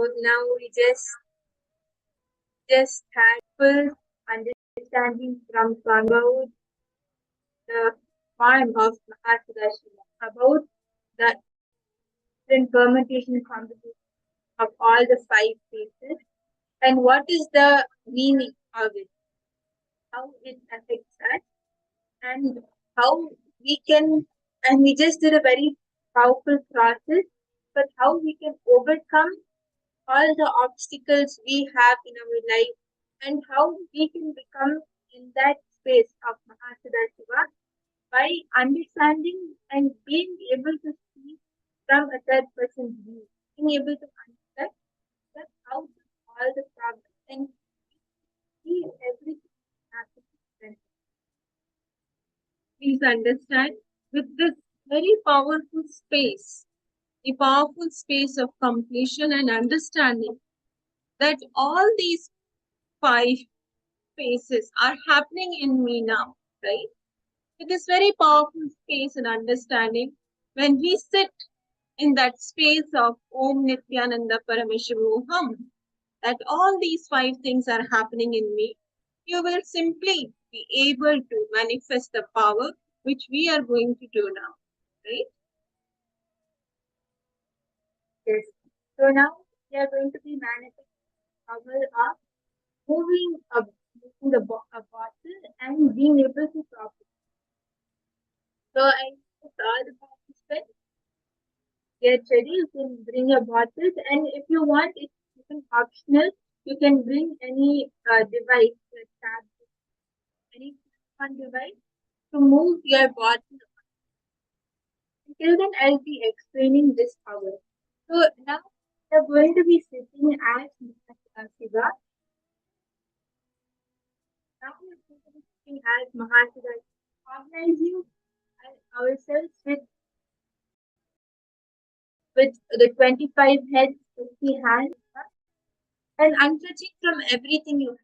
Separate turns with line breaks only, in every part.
So now we just had full understanding from about the form of Mahasadashiva, about the different permutation combination of all the five phases, and what is the meaning of it, how it affects us, and how we can, and we just did a very powerful process, but how we can overcome all the obstacles we have in our life, and how we can become in that space of Mahasadashiva by understanding and being able to see from a third person's view, being able to understand that how to solve the problem and see everything happening.
Please understand, with this very powerful space, the powerful space of completion and understanding, that all these five phases are happening in me now, right? With this very powerful space and understanding, when we sit in that space of Om Nithyananda Paramashivoham, that all these five things are happening in me, you will simply be able to manifest the power which we are going to do now, right?
Yes. So now we are going to be manifesting power of moving a bottle and being able to profit. So I asked all the participants, get ready, you can bring your bottles, and if you want, it's even optional. You can bring any device, like tablet, any fun device to move your bottle. Until then, I'll be explaining this power. So now we are going to be sitting as Mahasiva. Now we are going to be sitting as Mahasiva, organizing ourselves with the 25 heads, 50 hands, and untouching from everything you have.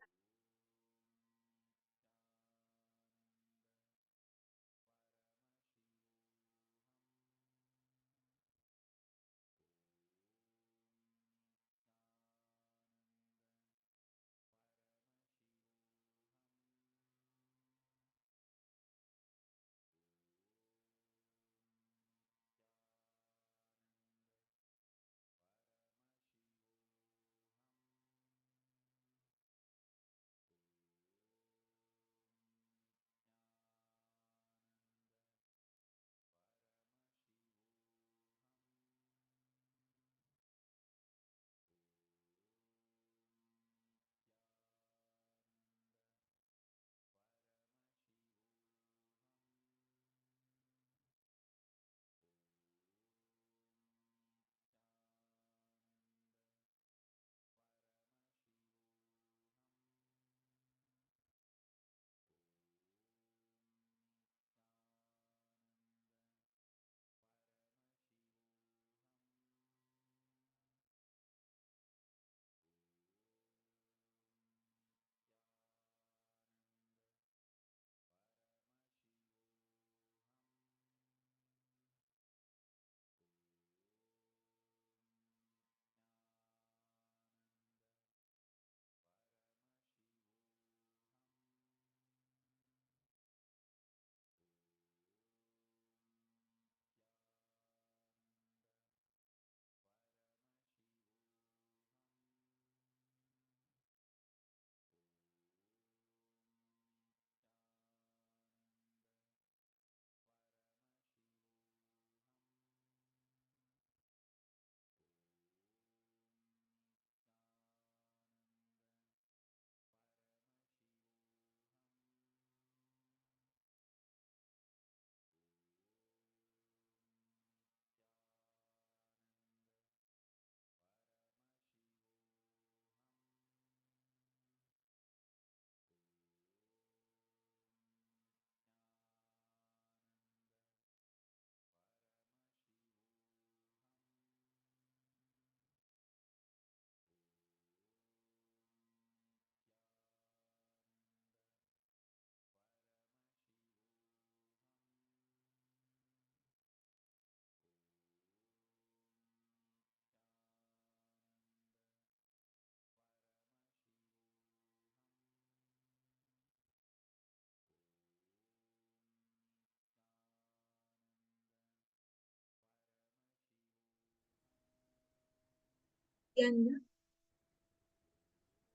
Nithyananda.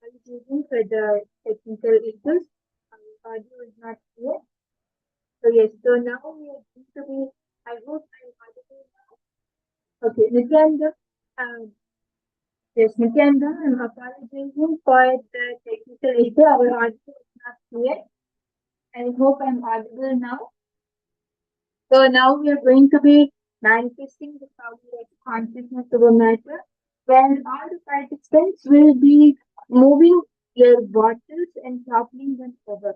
Apologizing for the technical issues. Our audio is not clear. So yes, so now we are going to be, I hope I'm audible now. Okay, Nithyananda. Yes, Nithyananda, I'm apologizing for the technical issue. Our audio is not clear. I hope I'm audible now. So now we are going to be manifesting the power of consciousness over matter, where all the participants will be moving their bottles and toppling them over.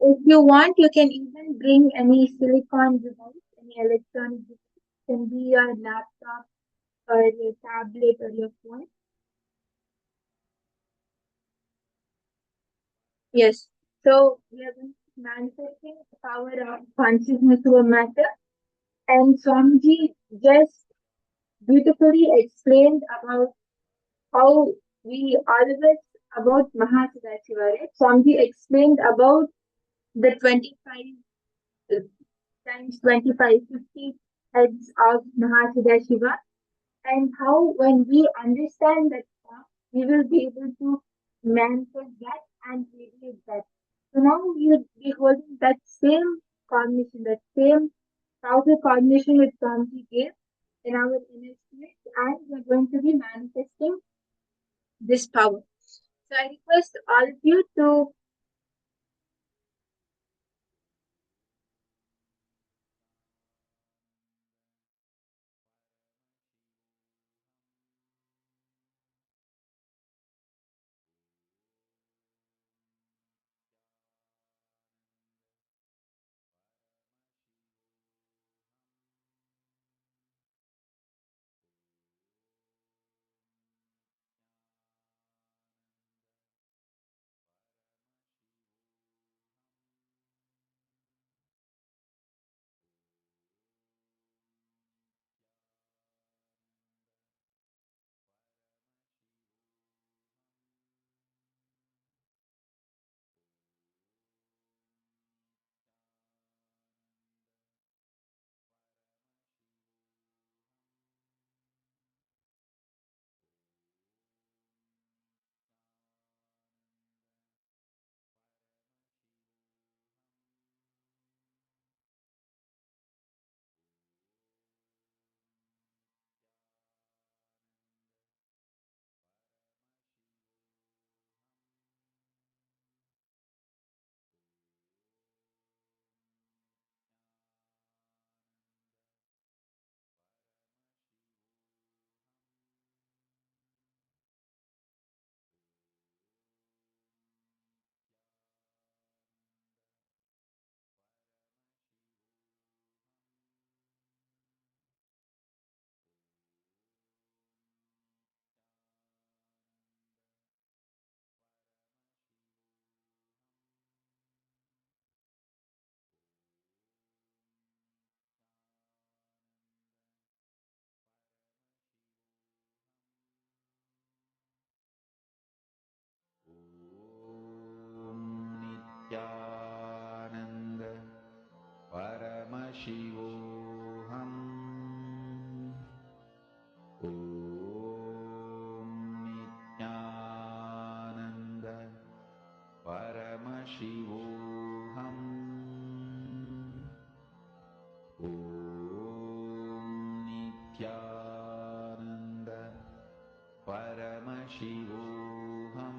If you want, you can even bring any silicon device, any electronic device. It can be your laptop or your tablet or your phone. Yes. So we are going to be manifesting the power of consciousness over matter. And Swamiji just beautifully explained about how we always about Mahasadashiva, right? Swamiji explained about the 25 times 25, 50 heads of Mahasadashiva, and how when we understand that we will be able to manifest that and radiate that. So now we will be holding that same cognition, that same powerful cognition which Swamiji gave in our inner spirit, and we're going to be manifesting this power. So I request all of you to
Nithyananda Paramashivoham Om Nithyananda Paramashivoham Om Nithyananda Paramashivoham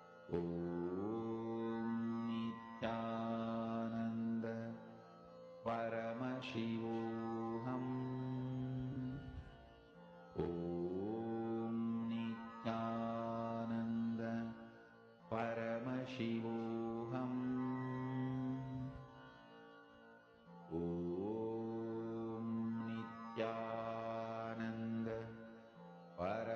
Om Nithyananda Paramashivoham Om Nithyananda Paramashivoham Om Nithyananda Paramashivoham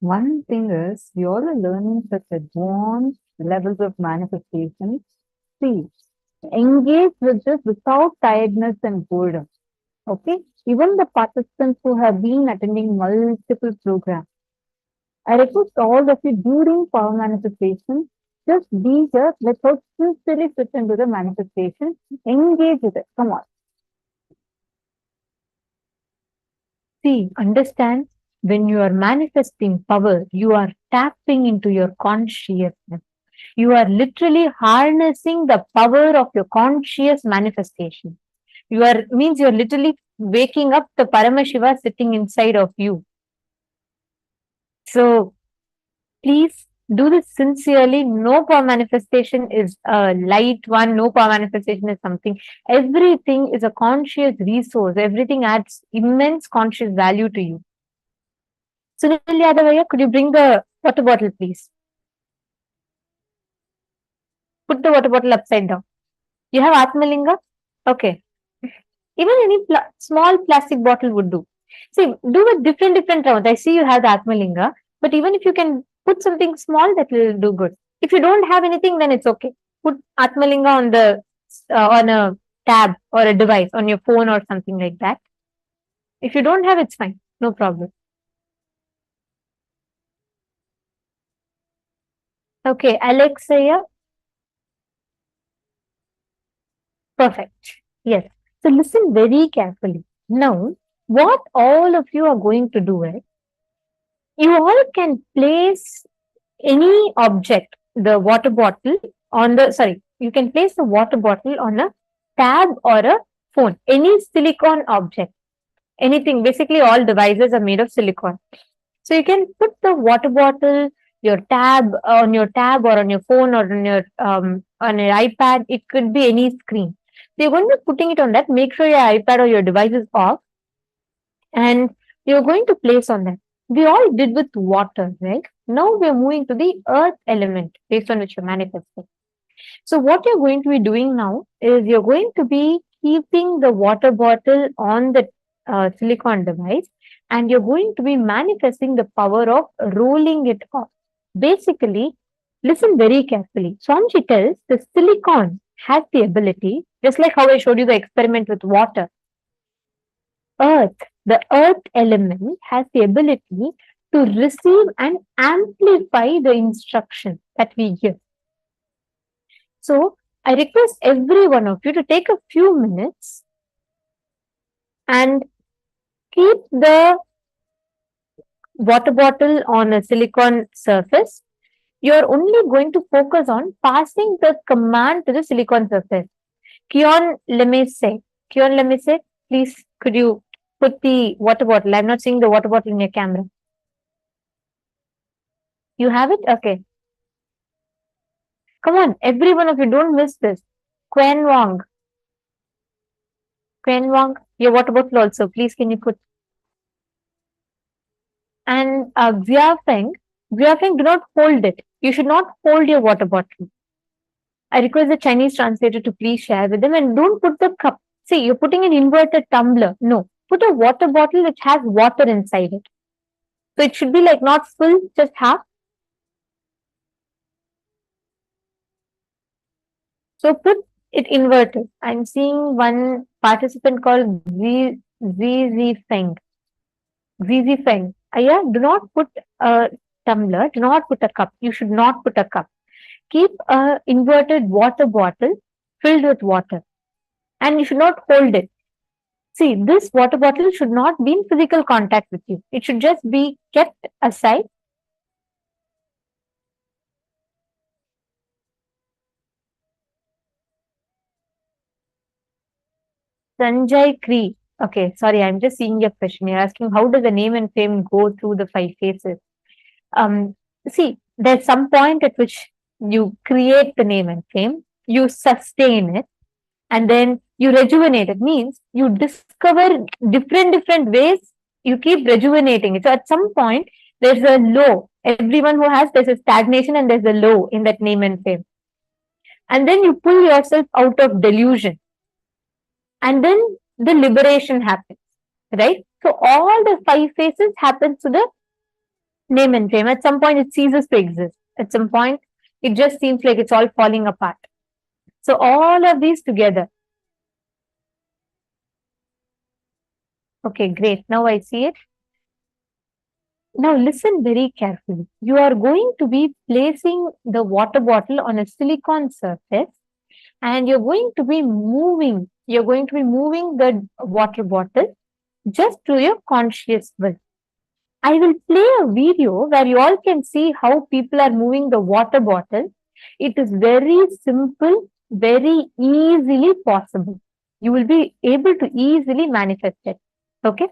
One thing is, we all are learning such advanced levels of manifestation. See, engage with this without tiredness and boredom. Okay? Even the participants who have been attending multiple programs, I request all of you during power manifestation, just be here. Let's all sincerely switch into the manifestation. Engage with it. Come on. See, understand, when you are manifesting power, you are tapping into your consciousness. You are literally harnessing the power of your conscious manifestation. You're literally waking up the Paramashiva sitting inside of you. So please do this sincerely. No power manifestation is a light one. No power manifestation is something. Everything is a conscious resource. Everything adds immense conscious value to you. Sunil Yadavaya, could you bring the water bottle, please? Put the water bottle upside down. You have Atmalinga? Okay. Even any small plastic bottle would do. See, do a different rounds. I see you have the Atmalinga, but even if you can put something small, that will do good. If you don't have anything, then it's okay. Put Atmalinga on a tab or a device on your phone or something like that. If you don't have, it's fine. No problem. Okay, Alexia. Perfect. Yes. So listen very carefully. Now, what all of you are going to do is, you all can place any object, the water bottle you can place the water bottle on a tab or a phone, any silicon object, anything. Basically, all devices are made of silicon. So you can put the water bottle, your tab or on your phone or on your iPad. It could be any screen. So you're going to be putting it on that. Make sure your iPad or your device is off, and you're going to place on that. We all did with water, right? Now we're moving to the earth element based on which you're manifesting. So what you're going to be doing now is, you're going to be keeping the water bottle on the silicon device, and you're going to be manifesting the power of rolling it off. Basically, listen very carefully. Swamiji tells the silicon has the ability, just like how I showed you the experiment with water. The earth element has the ability to receive and amplify the instruction that we give. So I request every one of you to take a few minutes and keep the water bottle on a silicon surface. You're only going to focus on passing the command to the silicon surface. Kion Lemese, please could you put the water bottle? I'm not seeing the water bottle in your camera. You have it? Okay. Come on, every one of you, don't miss this. Quen Wang, your water bottle also, please can you put? And Vyaptam, do not hold it. You should not hold your water bottle. I request the Chinese translator to please share with them, and don't put the cup. See, you're putting an inverted tumbler. No, put a water bottle which has water inside it. So it should be like not full, just half. So put it inverted. I'm seeing one participant called Zizi Feng. Yeah, do not put a tumbler, do not put a cup. You should not put a cup. Keep a inverted water bottle filled with water, and you should not hold it. See, this water bottle should not be in physical contact with you. It should just be kept aside. Sanjay Cree. Okay, sorry, I'm just seeing your question. You're asking, how does the name and fame go through the 5 phases? See, there's some point at which you create the name and fame, you sustain it, and then you rejuvenate it. Means you discover different ways, you keep rejuvenating it. So at some point, there's a low. Everyone who has, there's a stagnation and there's a low in that name and fame. And then you pull yourself out of delusion. And then the liberation happens, right? So all the 5 phases happen to the name and fame. At some point, it ceases to exist. At some point, it just seems like it's all falling apart. So all of these together. Okay, great. Now I see it. Now listen very carefully. You are going to be placing the water bottle on a silicon surface and you're going to be moving. You're going to be moving the water bottle just through your conscious will. I will play a video where you all can see how people are moving the water bottle. It is very simple, very easily possible. You will be able to easily manifest it. Okay?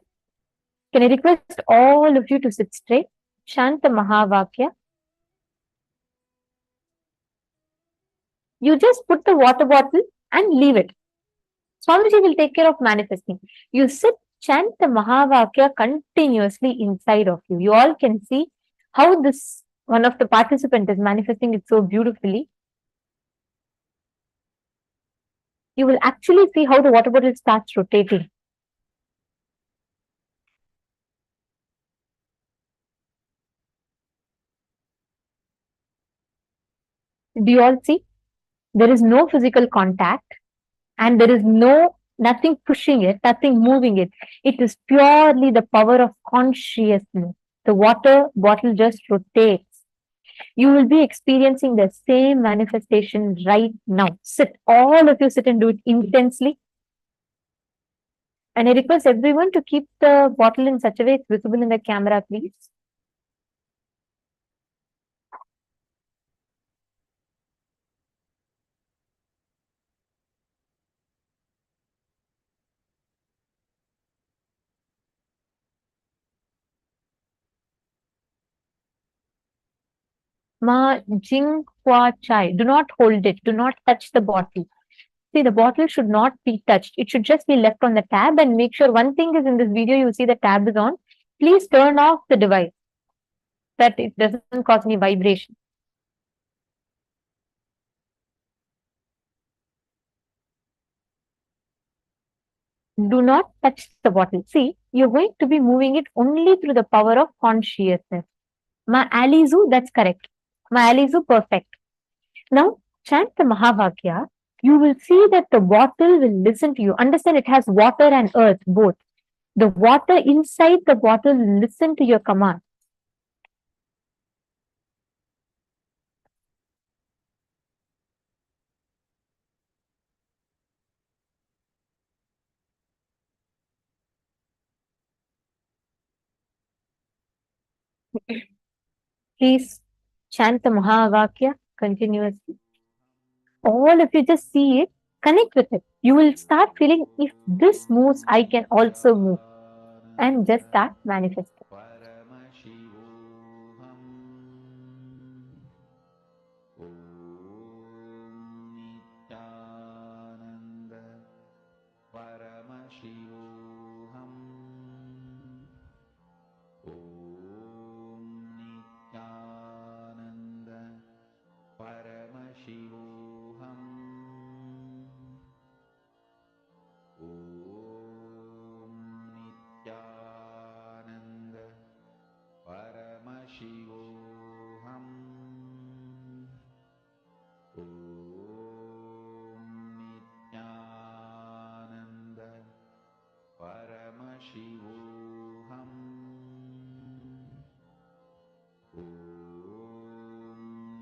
Can I request all of you to sit straight? Shanta Mahavakya. You just put the water bottle and leave it. Swamiji will take care of manifesting. You sit, chant the Mahavakya continuously inside of you. You all can see how this one of the participants is manifesting it so beautifully. You will actually see how the water bottle starts rotating. Do you all see? There is no physical contact and there is nothing pushing it, nothing moving it. It is purely the power of consciousness. The water bottle just rotates. You will be experiencing the same manifestation right now. Sit, all of you sit and do it intensely. And I request everyone to keep the bottle in such a way it's visible in the camera, please. Ma Jing Hua Chai. Do not hold it. Do not touch the bottle. See, the bottle should not be touched. It should just be left on the tab and make sure one thing is in this video, you see the tab is on. Please turn off the device that it doesn't cause any vibration. Do not touch the bottle. See, you're going to be moving it only through the power of consciousness. Ma Alizu, that's correct. Ma Alizu, perfect. Now, chant the Mahavakya. You will see that the bottle will listen to you. Understand it has water and earth, both. The water inside the bottle will listen to your command. Please chant the Mahavakya continuously. All of you just see it, connect with it. You will start feeling if this moves, I can also move. And just start manifesting.
Paramashivoham. Om Nithyananda. Paramashivoham. Om Nithyananda. Paramashivoham. Om Nithyananda. Paramashivoham. Om Nithyananda. Paramashivoham. Om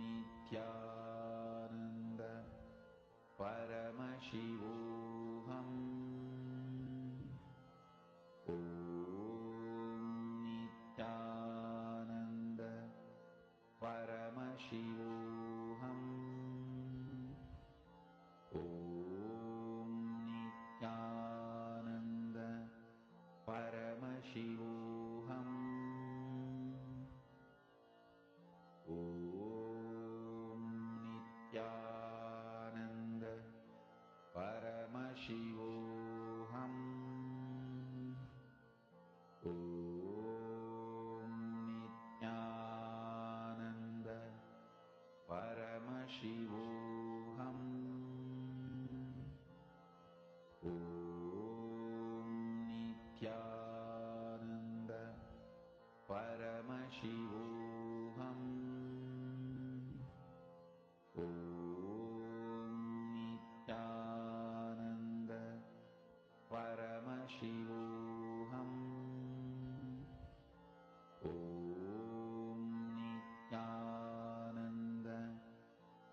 Nithyananda. Paramashivoham. Om Nithyananda. Paramashivoham. Om Nithyananda. Paramashivoham. Om Nithyananda. Paramashivoham. Om Nithyananda. Paramashivoham. Om Nithyananda. Paramashivoham.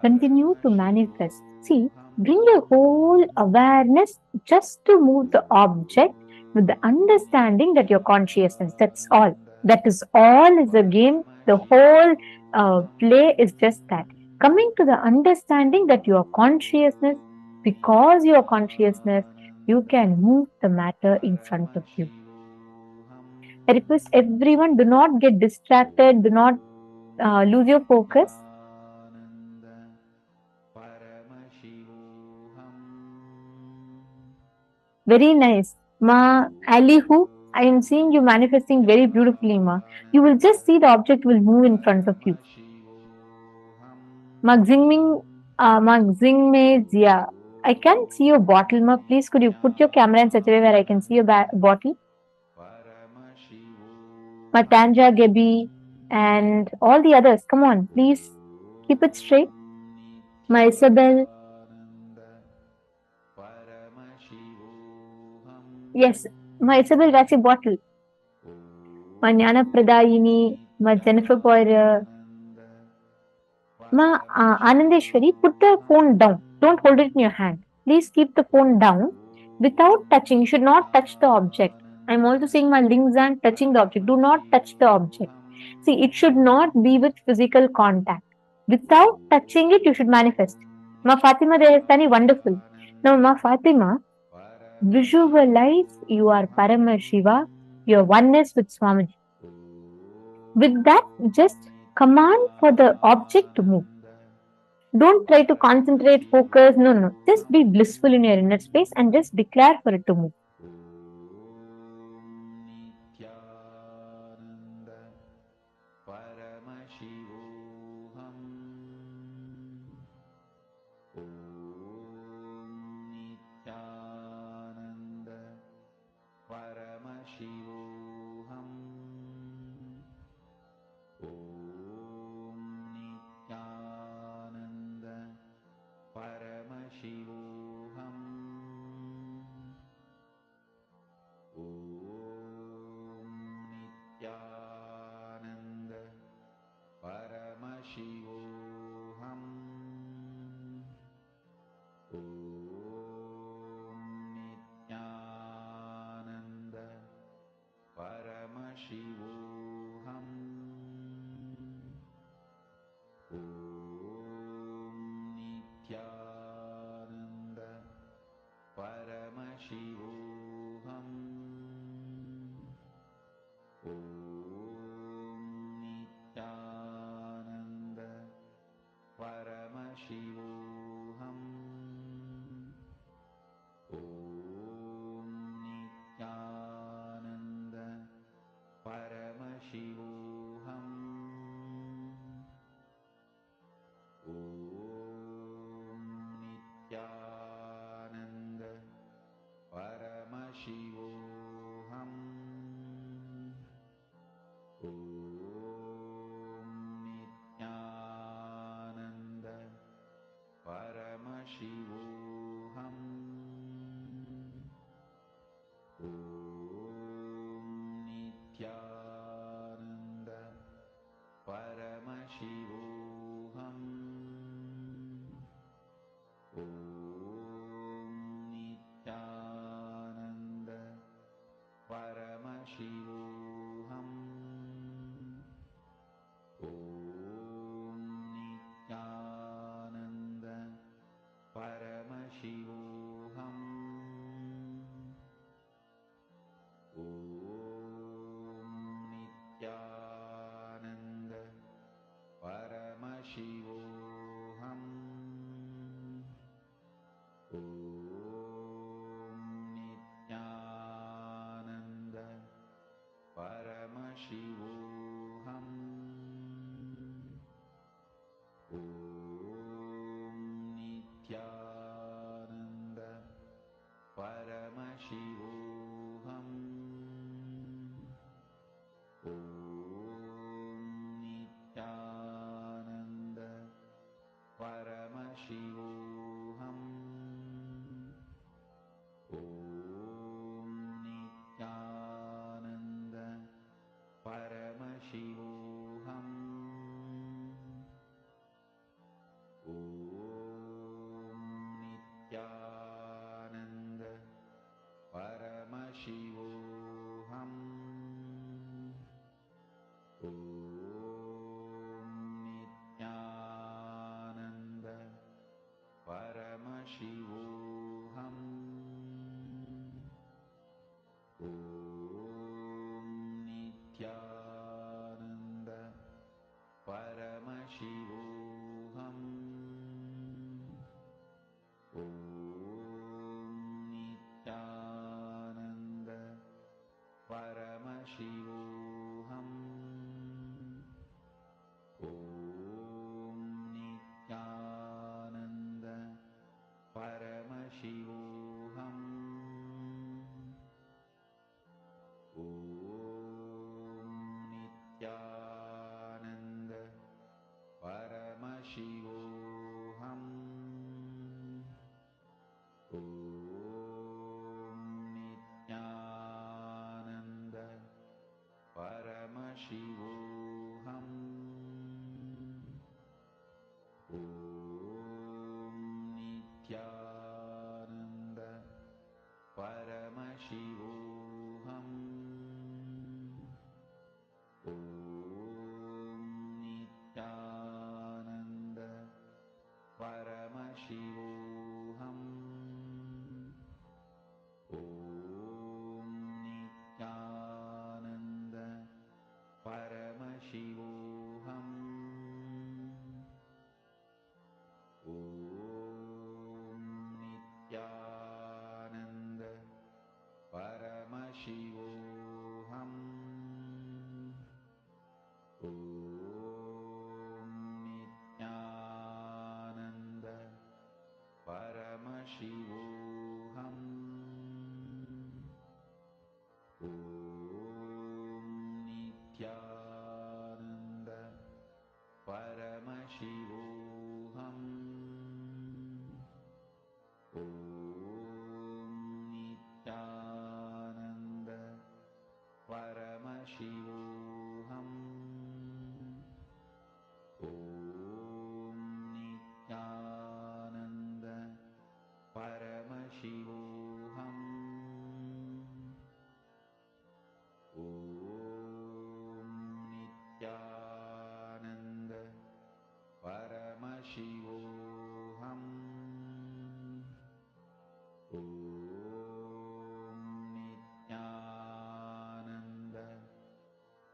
Continue to manifest. See, bring your whole awareness just to move the object with the understanding that your consciousness. That's all. That is all is the game. The whole play is just that. Coming to the understanding that your consciousness, because your consciousness, you can move the matter in front of you. I request everyone, do not get distracted, do not lose your focus. Very nice. Ma, Alihu, I am seeing you manifesting very beautifully, Ma. You will just see the object will move in front of you. Ma Xingmei Zia. I can't see your bottle, Ma. Please, could you put your camera in such a way where I can see your bottle? Ma Tanja Gebi and all the others. Come on, please keep it straight. Ma Isabel. Yes, ma Isabel, where's your bottle? Ma Jnana Pradayini, ma Jennifer Boyer, ma Anandeshwari, put the phone down. Don't hold it in your hand. Please keep the phone down without touching. You should not touch the object. I'm also saying my links and touching the object. Do not touch the object. See, it should not be with physical contact. Without touching it, you should manifest. Ma Fatima Dehastani, wonderful. Now, Ma Fatima, visualize you are Paramashiva, your oneness with Swamiji. With that, just command for the object to move. Don't try to concentrate, focus. No. Just be blissful in your inner space and just declare for it to move.
Paramashivoham. Om Nithyananda Paramashivoham. Om Nithyananda Paramashivoham. Om Nithyananda Paramashivoham. Om Nithyananda Paramashivoham. Om Nithyananda Paramashivoham. Om Nithyananda Paramashivoham. Om Nithyananda Paramashivoham. Om Nithyananda Paramashivoham. Om Nithyananda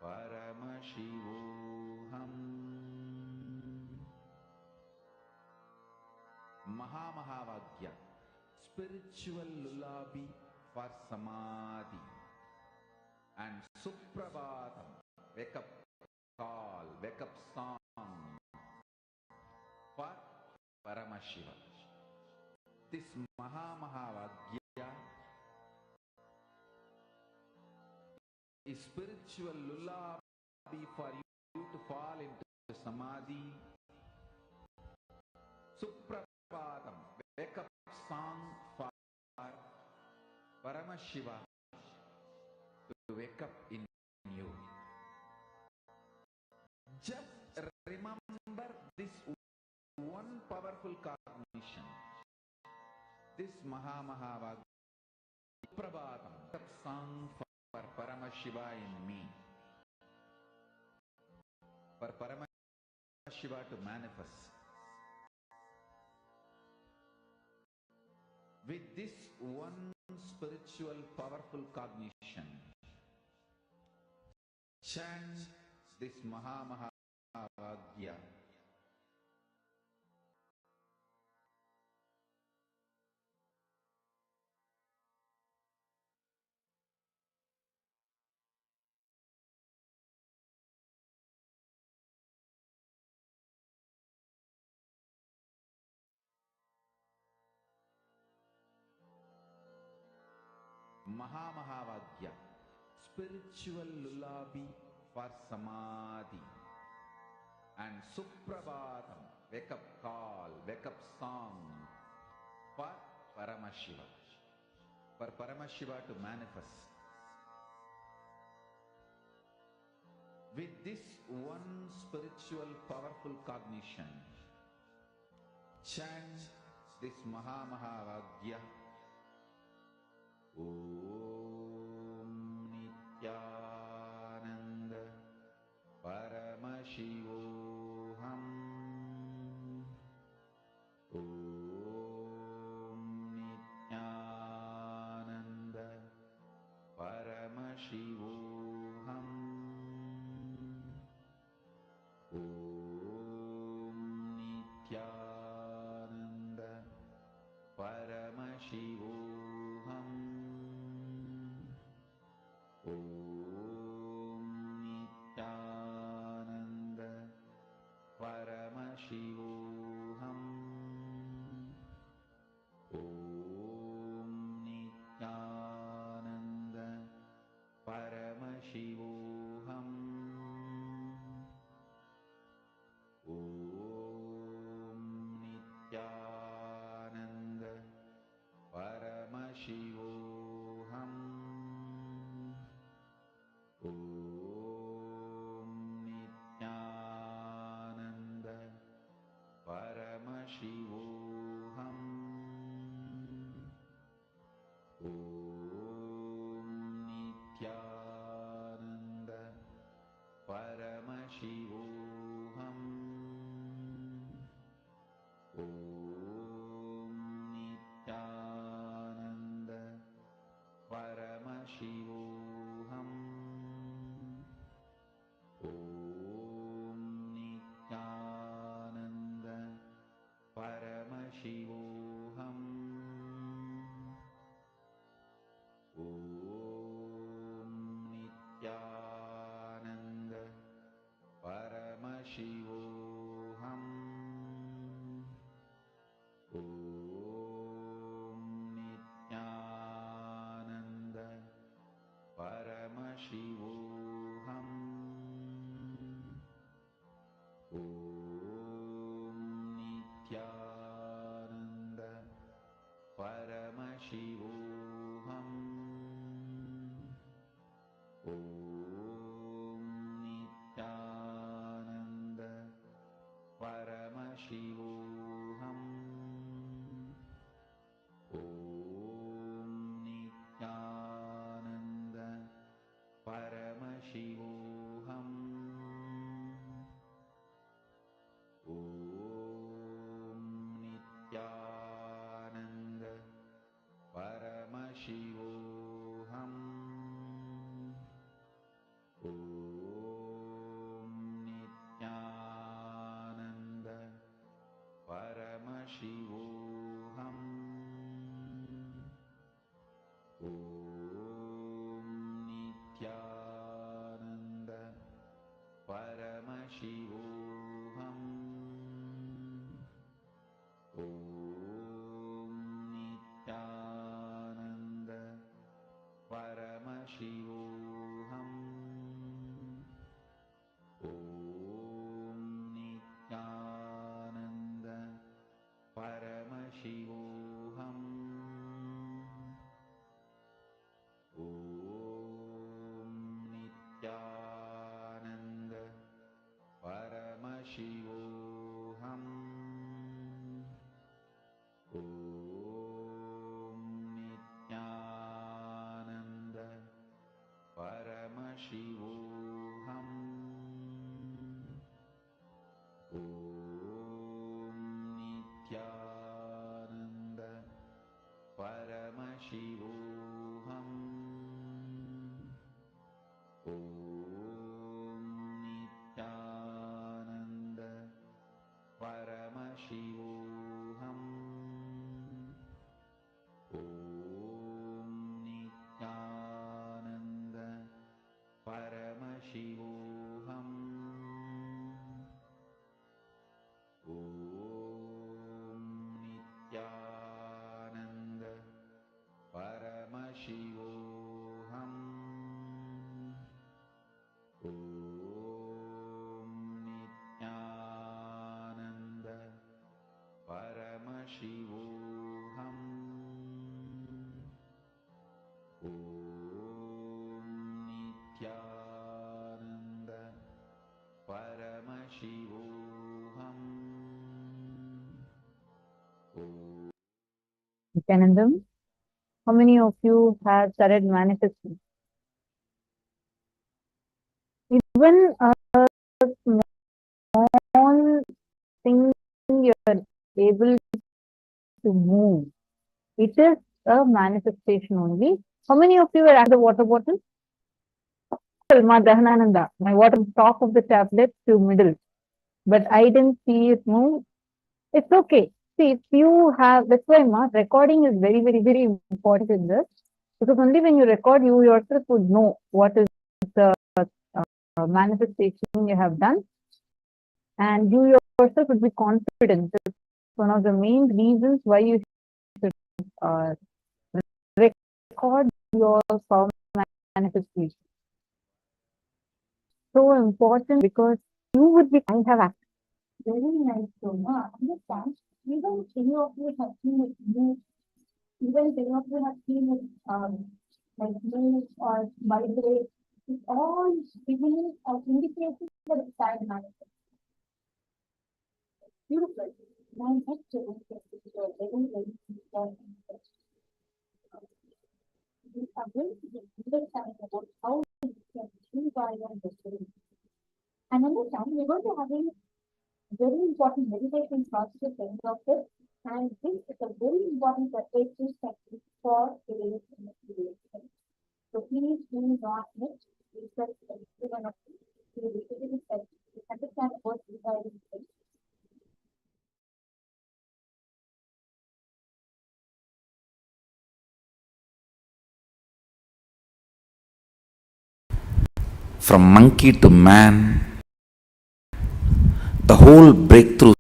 Paramashivoham. Mahamahavaagya, spiritual lullaby for Samadhi, and Suprabhatam, wake up call, wake up song for Paramashiva. This Mahamahavaagya is spiritual lullaby for you to fall into Samadhi. Suprabhatam, wake up song for Paramashiva to wake up in you. Just remember this one powerful cognition. This Mahamahavaagya, Suprabhatam, wake up song for Paramashiva in me. For Paramashiva to manifest. With this one spiritual powerful cognition, chant this Mahamahavaagya. Mahamahavaagya, spiritual lullaby for Samadhi, and Suprabhatam, wake up call, wake up song for Paramashiva. For Paramashiva to manifest. With this one spiritual powerful cognition, chant this Mahamahavaagya. Om Nithyananda Paramashivoham. Om Nithyananda Paramashivoham. Om Nithyananda Paramashivoham. Om Nithyananda Paramashivoham. Om Nithyananda Paramashivoham. Om Nithyananda Paramashivoham. Paramashivoham. Om Nithyananda Paramashivoham. Om Nithyananda Paramashivoham. Om Nithyananda Paramashivoham. Om Nithyananda Paramashivoham. Om Nithyananda Paramashivoham. Om Nithyananda Paramashivoham. Om Nithyananda Paramashivoham. Om Nithyananda Paramashivoham. Om Nithyananda Paramashivoham. Om Nithyananda Paramashivoham. Om Nithyananda Paramashivoham. Om Nithyananda Paramashivoham. Om Nithyananda Paramashivoham. Om Nithyananda Paramashivoham. Om Nithyananda Paramashivoham. Om Nithyananda Paramashivoham. Om Nithyananda Paramashivoham. Om Nithyananda Paramashivoham. Om Nithyananda Paramashivoham.
Nityanandam, how many of you have started manifesting? Even a small thing you're able to move, it is a manifestation only. How many of you were at the water bottle? Dahanananda, my water top of the tablet to middle, but I didn't see it move. It's okay. See, if you have, that's why recording is very, very, very important in this, because only when you record, you yourself would know what is the manifestation you have done, and you yourself would be confident. That's one of the main reasons why you should record your power manifestation. So important, because you would be, I have acted very nice. So, understand, even any of you have seen it move, even any of you have seen it like move or vibrate, it's all beginning of indication that it's time manifestation. Beautiful. Now, next to it, is a very, very important question. We are going to be understanding about how we can rewire the brain. And understand, we're going to have a very important meditation process at the end of it. And this is a very important preparation technique for today's meditation. So please do not miss research every one of you to basically understand what rewire is.
From monkey to man, the whole breakthrough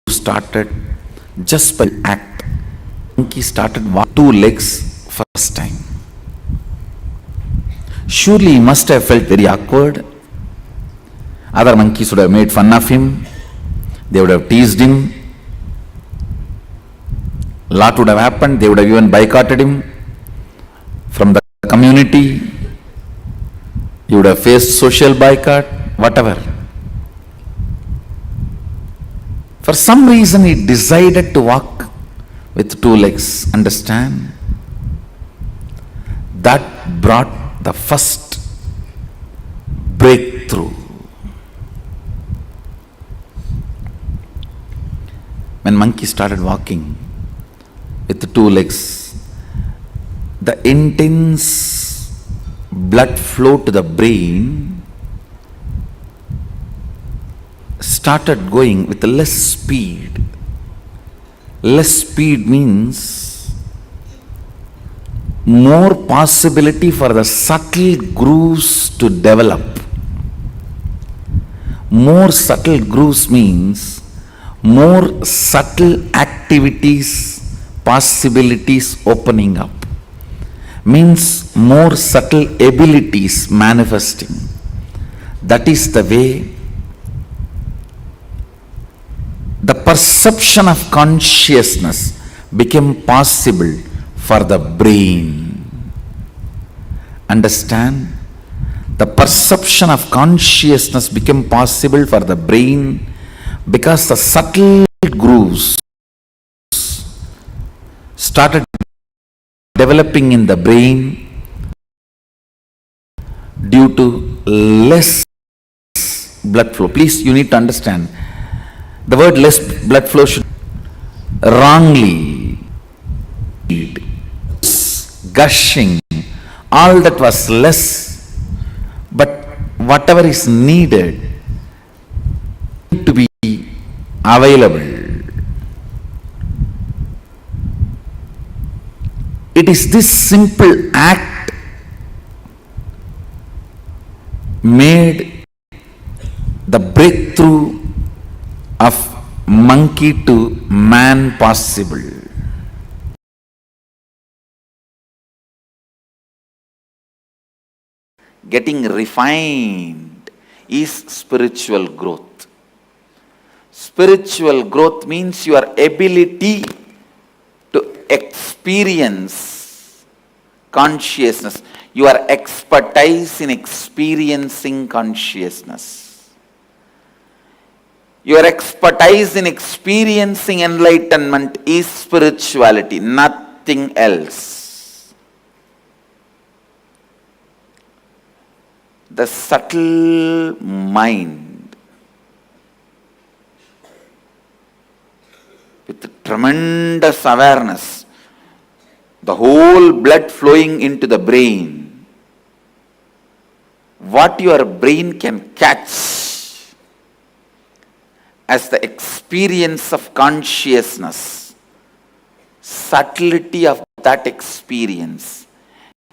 started just by act. Monkey started walking 2 legs first time. Surely he must have felt very awkward. Other monkeys would have made fun of him. They would have teased him. A lot would have happened. They would have even boycotted him from the community. He would have faced social boycott, whatever. For some reason he decided to walk with 2 legs. Understand? That brought the first breakthrough. When monkey started walking with 2 legs, the intense blood flow to the brain started going with less speed. Less speed means more possibility for the subtle grooves to develop. More subtle grooves means more subtle activities, possibilities opening up. Means more subtle abilities manifesting. That is the way the perception of consciousness became possible for the brain. Understand? The perception of consciousness became possible for the brain because the subtle grooves started developing in the brain due to less blood flow. Please, you need to understand, the word less blood flow should wrongly gushing, all that was less, but whatever is needed to be available. It is this simple act made the breakthrough of monkey to man possible. Getting refined is spiritual growth. Spiritual growth means your ability to experience consciousness, your expertise in experiencing consciousness, your expertise in experiencing enlightenment is spirituality, nothing else. The subtle mind with tremendous awareness, the whole blood flowing into the brain, what your brain can catch as the experience of consciousness, subtlety of that experience,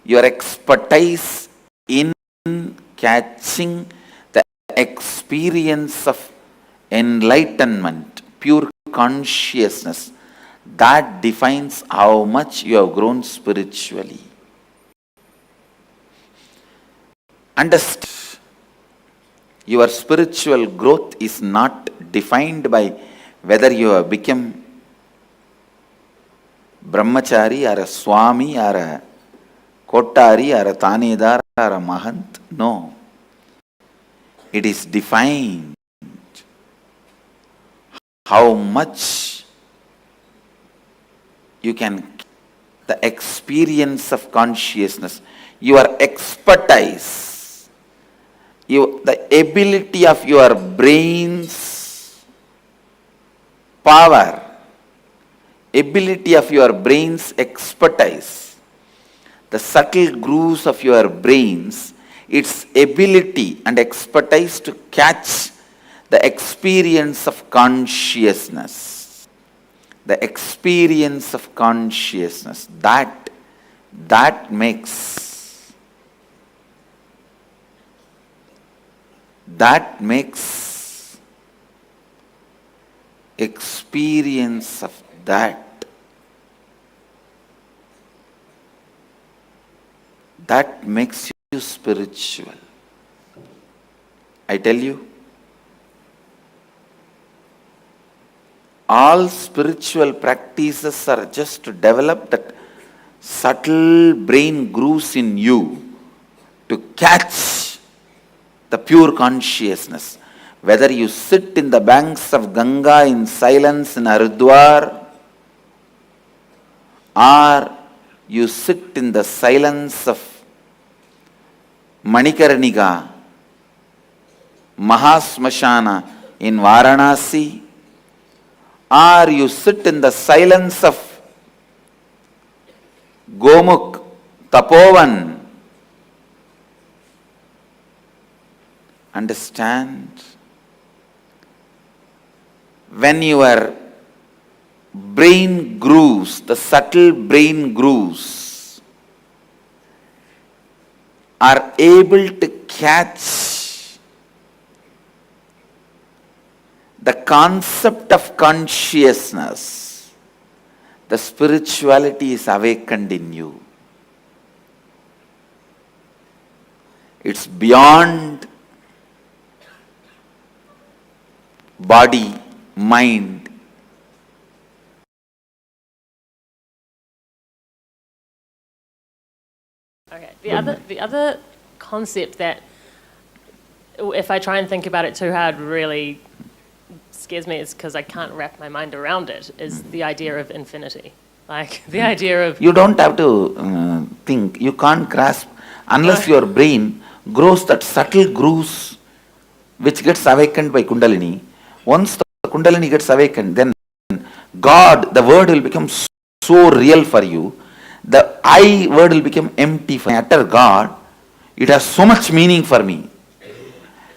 your expertise in catching the experience of enlightenment, pure consciousness, that defines how much you have grown spiritually. Understand, your spiritual growth is not defined by whether you have become brahmachari or a swami or a kotari or a tanedar or a mahant. No. It is defined how much you can, the experience of consciousness, your expertise, the ability of your brain's power, ability of your brain's expertise, the subtle grooves of your brains, its ability and expertise to catch the experience of consciousness. The experience of consciousness, that makes experience of that makes you spiritual. I tell you, all spiritual practices are just to develop that subtle brain grooves in you to catch the pure consciousness. Whether you sit in the banks of Ganga in silence in Haridwar, or you sit in the silence of Manikarnika, Mahasmashana in Varanasi, or you sit in the silence of Gomukh, Tapovan, understand, when your brain grooves, the subtle brain grooves, are able to catch the concept of consciousness, the spirituality is awakened in you. It's beyond body, mind.
Okay. The other concept that, if I try and think about it too hard, really scares me is because I can't wrap my mind around it, is the idea of infinity. Like the idea of...
You don't have to think, you can't grasp unless your brain grows that subtle grooves which gets awakened by Kundalini. Once the Kundalini gets awakened, then God, the word will become so real for you. The I word will become empty. When I utter God, it has so much meaning for me.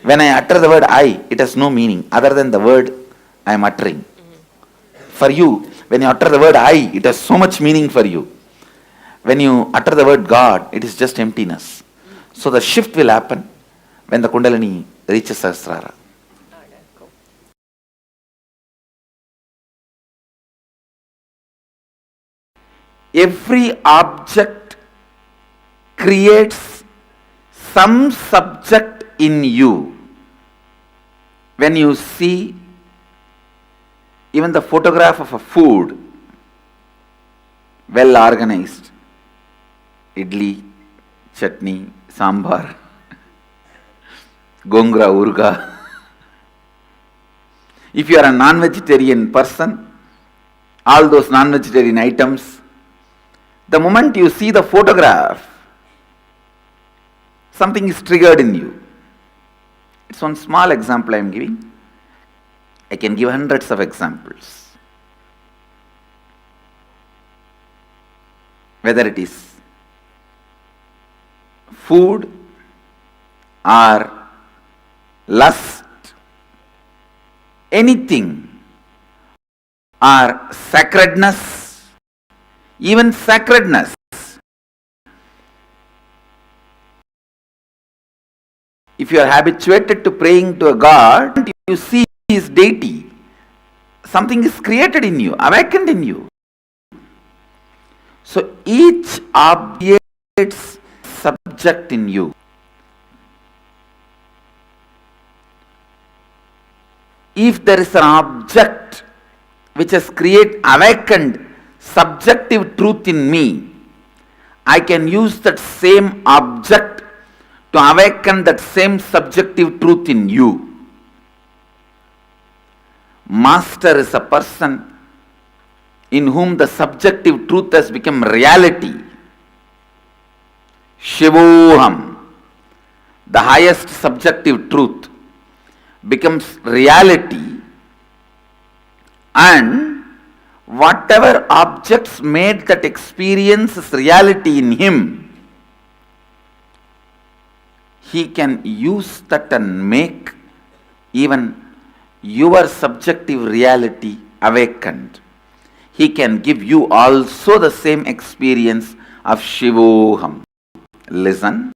When I utter the word I, it has no meaning other than the word I am uttering. For you, when you utter the word I, it has so much meaning for you. When you utter the word God, it is just emptiness. So the shift will happen when the Kundalini reaches Sahasrara.
Okay, cool.
Every object creates some subject in you. When you see even the photograph of a food, well organized, idli, chutney, sambar, gongra, urga. If you are a non-vegetarian person, all those non-vegetarian items, the moment you see the photograph, something is triggered in you. It's one small example I am giving. I can give hundreds of examples. Whether it is food or lust, anything, or sacredness, even sacredness. If you are habituated to praying to a God, you see His deity, something is created in you, awakened in you. So each object's subject in you. If there is an object which has awakened subjective truth in me, I can use that same object to awaken that same subjective truth in you. Master is a person in whom the subjective truth has become reality. Shivoham, the highest subjective truth, becomes reality, and whatever objects made that experience as reality in him he can use that and make even your subjective reality awakened. He can give you also the same experience of Shivoham. Listen,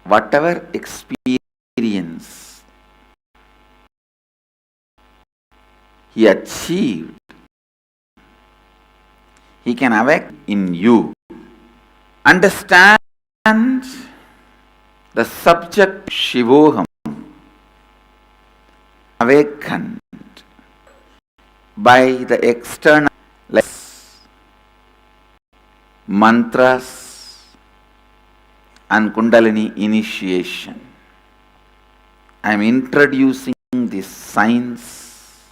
whatever experience he achieved, he can awaken in you. Understand the subject Shivoham awakened by the external mantras and Kundalini initiation. I am introducing this science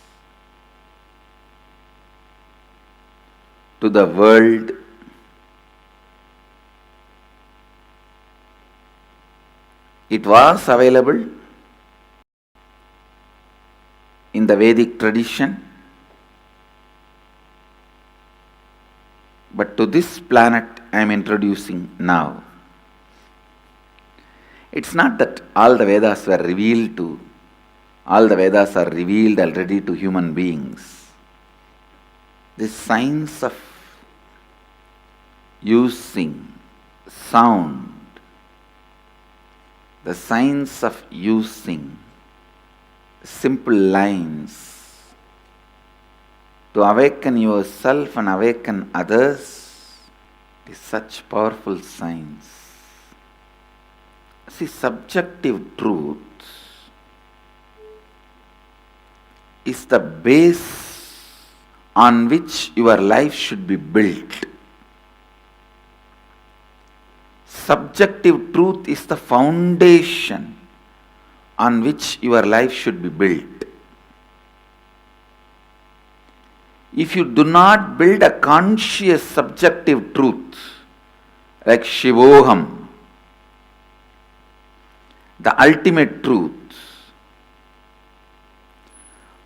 to the world. It was available in the Vedic tradition, but to this planet I am introducing now. It's not that all the Vedas were revealed to, all the Vedas are revealed already to human beings. This science of using sound, the science of using simple lines to awaken yourself and awaken others is such powerful science. See, subjective truth is the base on which your life should be built. Subjective truth is the foundation on which your life should be built. If you do not build a conscious subjective truth like Shivoham, the ultimate truth,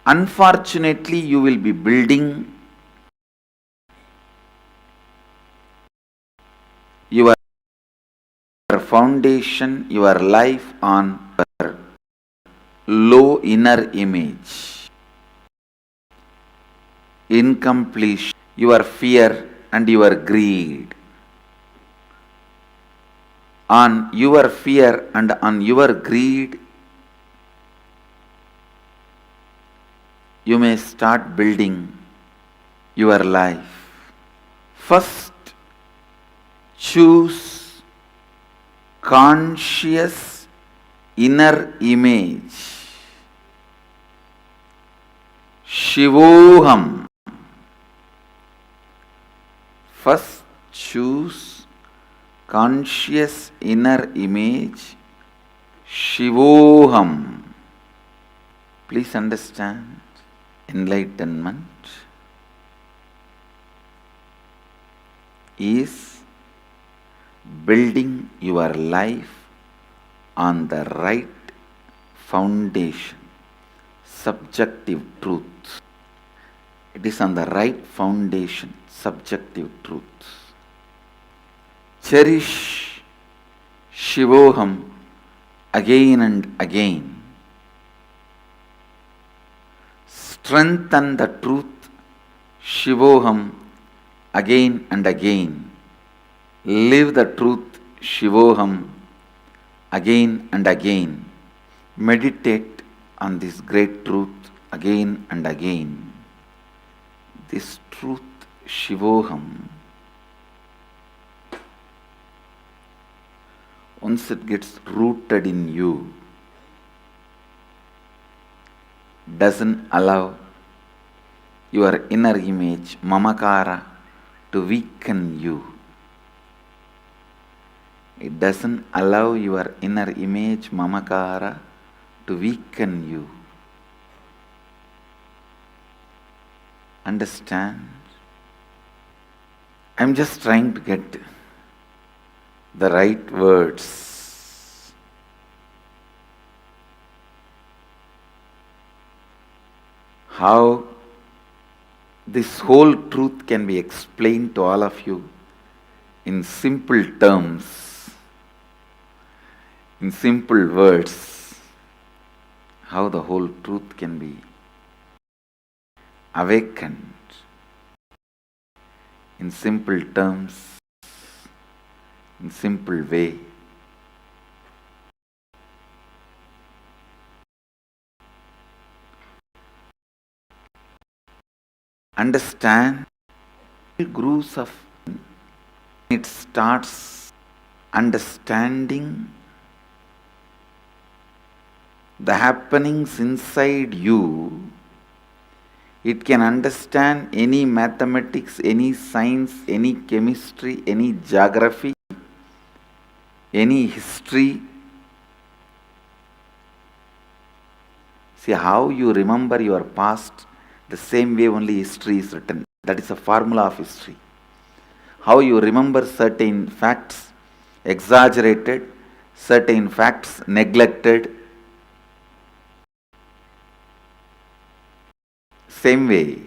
unfortunately you will be building your foundation, your life on low inner image, incompletion, your fear and your greed. On your fear and on your greed, you may start building your life. First, choose conscious inner image. Shivoham. First, choose conscious inner image. Shivoham. Please understand, enlightenment is building your life on the right foundation, subjective truth. It is on the right foundation, subjective truth. Cherish Shivoham again and again. Strengthen the truth Shivoham again and again. Live the truth Shivoham again and again. Meditate on this great truth again and again. This truth Shivoham, once it gets rooted in you, doesn't allow your inner image, mamakara, to weaken you. It doesn't allow your inner image, mamakara, to weaken you. Understand? I'm just trying to get the right words. How this whole truth can be explained to all of you in simple terms. in simple words, how the whole truth can be awakened in simple terms, in simple way. Understand the grooves of it starts understanding the happenings inside you. It can understand any mathematics, any science, any chemistry, any geography, any history. See how you remember your past, the same way only history is written. That is a formula of history. How you remember certain facts, exaggerated, certain facts, neglected. Same way,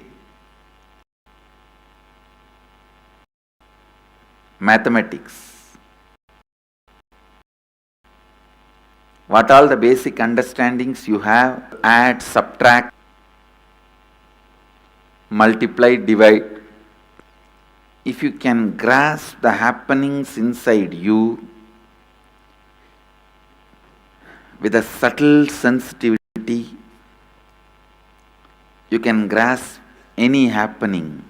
mathematics. What all the basic understandings you have, add, subtract, multiply, divide. If you can grasp the happenings inside you with a subtle sensitivity, you can grasp any happening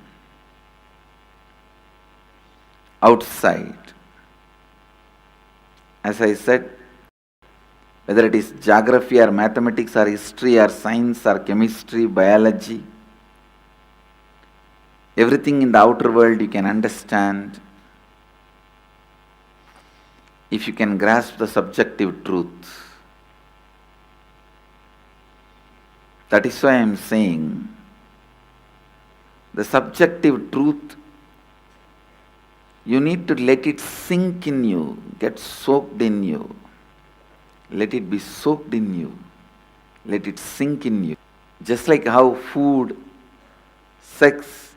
outside. As I said, whether it is geography or mathematics or history or science or chemistry, biology, everything in the outer world you can understand if you can grasp the subjective truth. That is why I am saying the subjective truth, you need to let it sink in you, get soaked in you. Let it be soaked in you. Let it sink in you. Just like how food, sex,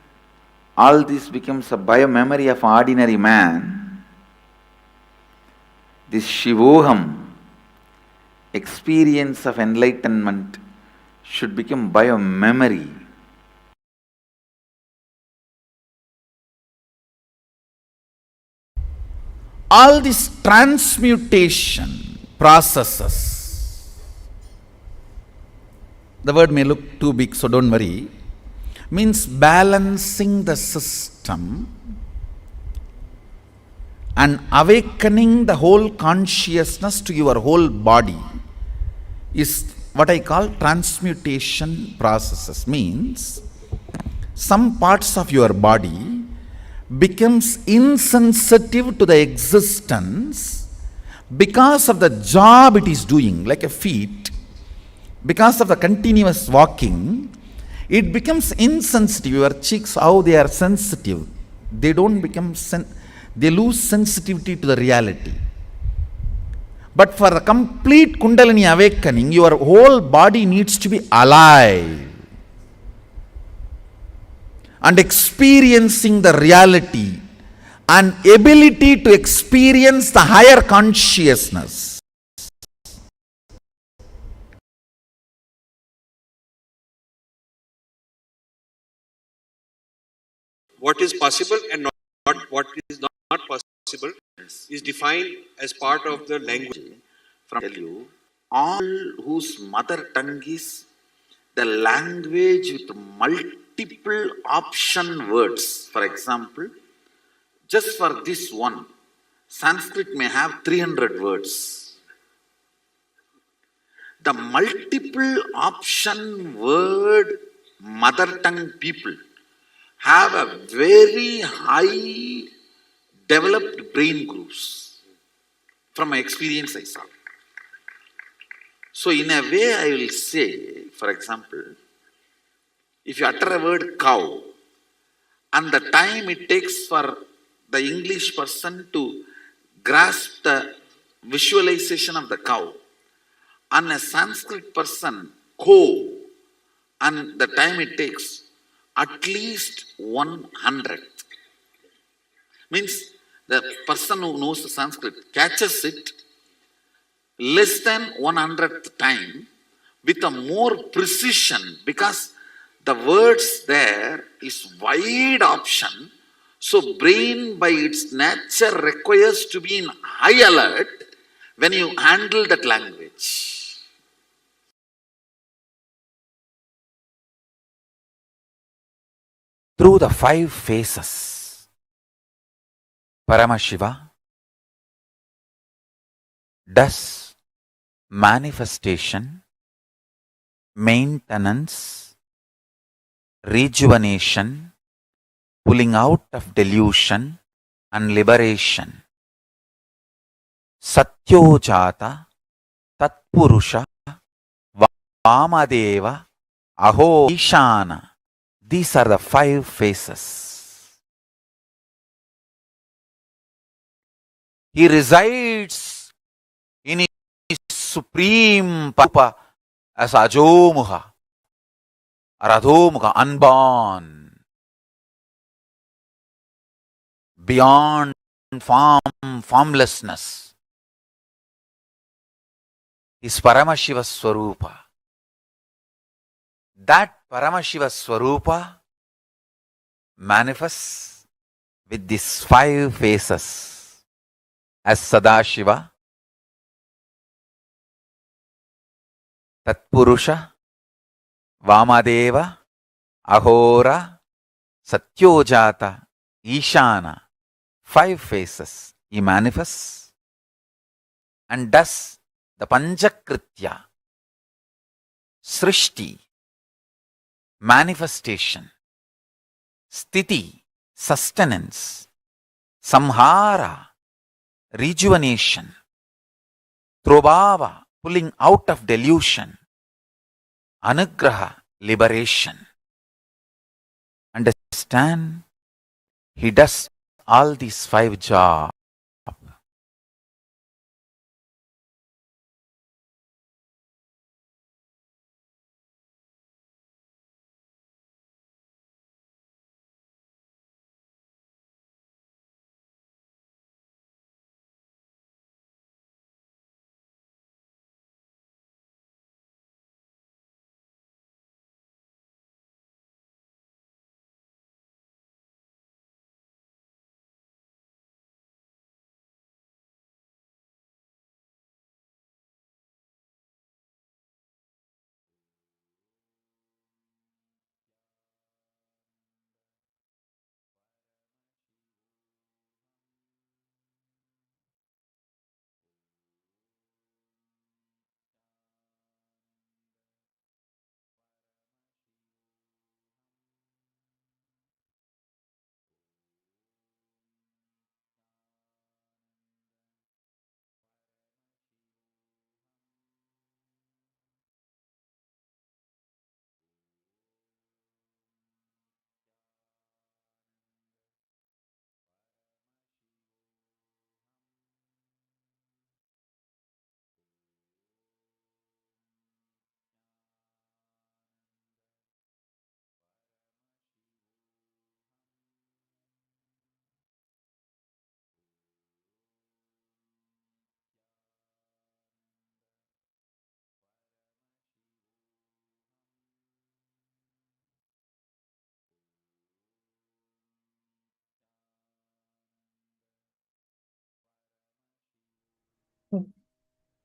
all this becomes a biomemory of ordinary man, this Shivoham, experience of enlightenment, should become biomemory. All these transmutation processes, the word may look too big, so don't worry, means balancing the system and awakening the whole consciousness to your whole body is what I call transmutation processes. Means some parts of your body becomes insensitive to the existence because of the job it is doing, like a feet, because of the continuous walking, it becomes insensitive. Your cheeks, how they are sensitive, they don't become, they lose sensitivity to the reality. But for a complete Kundalini awakening, your whole body needs to be alive and experiencing the reality and ability to experience the higher consciousness.
What is possible and not what is not possible is defined as part of the language.
From tell you, all whose mother tongue is the language with multiple option words. For example, just for this one, Sanskrit may have 300 words. The multiple option word mother tongue people have a very high developed brain grooves. From my experience I saw. So in a way I will say, for example, if you utter a word cow, and the time it takes for the English person to grasp the visualization of the cow, and a Sanskrit person, ko, and the time it takes, at least 100. Means the person who knows the Sanskrit catches it less than 1/100th time with a more precision, because the words there is wide option. So brain by its nature requires to be in high alert when you handle that language. Through the 5 phases, Paramashiva does manifestation, maintenance, rejuvenation, pulling out of delusion and liberation. Satyojata, Tatpurusha, Vamadeva, Aho, Ishana. These are the 5 phases. He resides in his supreme Papa as Ajomuha, Radhomuha, unborn, beyond formlessness, is Paramashiva Swarupa. That Paramashiva Swarupa manifests with these 5 phases as Sadashiva, Tatpurusha, Vamadeva, Ahora, Satyojata, Ishana. 5 phases he manifests and does the Panchakritya, Srishti, manifestation, Sthiti, sustenance, Samhara, rejuvenation, Trobhava, pulling out of delusion, Anugraha, liberation. Understand? He does all these 5 jobs.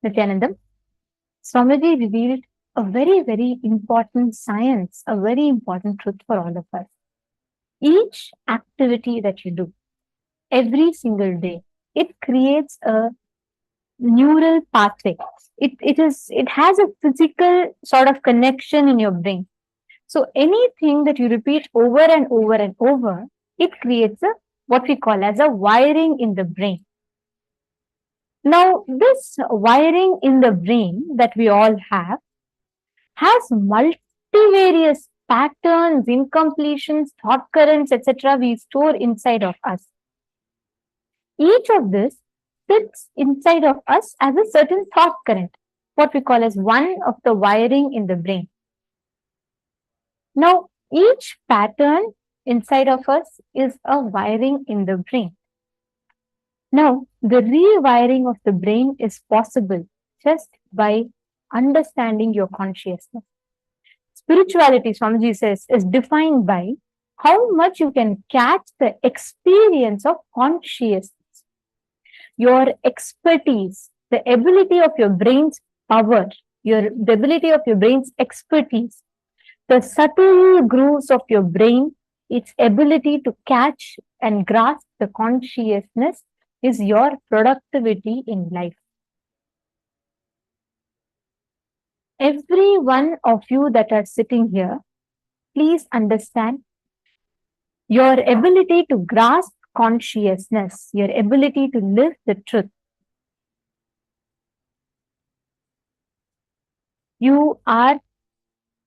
Nithyananda, Swamiji revealed a very, very important science, a very important truth for all of us. Each activity that you do, every single day, it creates a neural pathway. It has a physical sort of connection in your brain. So anything that you repeat over and over and over, it creates a what we call as a wiring in the brain. Now, this wiring in the brain that we all have has multivarious patterns, incompletions, thought currents, etc. we store inside of us. Each of this sits inside of us as a certain thought current, what we call as one of the wiring in the brain. Now, each pattern inside of us is a wiring in the brain. Now, the rewiring of the brain is possible just by understanding your consciousness. Spirituality, Swamiji says, is defined by how much you can catch the experience of consciousness, your expertise, the ability of your brain's power, the ability of your brain's expertise, the subtle grooves of your brain, its ability to catch and grasp the consciousness is your productivity in life. Every one of you that are sitting here, please understand your ability to grasp consciousness, your ability to live the truth. You are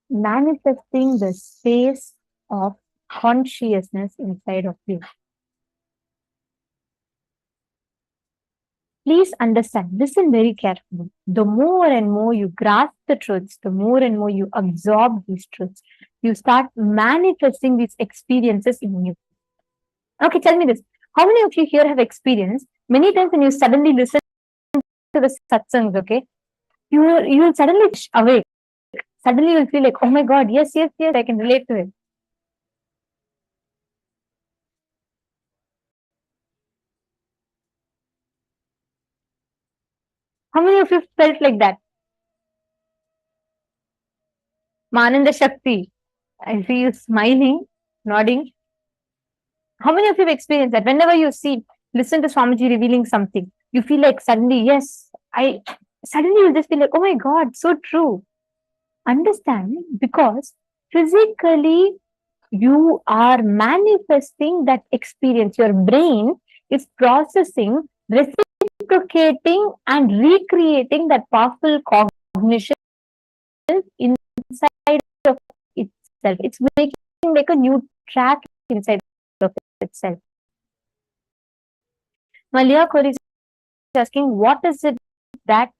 manifesting the space of consciousness inside of you. Please understand, listen very carefully. The more and more you grasp the truths, the more and more you absorb these truths, you start manifesting these experiences in you. Okay, tell me this. How many of you here have experienced many times when you suddenly listen to the satsangs, okay? You will suddenly awake. Suddenly you'll feel like, oh my God, yes, I can relate to it. How many of you felt like that? Mananda Shakti. I see you smiling, nodding. How many of you have experienced that? Whenever you listen to Swamiji revealing something, you feel like suddenly, yes, suddenly you'll just feel like, oh my God, so true. Understand, because physically you are manifesting that experience. Your brain is processing, reciprocating, and recreating that powerful cognition inside of itself. It's making like a new track inside of itself. Malia Kori is asking, what is it that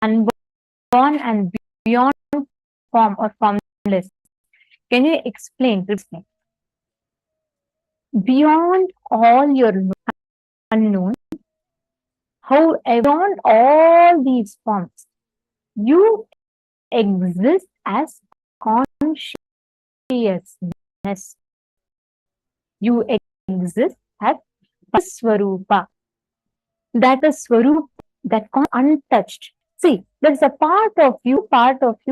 unborn and beyond form or formless? Can you explain this? Beyond all your unknown, however, beyond all these forms, you exist as consciousness. You exist as Swarupa. That is Swarupa, that untouched. See, there's a part of you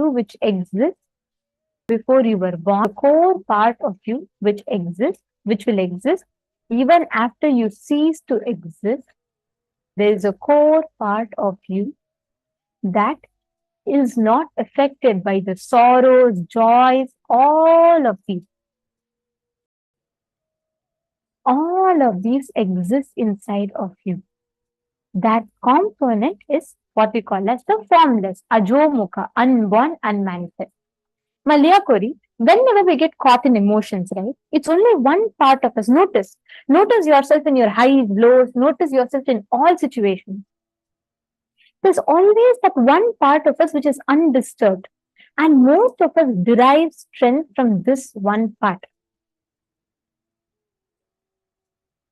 which exists before you were born, the core part of you which exists, which will exist even after you cease to exist. There is a core part of you that is not affected by the sorrows, joys, all of these. All of these exist inside of you. That component is what we call as the formless, Ajomukha, unborn, unmanifest. Malayakuri, whenever we get caught in emotions, right, it's only one part of us. Notice yourself in your highs, lows, notice yourself in all situations. There's always that one part of us which is undisturbed. And most of us derive strength from this one part.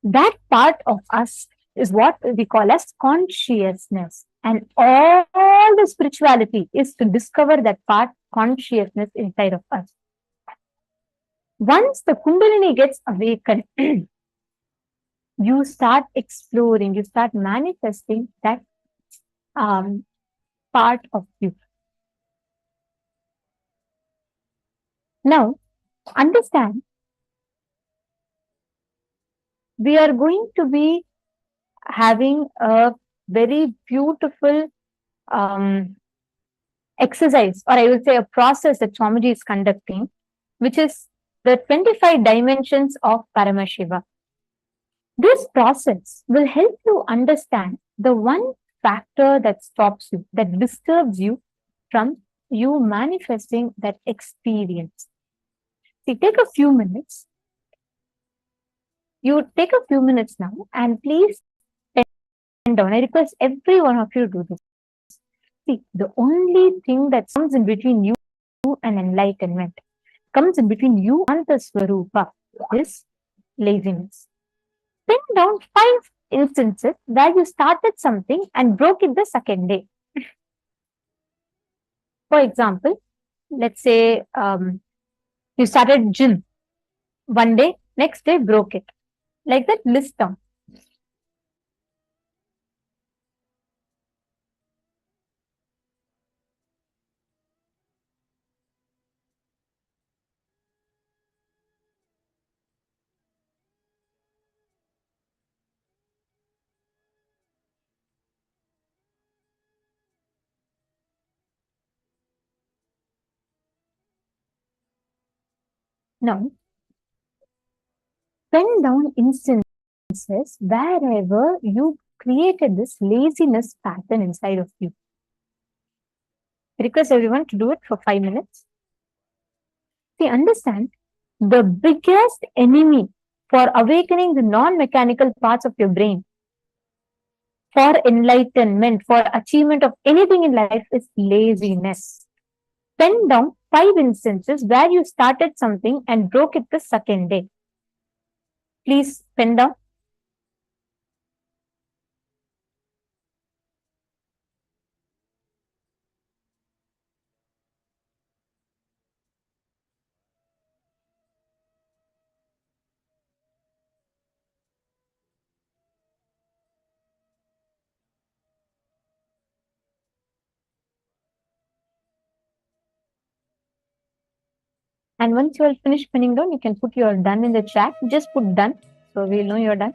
That part of us is what we call as consciousness. And all the spirituality is to discover that part, consciousness inside of us. Once the Kundalini gets awakened, you start exploring, you start manifesting that part of you. Now, understand, we are going to be having a very beautiful exercise, or I will say a process that Swamiji is conducting, which is the 25 dimensions of Paramashiva. This process will help you understand the one factor that stops you, that disturbs you from you manifesting that experience. See, take a few minutes. You take a few minutes now and please pen down. I request every one of you to do this. See, the only thing that comes in between you and enlightenment, comes in between you and the Swarupa, is laziness. Pen down 5 instances where you started something and broke it the second day. For example, let's say you started gym one day, next day broke it. Like that, list down. Now, pen down instances wherever you created this laziness pattern inside of you. I request everyone to do it for 5 minutes. See, understand the biggest enemy for awakening the non-mechanical parts of your brain, for enlightenment, for achievement of anything in life is laziness. Pen down 5 instances where you started something and broke it the second day. Please pen down. And once you are finished pinning down, you can put your done in the chat. Just put done, so we'll know you're done.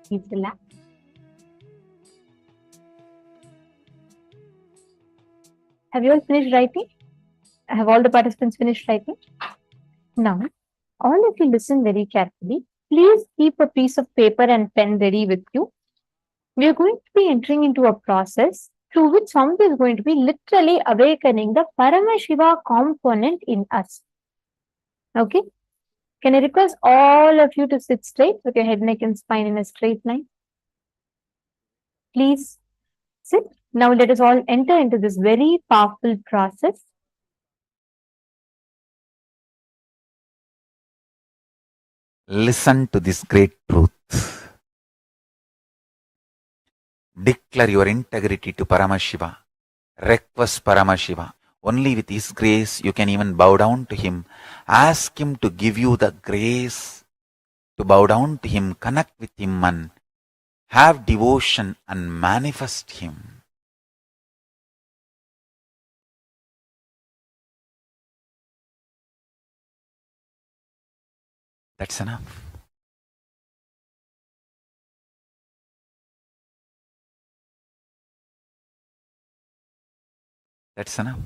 Please relax. Have you all finished writing? Have all the participants finished writing? Now, all of you listen very carefully. Please keep a piece of paper and pen ready with you. We are going to be entering into a process through which somebody is going to be literally awakening the Paramashiva component in us. Okay? Can I request all of you to sit straight with your head, neck, and spine in a straight line? Please sit. Now let us all enter into this very powerful process.
Listen to this great truth. Declare your integrity to Paramashiva. Request Paramashiva. Only with His grace you can even bow down to Him. Ask Him to give you the grace to bow down to Him, connect with Him and have devotion and manifest Him. That's enough. That's enough.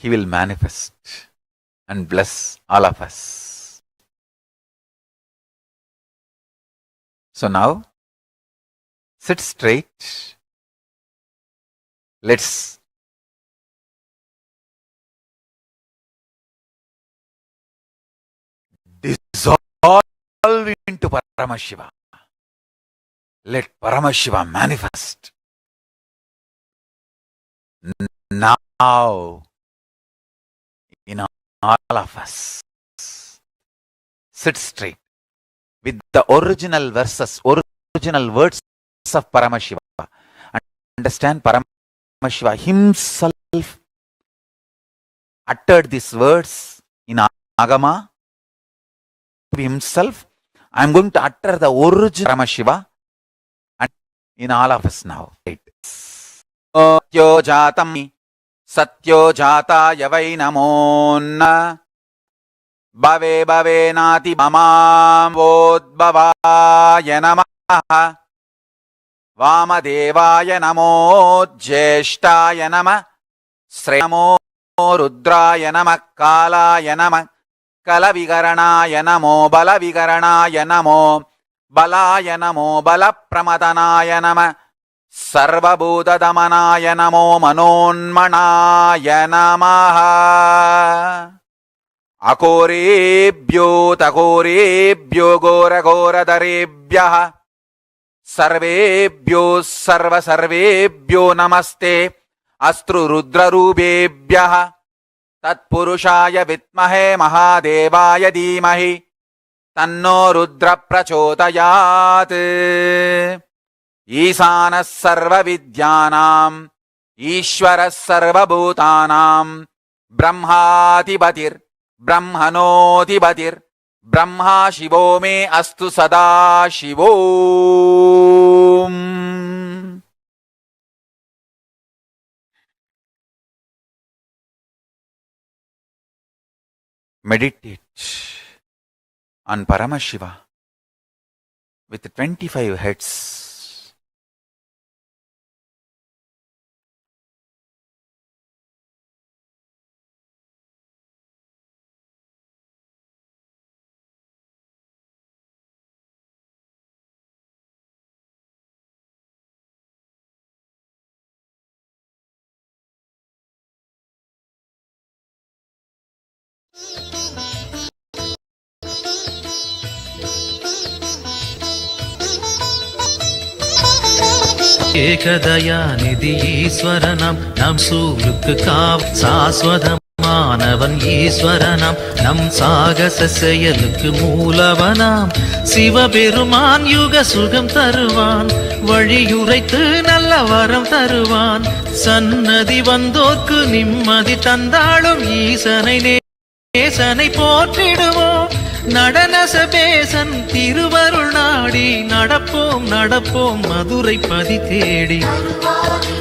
He will manifest and bless all of us. So now, sit straight. Let's dissolve into Paramashiva. Let Paramashiva manifest. Now, in all of us. Sit straight. With the original verses, original words of Paramashiva. Understand Paramashiva himself uttered these words in Agama. Himself, I am going to utter the original Paramashiva in all of us now. Satyo jatam satyo jata yavai namonna bhave bhave nati mamam vodbhavaya namaha vamadevaya namo jyeshtaya nama sreyamo rudraya nama kalaya nama kalavigaranaya namo balavigaranaya namo balaya namo balapramadanaaya nama sarvabhutadamanaya namo manonmanaya namaha akorebhyo takorebhyo goragoradharebhyah sarvebhyo sarvasarvebhyo namaste astru rudrarubebhyah tatpurushaya vitmahe mahadevaya dhimahi tanno rudra prachodayat Isana sarva vidyanam Ishvara sarva bhutanam Brahmatibatir Brahmanotibatir Brahma Shivo me astu sada Shivom. Meditate on Paramashiva with 25 heads.
ஏகதயாநிதி ஈஸ்வரனம் நம் சூருக்கு சாஸ்வதமானவன் ஈஸ்வரனம் நம் சாகச செயலுக்கு மூலவனாம் சிவபெருமான் யுக சுகம் தருவான் வழியுரைத்து நல்ல வரம் தருவான் சன்னதி வந்தோர்க்கு நிம்மதி தந்தாளும் ஈசனை நேசனை போற்றிடுவோம் நடன சபேசன் திருவருள் நாடி நடப்போம் நடப்போம் மதுரை பதி தேடி
வருவாரே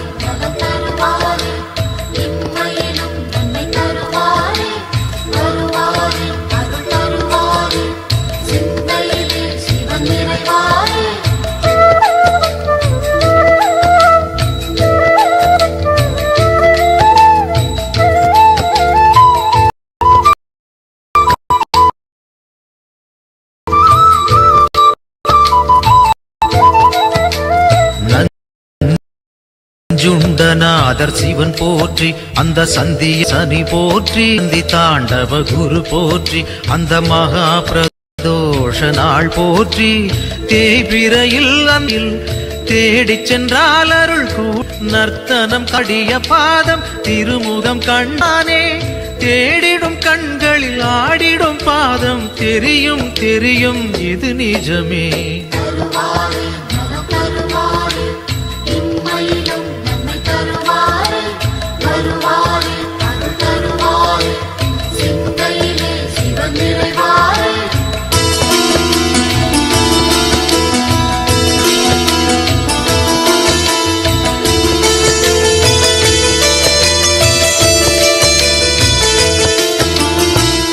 நஞ்சுண்டநாதர் சிவன் போற்றி, அந்த சந்திய சனி போற்றி, சந்தி தாண்டவ குரு போற்றி, அந்த மகா பிரதோஷ நாள் போற்றி, தேய்பிரையில் அந்தில் தேடிச் சென்றால் அருள் நர்த்தனம் கடிய பாதம் திருமுகம் கண்டானே, தேடிடும் கண்களில் ஆடிடும் பாதம் தெரியும் தெரியும் இது நிஜமே.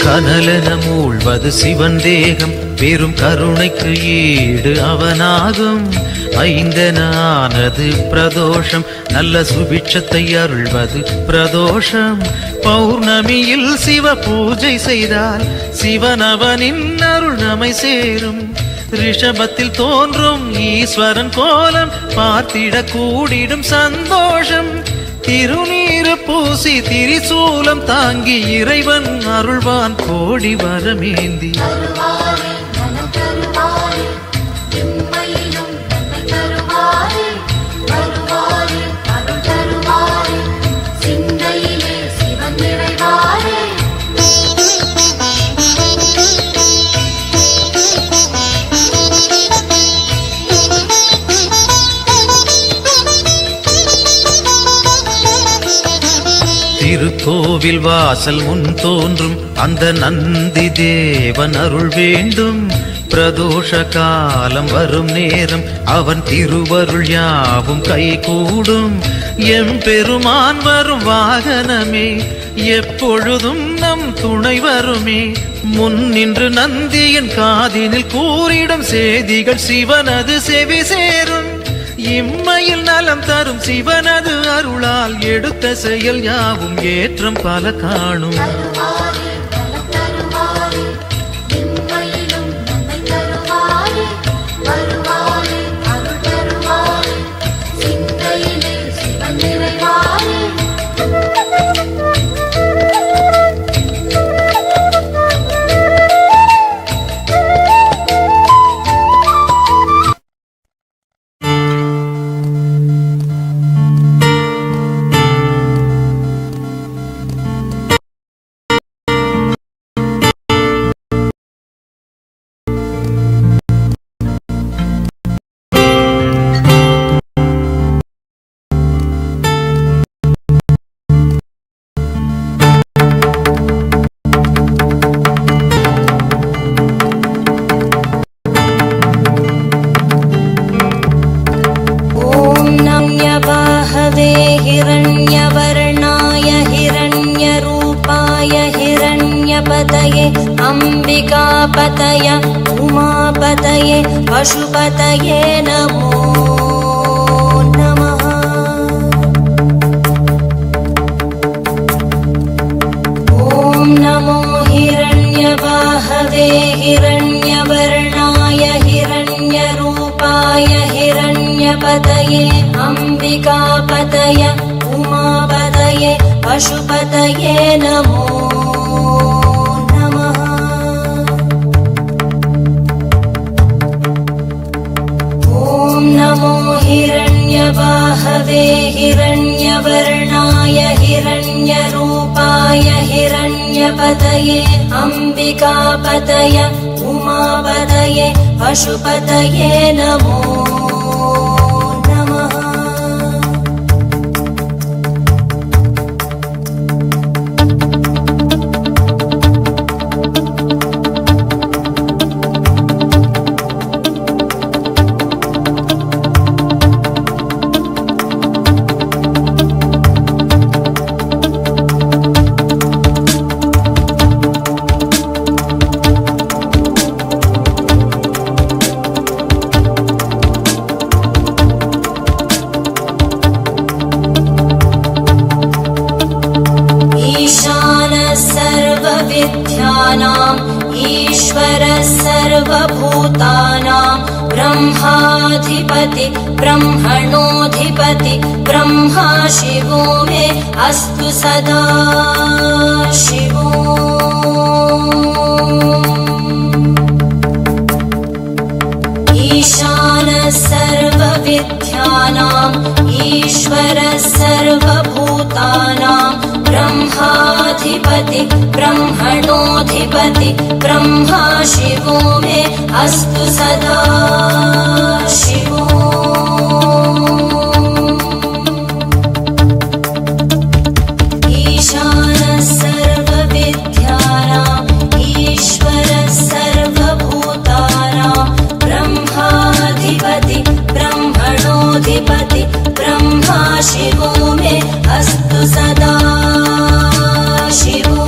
கனலென மூழ்வது சிவன் தேகம், பெரும் கருணைக்கு ஈடு அவனாகும். ஐந்தனானது பிரதோஷம், நல்ல சுபிட்சத்தை அருள்வது பிரதோஷம். பௌர்ணமியில் சிவ பூஜை செய்தால் சிவனவனின் அருள் நம்மை சேரும். ரிஷபத்தில் தோன்றும் ஈஸ்வரன் கோலம் பார்த்திட கூடிடும் சந்தோஷம். திருநீரு பூசி திரிசூலம் தாங்கி இறைவன் அருள்வான் கோடி வரமேந்தி. திருக்கோவில் வாசல் முன் தோன்றும் அந்த நந்தி தேவன் அருள் வேண்டும். பிரதோஷ காலம் வரும் நேரம் அவன் திருவருள் யாவும் கை கூடும். எம்பெருமான் வரும் வாகனமே எப்பொழுதும் நம் துணை வருமே. முன் நின்று நந்தியின் காதினில் கூறிடும் செய்திகள் சிவனது செவி சேரும். இம்மையில் நலம் தரும் சிவனது அருளால் எடுத்த செயல் யாவும் ஏற்றம் பல காணும்.
अंबिकापतय उमापतये पशुपतये नमो नमः। ॐ नमो हिरण्यवाहवे हिरण्यवर्णाय हिरण्यरूपाय हिरण्यपतये अंबिकापतय उमापतये पशुपतये नमो नमो हिरण्यवाहवे हिरण्यवर्णाय हिरण्यरूपाय हिरण्यपतये अंबिकापतय उमापतये पशुपतये नमो नमः। ईश्वरः सर्वभूतानां ब्रह्म ब्रह्माधिपति ब्रह्मणोऽधिपति ब्रह्मा शिवो मे अस्तु सदा शिवो। ईशानः सर्वविद्यानाम् ईश्वरः सर्वभूतानां ब्रह्माधिपति ब्रह्मणोऽधिपति ब्रह्मा शिवो मे अस्तु सदा शिवो। ईशानः सर्वविद्यानाम् ईश्वरः सर्वभूतानां ब्रह्माधिपति ब्रह्मणोऽधिपति ब्रह्मा शिवो मे अस्तु सदा शिवो।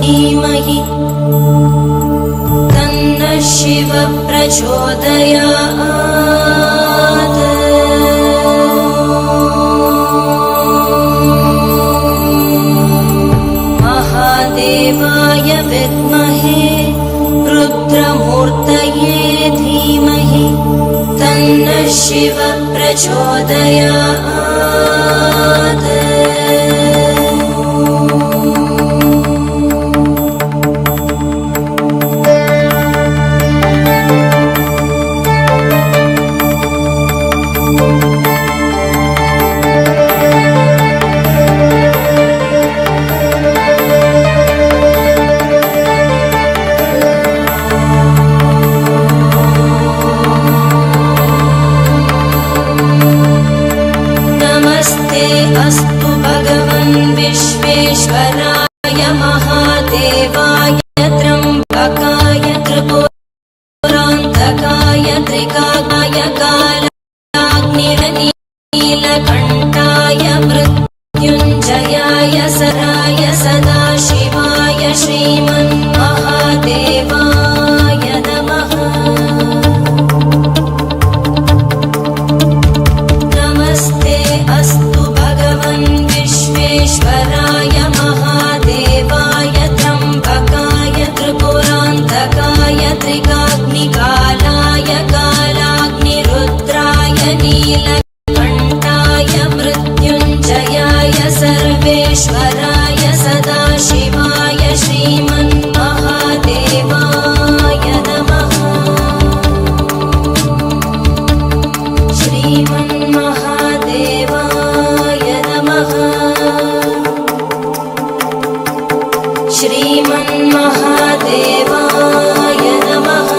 धीमहि तन्नः शिवः प्रचोदयात्। महादेवाय विद्महे रुद्रमूर्तये धीमहि तन्नः शिवः प्रचोदयात्। अस्तु भगवन् विश्वेश्वराय महादेवाय त्र्यम्बकाय त्रिपुरान्तकाय त्रिकालाय कालाग्निरनीलकण्ठाय मृत्युञ्जयाय सराय सदाशिवाय श्रीमन्महादेवाय नमः। नमस्ते अस्तु विश्वेश्वराय महादेवाय त्र्यम्बकाय त्रिपुरान्तकाय त्रिकाग्निकालाय कालाग्निरुद्राय नीलकण्ठाय मृत्युञ्जयाय सर्वेश्वराय सदाशिवाय श्रीमन्महादेवाय नमः। श्रीमन्महादेवाय नमः। श्रीमन्महादेवाय नमः।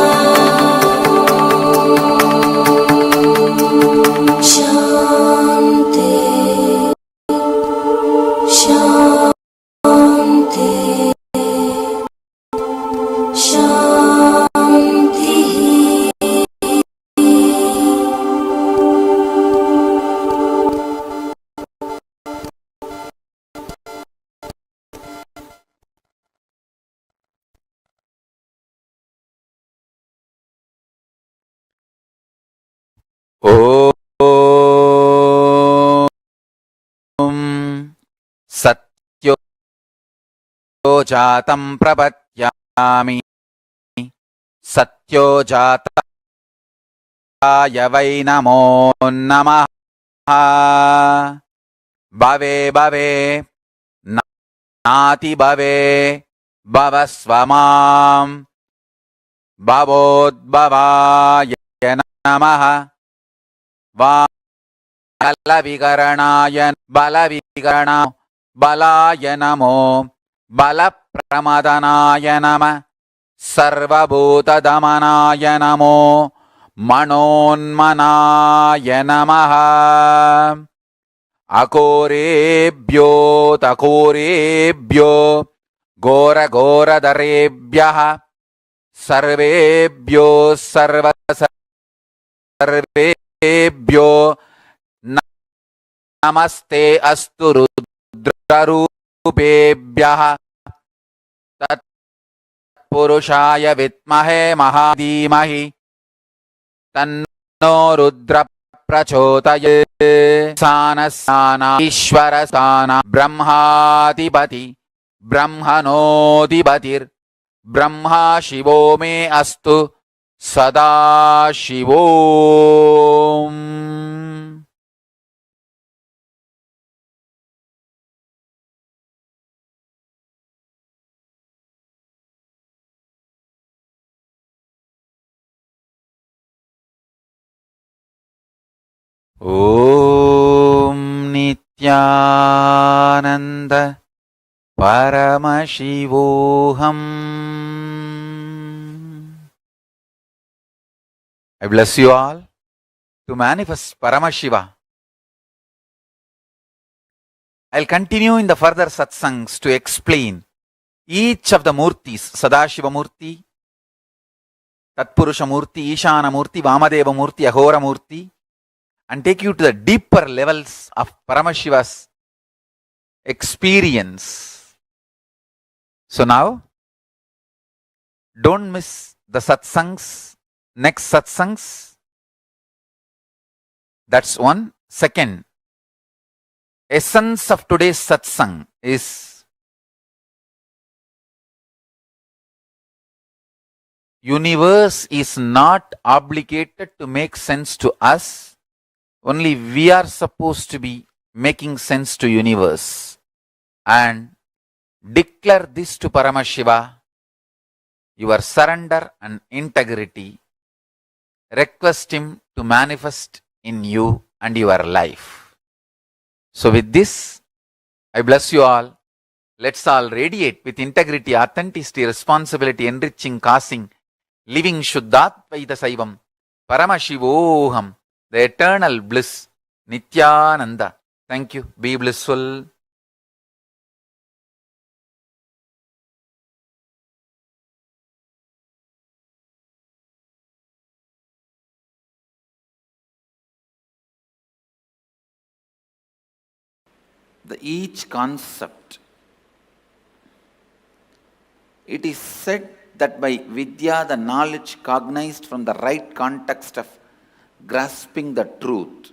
शान्ति शान्ति शान्तिः।
ॐ सत्यो जातं प्रपद्यामि सत्यो जाताय वै नमो नमः। भवे भवे नाति भवे भवस्व मां भवोद्भवाय नमः। बलविकरणाय बलाय नमो बलप्रमदनाय नमः। सर्वभूतदमनाय नमो मनोन्मनाय नमः। अघोरेभ्यो घोरघोरधरेभ्यः सर्वेभ्यो सर्वेभ्यो नमस्ते अस्तु रुद्ररूपेभ्यः तत्पुरुषाय विद्महे महाधीमहि तन्नो रुद्र प्रचोदयात्। ईश्वरस्थान ब्रह्माधिपति ब्रह्मणोऽधिपतिर् ब्रह्मा शिवो मे अस्तु सदा शिवोम्। ॐ Nityanand Paramashivoham. I bless you all to manifest Paramashiva. I'll continue in the further satsangs to explain each of the murtis, Sadashiva Murti, Tatpurusha Murti, Ishana Murti, Vamadeva Murti, Ahora Murti, and take you to the deeper levels of Paramashiva's experience. So now, don't miss the satsangs, next satsangs. That's one. Second, essence of today's satsang is universe is not obligated to make sense to us. Only we are supposed to be making sense to universe. And declare this to Paramashiva, your surrender and integrity. Request him to manifest in you and your life. So with this, I bless you all. Let's all radiate with integrity, authenticity, responsibility, enriching, causing, living Shuddhatvaita Saivam, Paramashivoham, the eternal bliss, Nithyananda. Thank you. Be blissful. Each concept, it is said that by Vidya, the knowledge cognized from the right context of grasping the truth,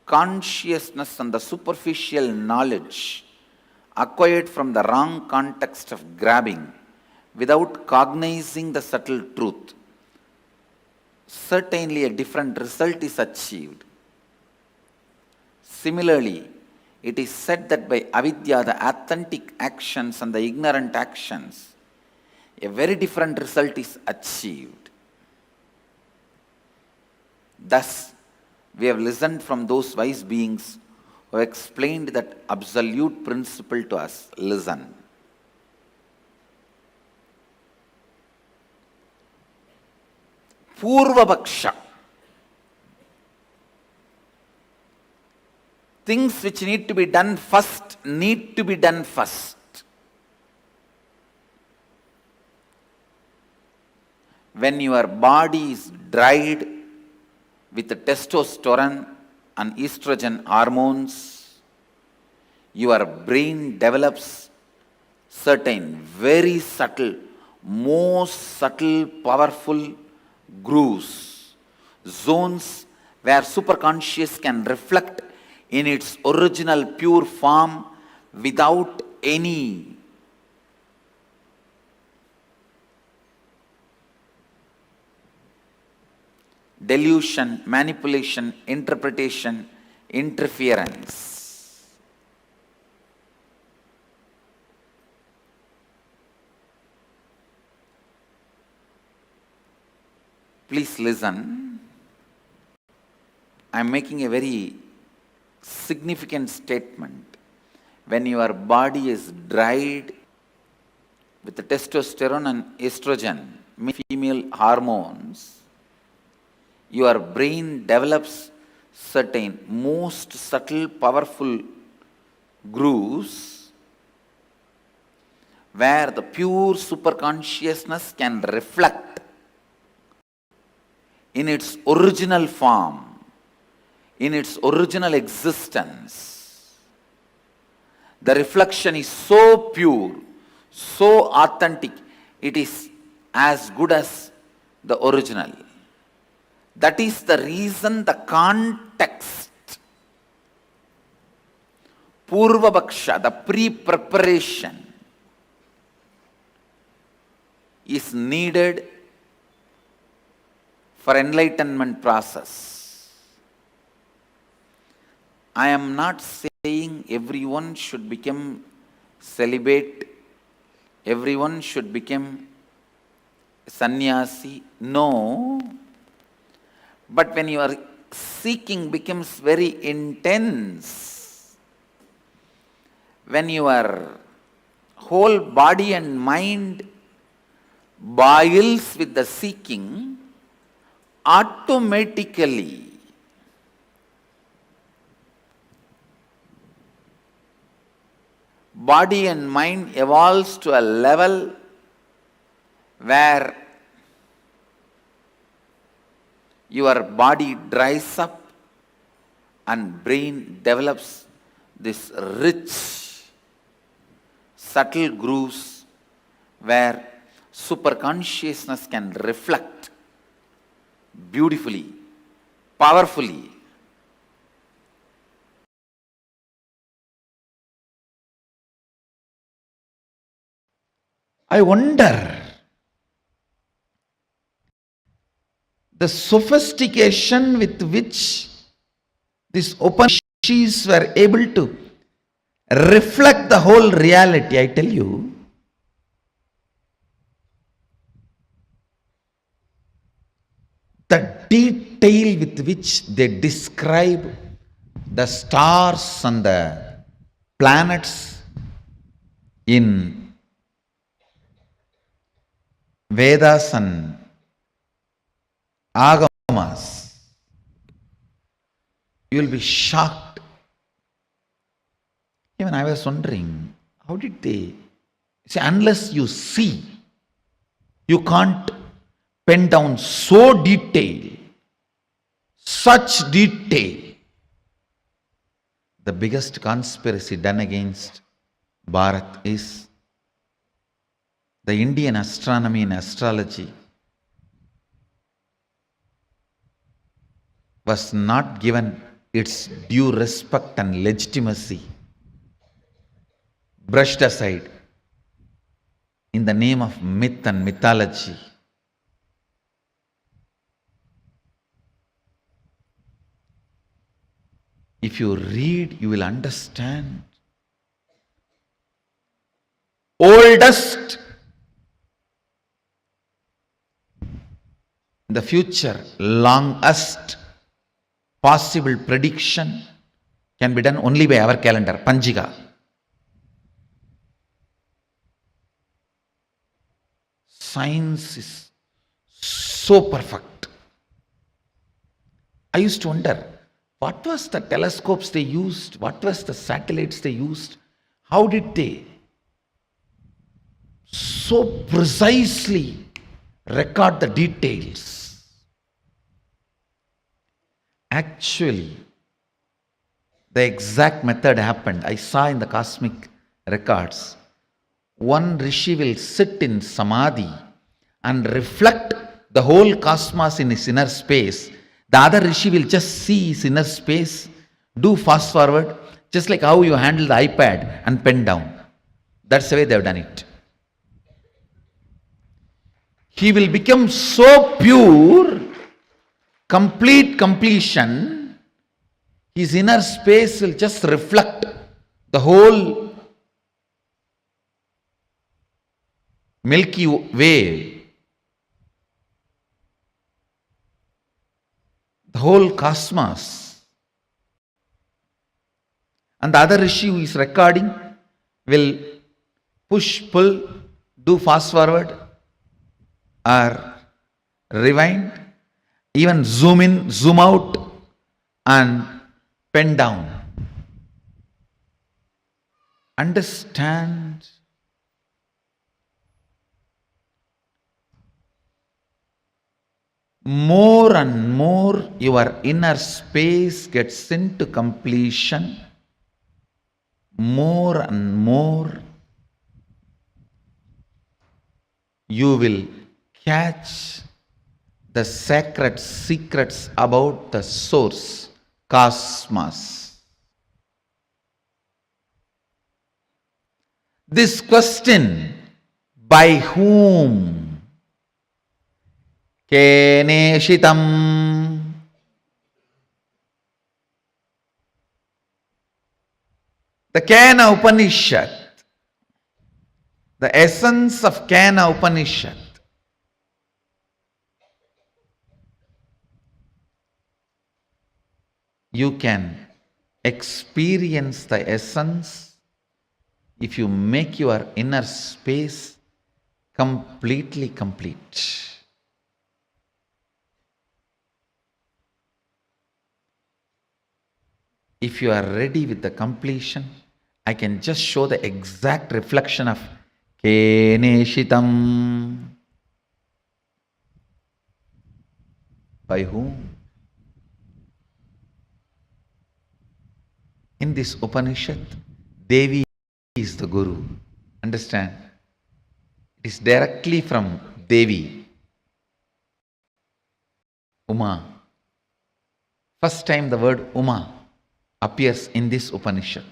consciousness and the superficial knowledge acquired from the wrong context of grabbing without cognizing the subtle truth, certainly a different result is achieved. Similarly, it is said that by avidya, the authentic actions and the ignorant actions, a very different result is achieved. Thus, we have listened from those wise beings who have explained that absolute principle to us. Listen. Purvavaksha. Things which need to be done first need to be done first. When your body is dried with the testosterone and estrogen hormones, your brain develops certain very subtle, most subtle, powerful grooves, zones where superconscious can reflect in its original pure form without any delusion, manipulation, interpretation, interference. Please listen. I am making a very significant statement. When your body is dried with the testosterone and estrogen, female hormones, your brain develops certain most subtle, powerful grooves where the pure superconsciousness can reflect in its original form, in its original existence, The reflection is so pure, so authentic, it is as good as the original. That is the reason the context, Purva Bhaksha, the pre-preparation, is needed for enlightenment process. I am not saying everyone should become celibate, everyone should become sannyasi. No. But when your seeking becomes very intense, when your whole body and mind boils with the seeking, automatically body and mind evolves to a level where your body dries up and brain develops this rich, subtle grooves where superconsciousness can reflect beautifully, powerfully. I wonder the sophistication with which these Upanishads were able to reflect the whole reality. I tell you, the detail with which they describe the stars and the planets in Vedas and Agamas, you will be shocked. Even I was wondering, how did they see? Unless you see, you can't pen down so detail, such detail. The biggest conspiracy done against Bharat is the Indian astronomy and astrology was not given its due respect and legitimacy, brushed aside in the name of myth and mythology. If you read, you will understand. Oldest in the future, longest possible prediction can be done only by our calendar, Panjiga. Science is so perfect. I used to wonder, what was the telescopes they used? What was the satellites they used? How did they so precisely record the details? Actually, the exact method happened. I saw in the cosmic records. One rishi will sit in Samadhi and reflect the whole cosmos in his inner space. The other rishi will just see his inner space, do fast forward, just like how you handle the iPad and pen down. That's the way they have done it. He will become so pure, complete completion, his inner space will just reflect the whole Milky Way, the whole cosmos. And the other rishi who is recording will push, pull, do fast forward or rewind, even zoom in, zoom out and pen down. Understand? More and more your inner space gets into completion, more and more you will catch the sacred secrets about the source, cosmos. This question, by whom? Keneshitam. The Kena Upanishad, the essence of Kena Upanishad, you can experience the essence if you make your inner space completely complete. If you are ready with the completion, I can just show the exact reflection of Keneshitam. By whom? In this Upanishad, Devi is the Guru. Understand? It is directly from Devi. Uma. First time the word Uma appears in this Upanishad.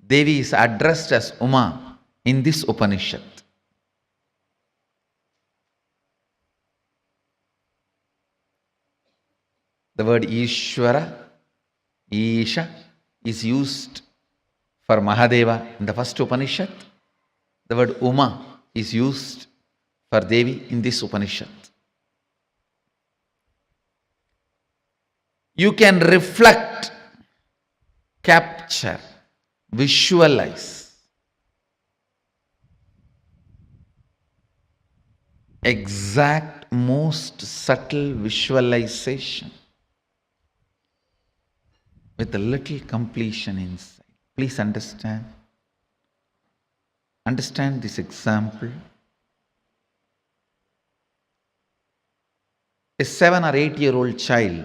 Devi is addressed as Uma in this Upanishad. The word Ishvara, Isha, is used for Mahadeva in the first Upanishad. The word Uma is used for Devi in this Upanishad. You can reflect, capture, visualize exact, most subtle visualization with a little completion inside. Please understand. Understand this example. A 7 or 8-year-old child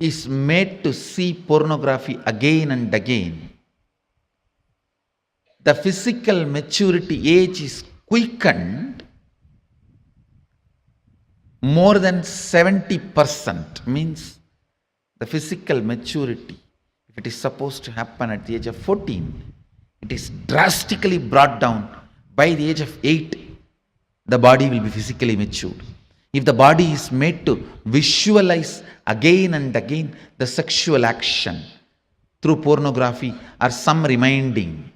is made to see pornography again and again. The physical maturity age is quickened more than 70%. Means the physical maturity, if it is supposed to happen at the age of 14, it is drastically brought down. By the age of 8, the body will be physically matured. If the body is made to visualize again and again the sexual action through pornography or some reminding,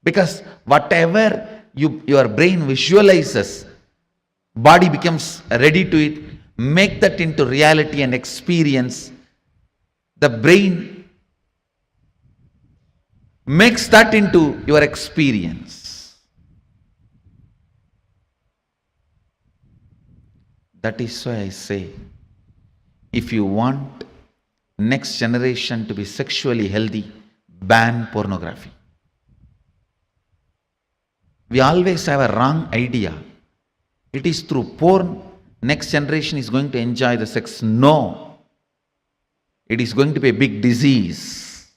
because whatever your brain visualizes, body becomes ready to it, make that into reality and experience. The brain makes that into your experience. That is why I say, if you want next generation to be sexually healthy, ban pornography. We always have a wrong idea. It is through porn next generation is going to enjoy the sex. No. It is going to be a big disease.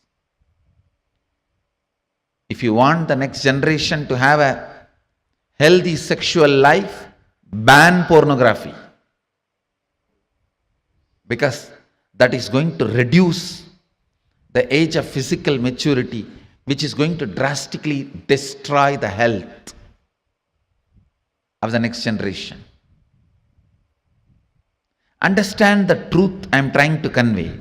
If you want the next generation to have a healthy sexual life, ban pornography. Because that is going to reduce the age of physical maturity, which is going to drastically destroy the health of the next generation. Understand the truth I am trying to convey.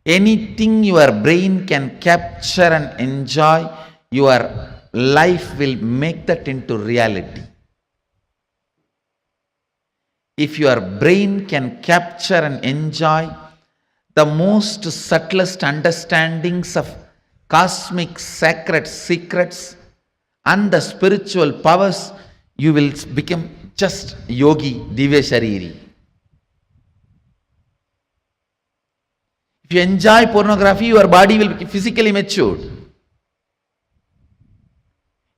Anything your brain can capture and enjoy, your life will make that into reality. If your brain can capture and enjoy the most subtlest understandings of cosmic sacred secrets and the spiritual powers, you will become just yogi, divya shariri. If you enjoy pornography, your body will be physically matured.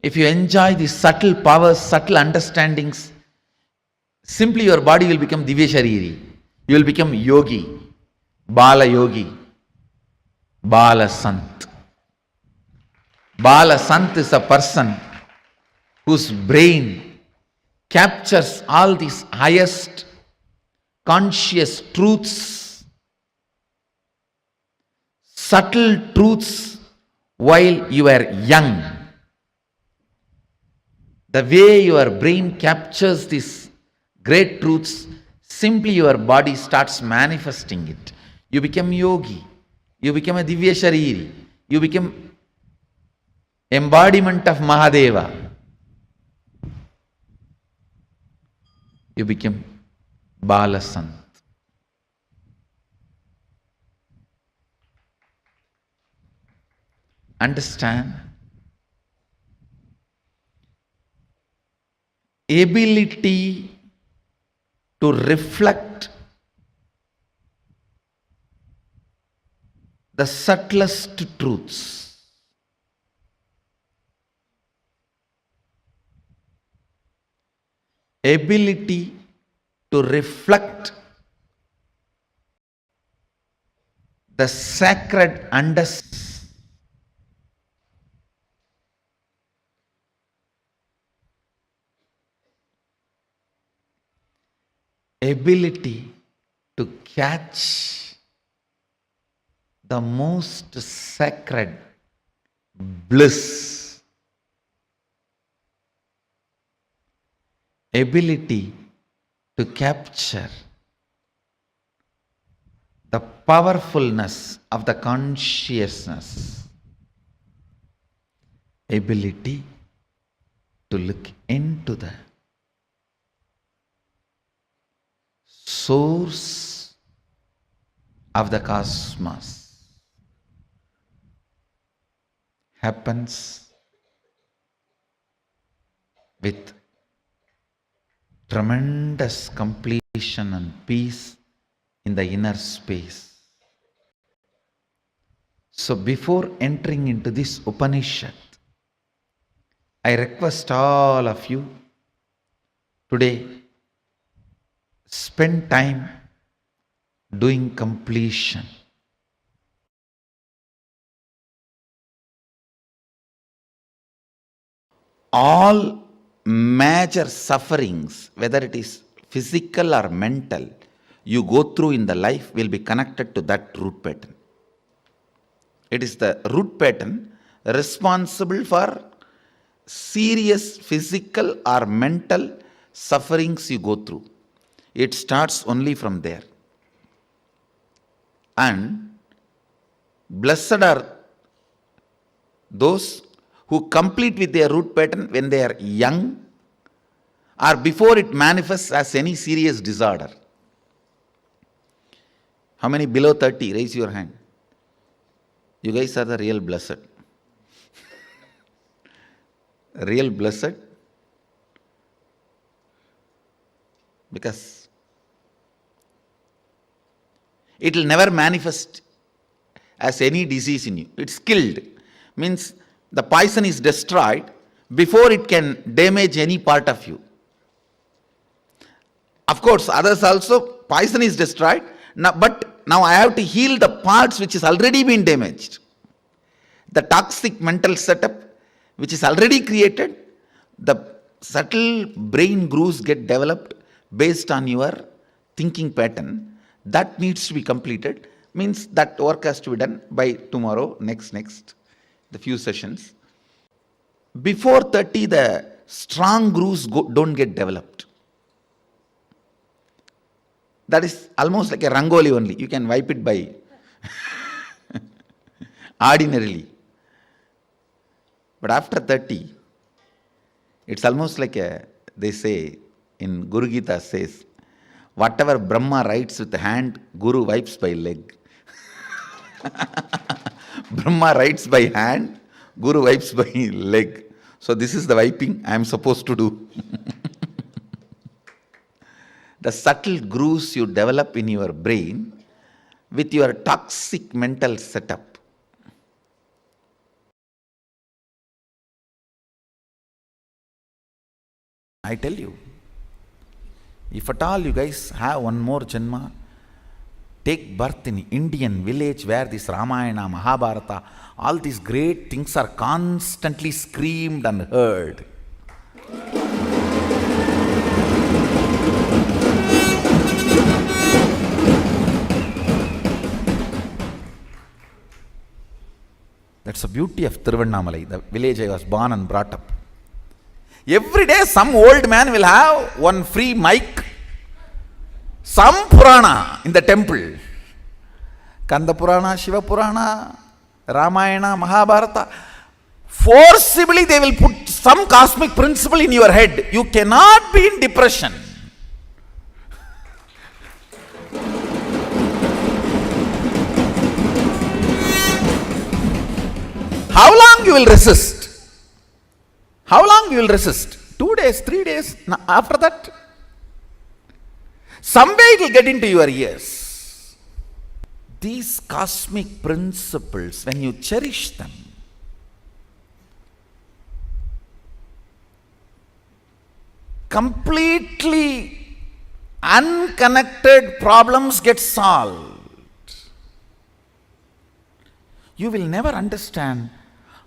If you enjoy these subtle powers, subtle understandings, simply your body will become divya shariri. You will become yogi, bala yogi. Bala Sant. Bala Sant is a person whose brain captures all these highest conscious truths, subtle truths while you are young. The way your brain captures these great truths, simply your body starts manifesting it. You become yogi, you become a Divya Shariri, you become embodiment of Mahadeva. You become Bala Sant. Understand? Ability to reflect the subtlest truths. Ability to reflect the sacred understanding. Ability to catch the most sacred bliss. Ability to capture the powerfulness of the consciousness. Ability to look into the source of the cosmos happens with tremendous completion and peace in the inner space. So before entering into this Upanishad, I request all of you today, spend time doing completion. All major sufferings, whether it is physical or mental, you go through in the life will be connected to that root pattern. It is the root pattern responsible for serious physical or mental sufferings you go through. It starts only from there. And blessed are those who complete with their root pattern when they are young or before it manifests as any serious disorder. How many below 30? Raise your hand. You guys are the real blessed. Real blessed. Because it will never manifest as any disease in you. It's killed. Means the poison is destroyed before it can damage any part of you. Of course, others also, poison is destroyed, but now I have to heal the parts which is already been damaged. The toxic mental setup which is already created, the subtle brain grooves get developed based on your thinking pattern. That needs to be completed. Means that work has to be done by tomorrow, next, the few sessions. Before 30, the strong grooves don't get developed. That is almost like a rangoli only. You can wipe it by ordinarily. But after 30, it's almost like they say in Guru Gita says, whatever Brahma writes with the hand, Guru wipes by leg. Brahma writes by hand, Guru wipes by leg. So this is the wiping I am supposed to do. The subtle grooves you develop in your brain with your toxic mental setup. I tell you, if at all you guys have one more janma, take birth in Indian village where this Ramayana, Mahabharata, all these great things are constantly screamed and heard. That's the beauty of Tiruvannamalai, the village I was born and brought up. Every day some old man will have one free mic, some Purana in the temple. Kanda Purana, Shiva Purana, Ramayana, Mahabharata. Forcibly they will put some cosmic principle in your head. You cannot be in depression. How long you will resist? How long you will resist? 2 days, 3 days, after that? Some way it will get into your ears. These cosmic principles, when you cherish them, completely unconnected problems get solved. You will never understand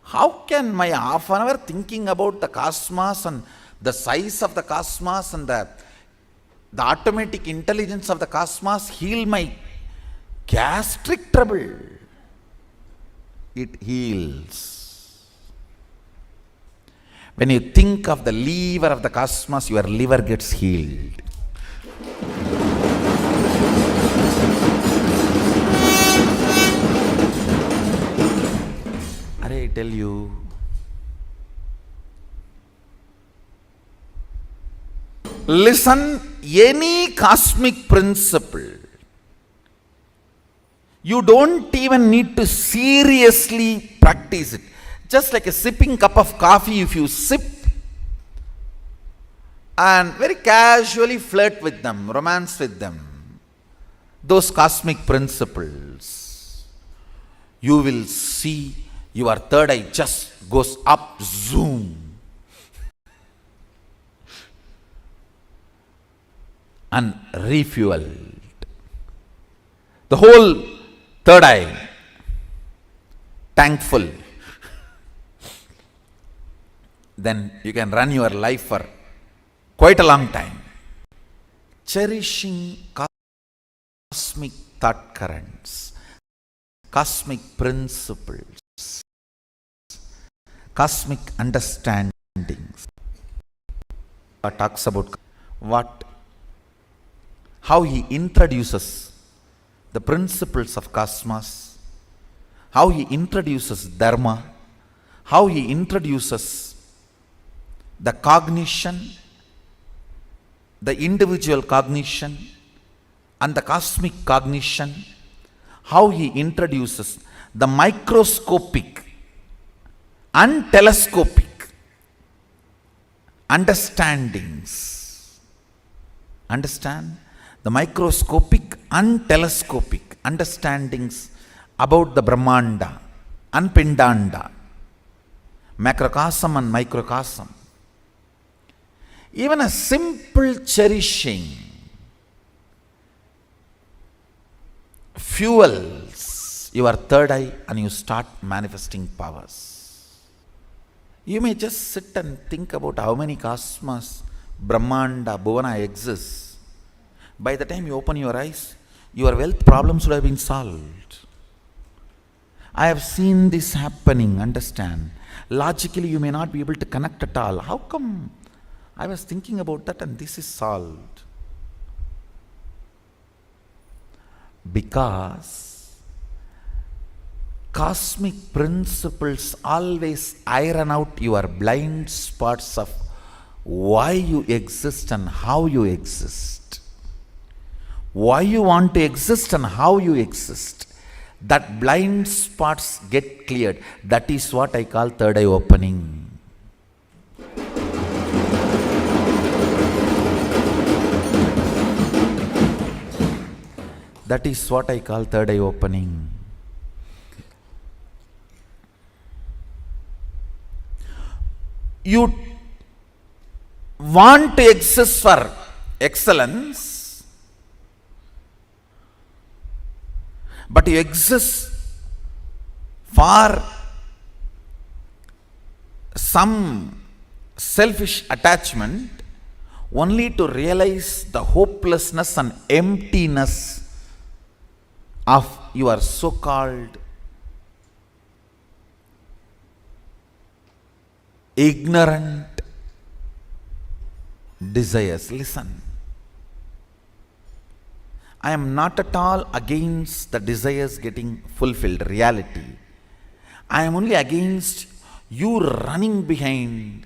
how can my half an hour thinking about the cosmos and the size of the cosmos and the automatic intelligence of the cosmos heal my gastric trouble. It heals. When you think of the lever of the cosmos, your liver gets healed. I tell you, listen, any cosmic principle, you don't even need to seriously practice it. Just like a sipping cup of coffee, if you sip and very casually flirt with them, romance with them, those cosmic principles, you will see your third eye just goes up, zoom. And refueled. The whole third eye, tank full. Then you can run your life for quite a long time. Cherishing cosmic thought currents, cosmic principles, cosmic understandings. Talks about how he introduces the principles of cosmos, how he introduces dharma, how he introduces the cognition, the individual cognition and the cosmic cognition, how he introduces the microscopic and telescopic understandings. Understand? The microscopic and telescopic understandings about the Brahmanda and Pindanda, macrocosm and microcosm. Even a simple cherishing fuels your third eye and you start manifesting powers. You may just sit and think about how many cosmos, Brahmanda, Bhuvana exists. By the time you open your eyes, your wealth problems would have been solved. I have seen this happening, understand. Logically, you may not be able to connect at all. How come? I was thinking about that and this is solved. Because cosmic principles always iron out your blind spots of why you exist and how you exist. Why you want to exist and how you exist. That blind spots get cleared. That is what I call third eye opening. That is what I call third eye opening. You want to exist for excellence, but you exist for some selfish attachment only to realize the hopelessness and emptiness of your so-called ignorant desires. Listen, I am not at all against the desires getting fulfilled, reality. I am only against you running behind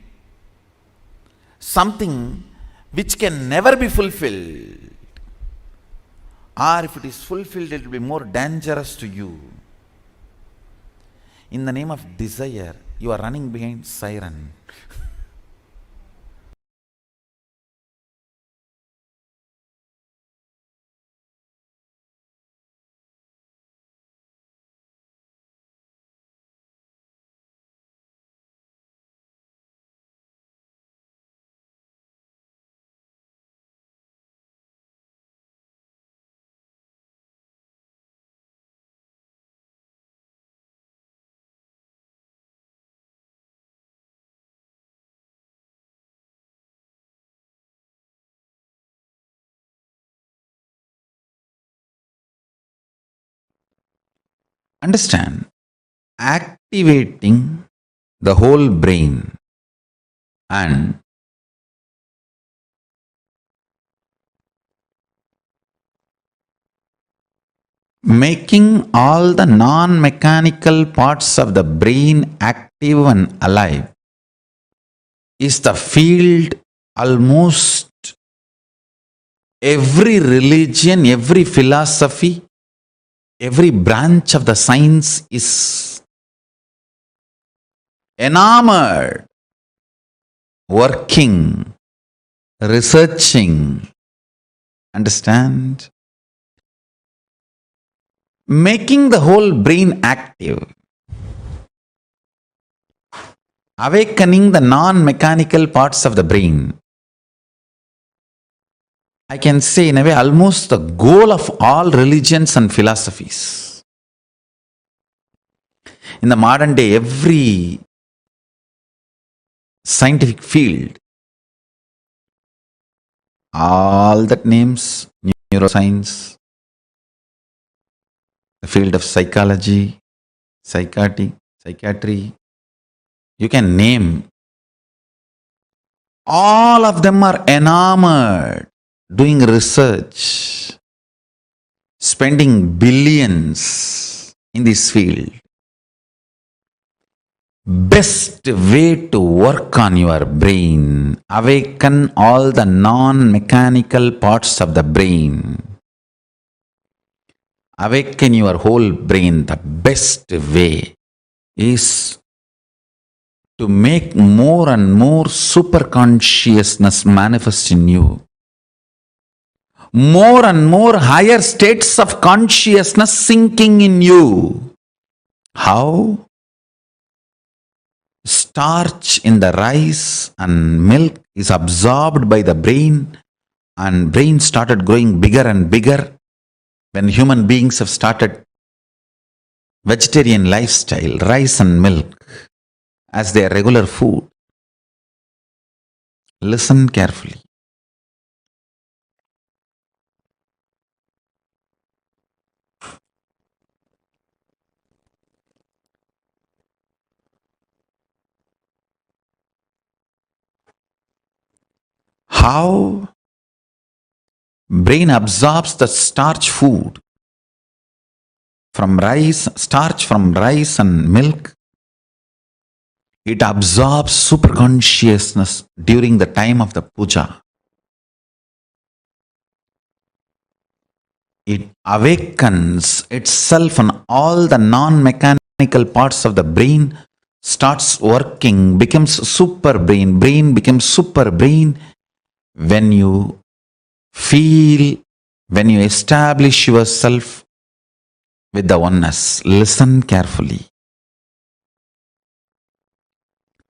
something which can never be fulfilled. Or if it is fulfilled, it will be more dangerous to you. In the name of desire, you are running behind siren. Understand, activating the whole brain and making all the non-mechanical parts of the brain active and alive is the field almost every religion, every philosophy, every branch of the science is enamored, working, researching. Understand? Making the whole brain active, awakening the non-mechanical parts of the brain. I can say in a way almost the goal of all religions and philosophies. In the modern day, every scientific field, all that names, neuroscience, the field of psychology, psychiatry, you can name. All of them are enamored, doing research, spending billions in this field. Best way to work on your brain, awaken all the non-mechanical parts of the brain. Awaken your whole brain. The best way is to make more and more super consciousness manifest in you. More and more higher states of consciousness sinking in you. How? Starch in the rice and milk is absorbed by the brain, and brain started growing bigger and bigger when human beings have started vegetarian lifestyle, rice and milk as their regular food. Listen carefully. How brain absorbs the starch food from rice, starch from rice and milk. It absorbs super consciousness during the time of the puja. It awakens itself and all the non-mechanical parts of the brain starts working, becomes super brain. Brain becomes super brain when you feel, when you establish yourself with the oneness. Listen carefully.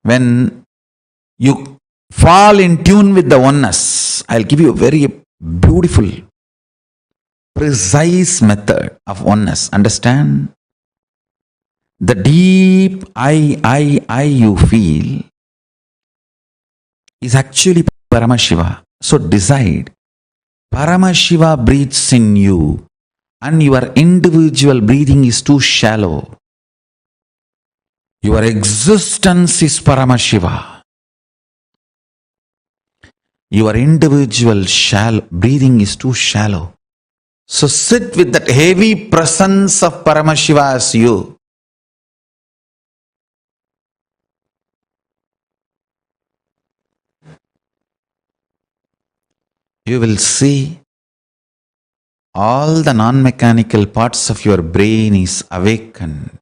When you fall in tune with the oneness, I'll give you a very beautiful precise method of oneness. Understand? The deep I you feel is actually Paramashiva. So decide, Paramashiva breathes in you and your individual breathing is too shallow. Your existence is Paramashiva. Your individual breathing is too shallow. So sit with that heavy presence of Paramashiva as you. You will see all the non-mechanical parts of your brain is awakened.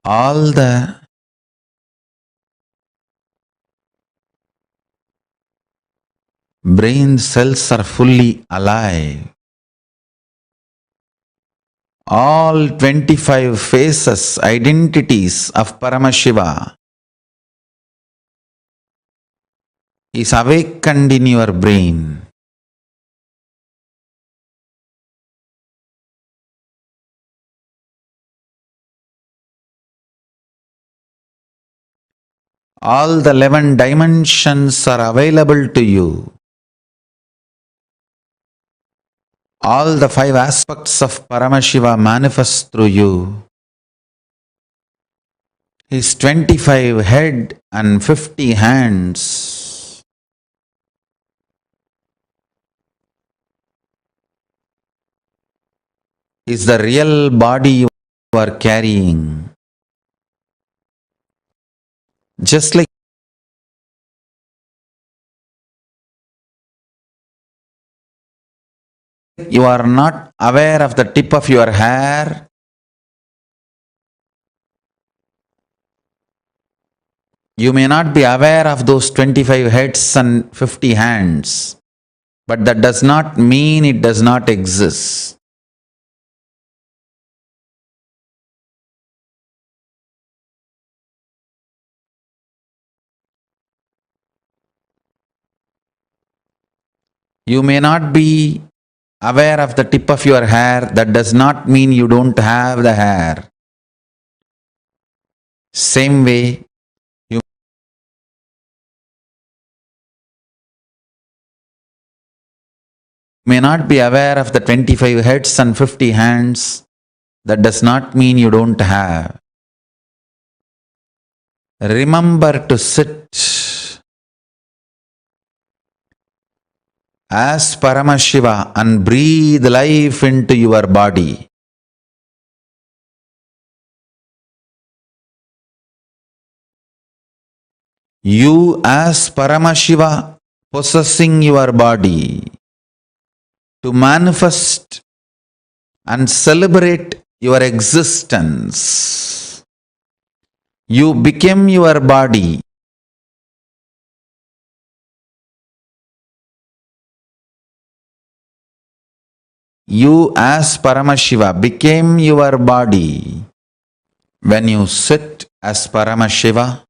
All the brain cells are fully alive. All 25 faces, identities of Paramashiva is awakened in your brain. All the 11 dimensions are available to you. All the 5 aspects of Paramashiva manifest through you. His 25 head and 50 hands is the real body you are carrying. Just like you are not aware of the tip of your hair, you may not be aware of those 25 heads and 50 hands, but that does not mean it does not exist. You may not be aware of the tip of your hair, that does not mean you don't have the hair. Same way, you may not be aware of the 25 heads and 50 hands, that does not mean you don't have. Remember to sit as Paramashiva and breathe life into your body. You as Paramashiva possessing your body to manifest and celebrate your existence. You became your body. You as Paramashiva became your body when you sit as Paramashiva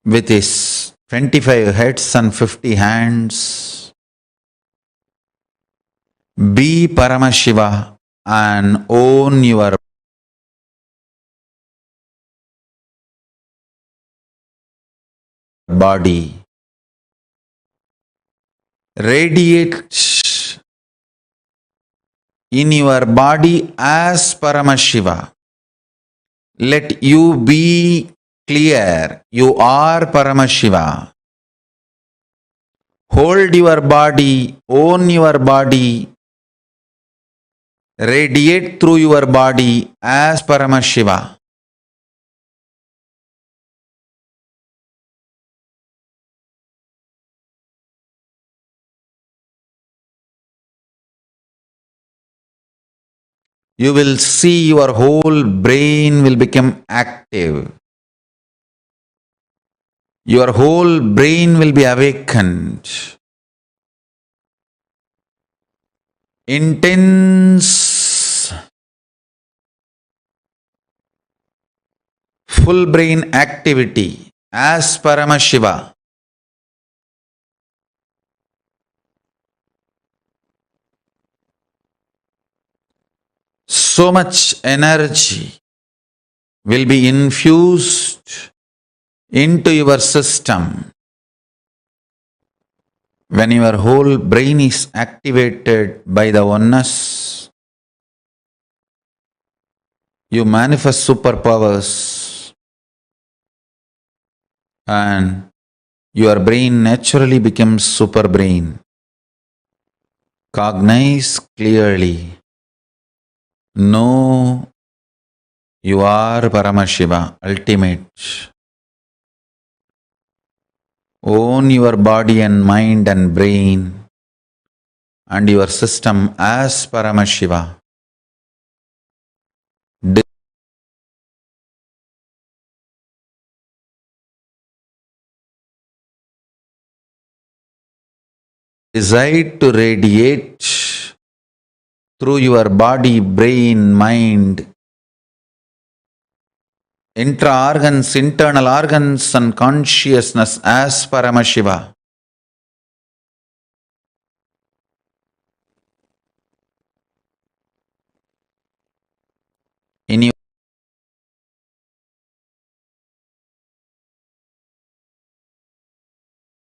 with his 25 heads and 50 hands. Be Paramashiva and own your body. Radiate in your body as Paramashiva. Let you be clear, you are Paramashiva. Hold your body, own your body, radiate through your body as Paramashiva. You will see your whole brain will become active. Your whole brain will be awakened. Intense full brain activity as Paramashiva
so much energy will be infused into your system when your whole brain is activated by the oneness. You manifest superpowers and your brain naturally becomes super brain. Cognize clearly. Know you are Paramashiva, ultimate. Own your body and mind and brain and your system as Paramashiva. Decide to radiate through your body, brain, mind, intra-organs, internal organs and consciousness as Paramashiva. In your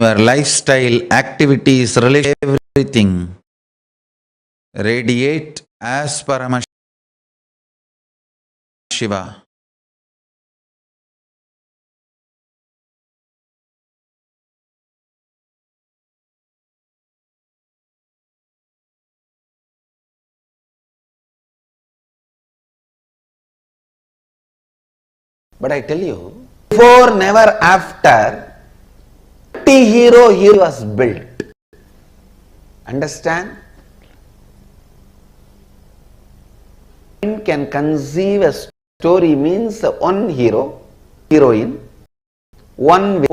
lifestyle, activities, relationship, everything, radiate as Paramashiva. But I tell you, before, never after, hero was built. Understand? Can conceive a story means one hero, heroine, one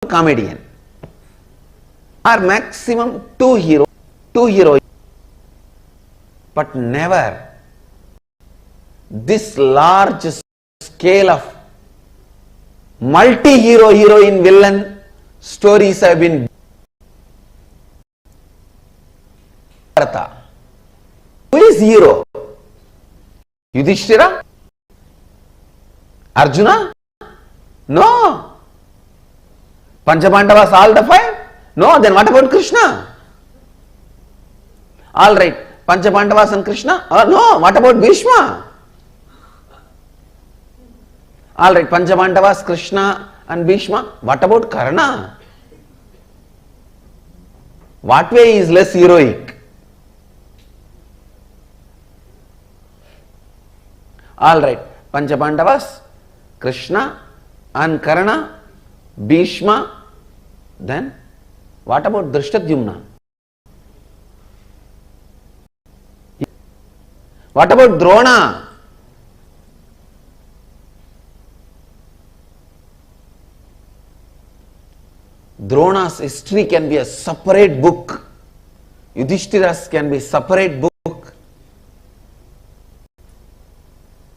comedian, or maximum two heroines, but never this large scale of multi-hero, heroine, villain stories have been. Who is hero? Yudhishthira? Arjuna? No. Panchabandavas, all the five? No. Then what about Krishna? All right. Panchabandavas and Krishna? No. What about Bhishma? All right. Panchabandavas, Krishna and Bhishma. What about Karna? What way is less heroic? All right, Panchabandavas, Krishna and Karna, Bhishma. Then what about Drishtadyumna? What about Drona? Drona's history can be a separate book. Yudhishthira's can be a separate book.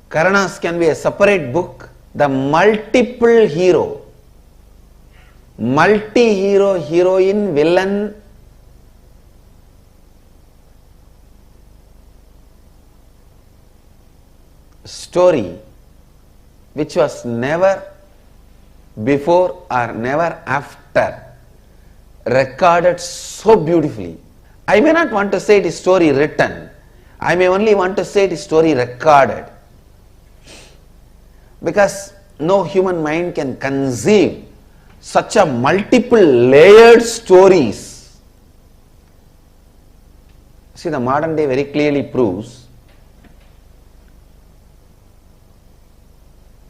Karna's can be a separate book. The multiple hero, multi-hero, heroine, villain, story which was never before or never after recorded so beautifully. I may not want to say it is story written. I may only want to say it is story recorded. Because no human mind can conceive such a multiple layered stories. See, the modern day very clearly proves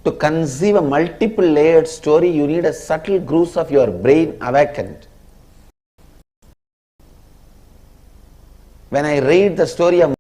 to conceive a multiple layered story, you need a subtle grooves of your brain awakened. When I read the story of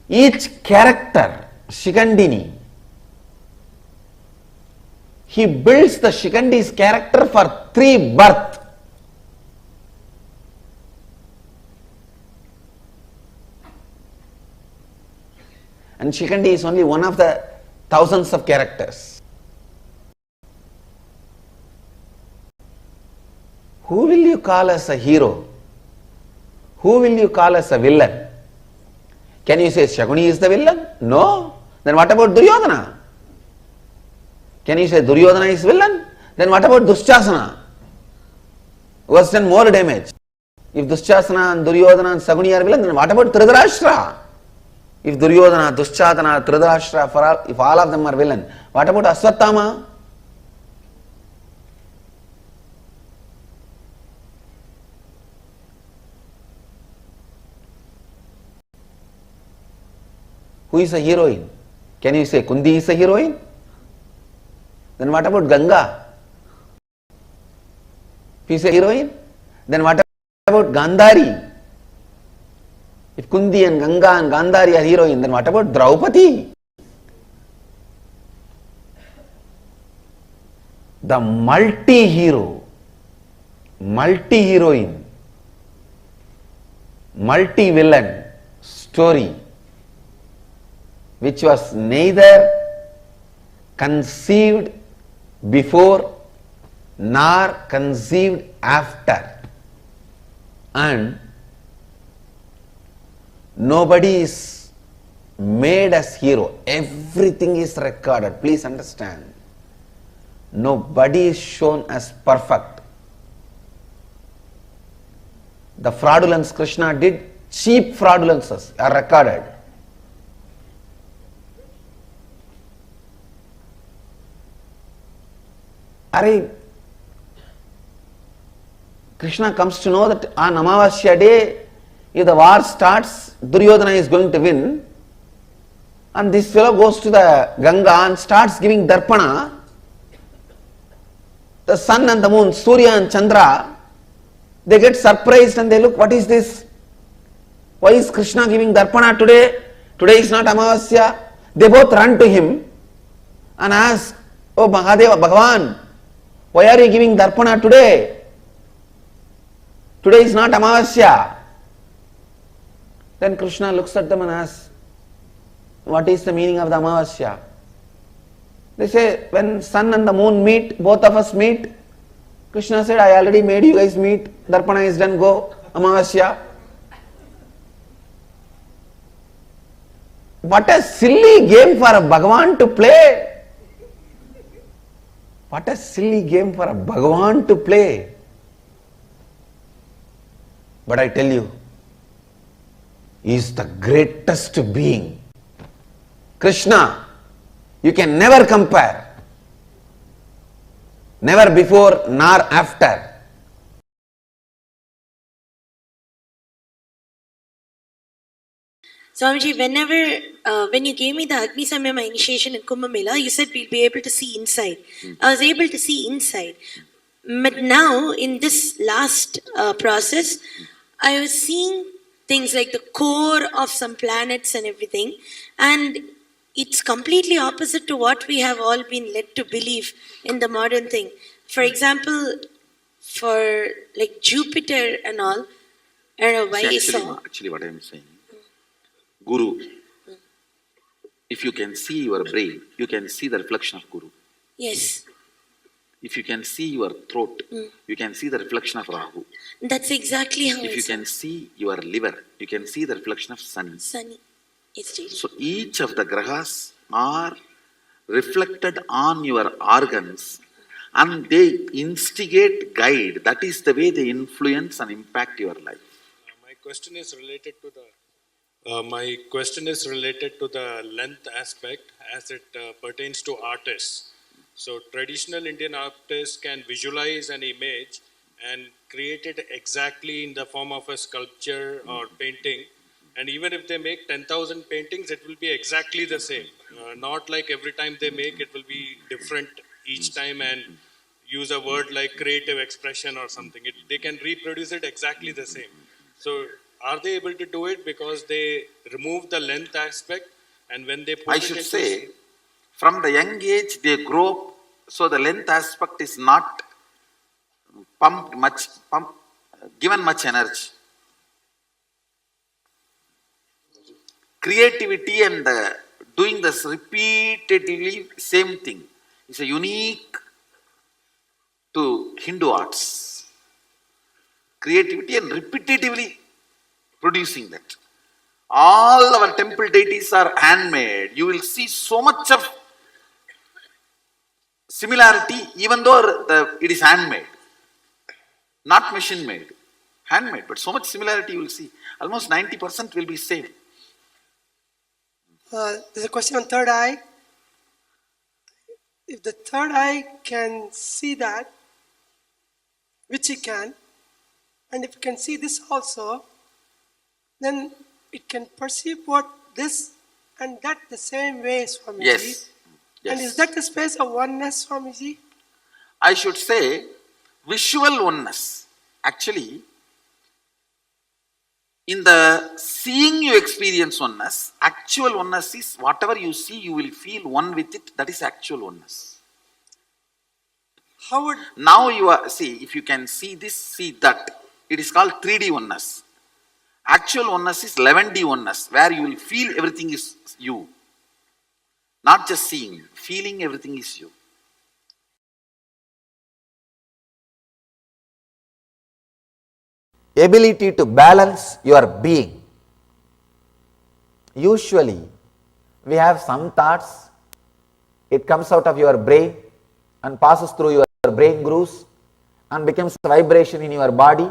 each character, Shikandini, he builds the Shikandi's character for 3 births. And Shikhandi is only one of the thousands of characters. Who will you call as a hero? Who will you call as a villain? Can you say Shakuni is the villain? No. Then what about Duryodhana? Can you say Duryodhana is villain? Then what about Dushasana? Who has done more damage? If Dushasana and Duryodhana and Shakuni are villain, then what about Dhritarashtra? If Duryodhana, Dushasana, Dhritarashtra, if all of them are villain, what about Aswathama? Who is a heroine? Can you say Kundi is a heroine? Then what about Ganga? If he is a heroine, then what about Gandhari? If Kundi and Ganga and Gandhari are heroine, then what about Draupadi? The multi-hero, multi-heroine, multi-villain story, which was neither conceived before nor conceived after, and nobody is made as hero. Everything is recorded. Please understand. Nobody is shown as perfect. The fraudulence Krishna did, cheap fraudulences are recorded. Krishna comes to know that on Amavasya day, if the war starts, Duryodhana is going to win, and this fellow goes to the Ganga and starts giving darpana. The sun and the moon, Surya and Chandra, they get surprised and they look, what is this? Why is Krishna giving darpana today? Today is not Amavasya. They both run to him and ask, oh Mahadeva, Bhagavan, why are you giving darpana today? Today is not Amavasya. Then Krishna looks at them and asks, what is the meaning of the Amavasya? They say, when sun and the moon meet, both of us meet. Krishna said, I already made you guys meet. Darpana is done, go. Amavasya. What a silly game for a Bhagavan to play. What a silly game for a Bhagavan to play. But I tell you, he is the greatest being. Krishna, you can never compare. Never before nor after.
Swamiji, when you gave me the Agni Samyama initiation in Kumbh Mela, you said we'll be able to see inside. I was able to see inside. But now, in this last process, I was seeing things like the core of some planets and everything, and it's completely opposite to what we have all been led to believe in the modern thing. For example, for like Jupiter and all, I don't know why I saw.
Actually, what I am saying, Guru, if you can see your brain, you can see the reflection of Guru.
Yes.
If you can see your throat, you can see the reflection of Rahu.
That's exactly how
If you can see your liver, you can see the reflection of Sun.
Sunny. It's really.
So each of the grahas are reflected on your organs and they instigate, guide. That is the way they influence and impact your life.
My question is related to the length aspect as it pertains to artists. So traditional Indian artists can visualize an image and create it exactly in the form of a sculpture or painting. And even if they make 10,000 paintings, it will be exactly the same. Not like every time they make, it will be different each time and use a word like creative expression or something. They can reproduce it exactly the same. So are they able to do it because they remove the length aspect, and when they put
I
it
should
into
say, from the young age they grow up, so the length aspect is not given much energy. Creativity and doing this repeatedly, same thing. It's a unique to Hindu arts. Creativity and repetitively producing that. All our temple deities are handmade. You will see so much of similarity even though it is handmade. Not machine made. Handmade. But so much similarity you will see. Almost 90% will be same.
There's a question on third eye. If the third eye can see that, which it can, and if it can see this also, then it can perceive what this and that the same way, Swamiji.
Yes.
And is that the space of oneness, Swamiji?
I should say visual oneness. Actually, in the seeing you experience oneness, actual oneness is whatever you see, you will feel one with it. That is actual oneness.
How would...
Now you are, see, if you can see this, see that, it is called 3D oneness. Actual oneness is 11D oneness, where you will feel everything is you. Not just seeing, feeling everything is you.
Ability to balance your being. Usually, we have some thoughts, it comes out of your brain and passes through your brain grooves and becomes a vibration in your body.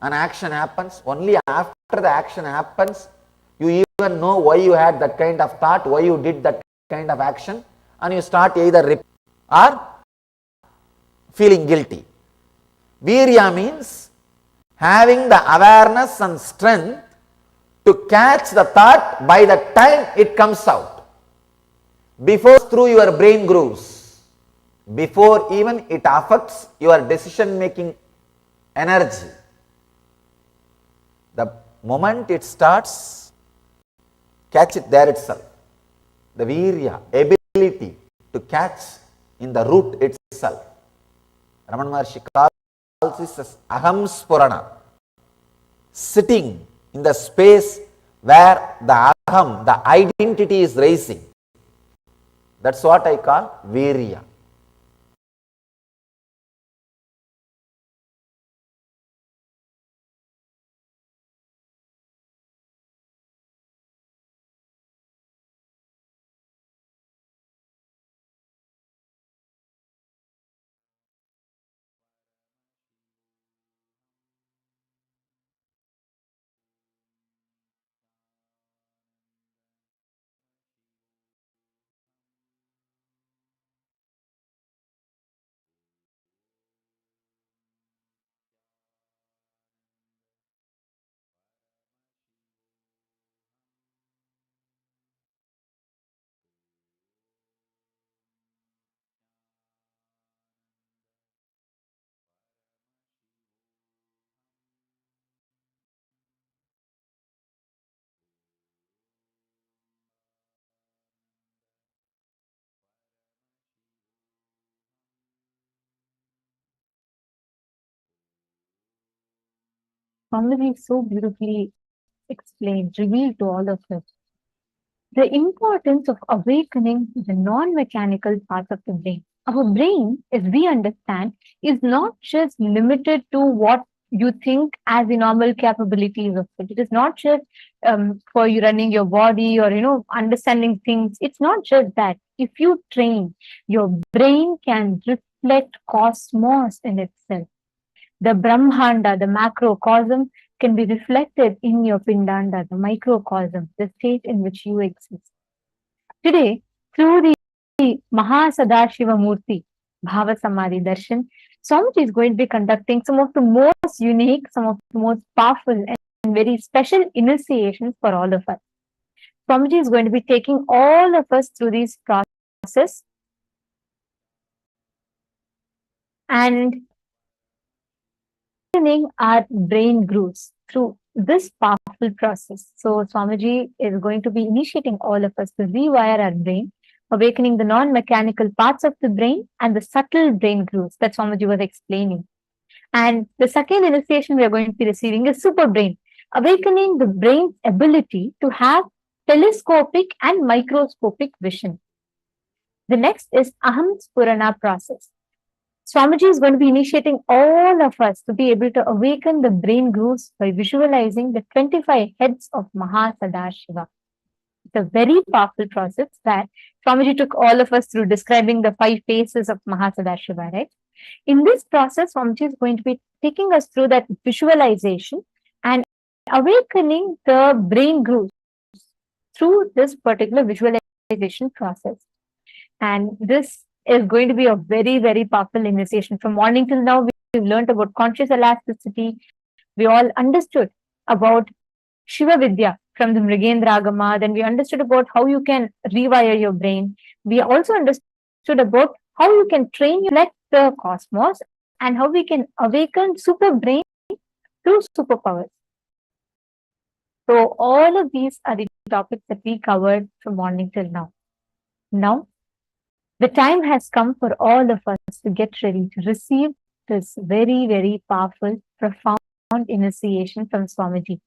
An action happens. Only after the action happens, you even know why you had that kind of thought, why you did that kind of action, and you start either repeating or feeling guilty. Virya means having the awareness and strength to catch the thought by the time it comes out. Before through your brain grooves, before even it affects your decision making energy. The moment it starts, catch it there itself. The virya, ability to catch in the root itself. Ramana Maharshi calls this as aham spurana. Sitting in the space where the aham, the identity is rising. That's what I call virya.
Swamiji so beautifully explained, revealed to all of us the importance of awakening the non-mechanical parts of the brain. Our brain, as we understand, is not just limited to what you think as the normal capabilities of it. It is not just for you running your body or understanding things. It's not just that. If you train, your brain can reflect cosmos in itself. The Brahmanda, the macrocosm, can be reflected in your Pindanda, the microcosm, the state in which you exist. Today, through the Mahasadashiva Murti, Bhava Samadhi Darshan, Swamiji is going to be conducting some of the most unique, some of the most powerful and very special initiations for all of us. Swamiji is going to be taking all of us through these process and our brain grooves through this powerful process. So Swamiji is going to be initiating all of us to rewire our brain, awakening the non-mechanical parts of the brain and the subtle brain grooves that Swamiji was explaining. And the second initiation we are going to be receiving is super brain, awakening the brain's ability to have telescopic and microscopic vision. The next is Aham Spurana process. Swamiji is going to be initiating all of us to be able to awaken the brain grooves by visualizing the 25 heads of Mahasadashiva. It's a very powerful process that Swamiji took all of us through, describing the 5 faces of Mahasadashiva, right? In this process, Swamiji is going to be taking us through that visualization and awakening the brain grooves through this particular visualization process. And this is going to be a very, very powerful initiation. From morning till now, we've learned about conscious elasticity. We all understood about Shiva Vidya from the Mrigendra Agama. Then we understood about how you can rewire your brain. We also understood about how you can train your the cosmos and how we can awaken super brain through superpowers. So all of these are the topics that we covered from morning till now. Now, the time has come for all of us to get ready to receive this very, very powerful, profound initiation from Swamiji.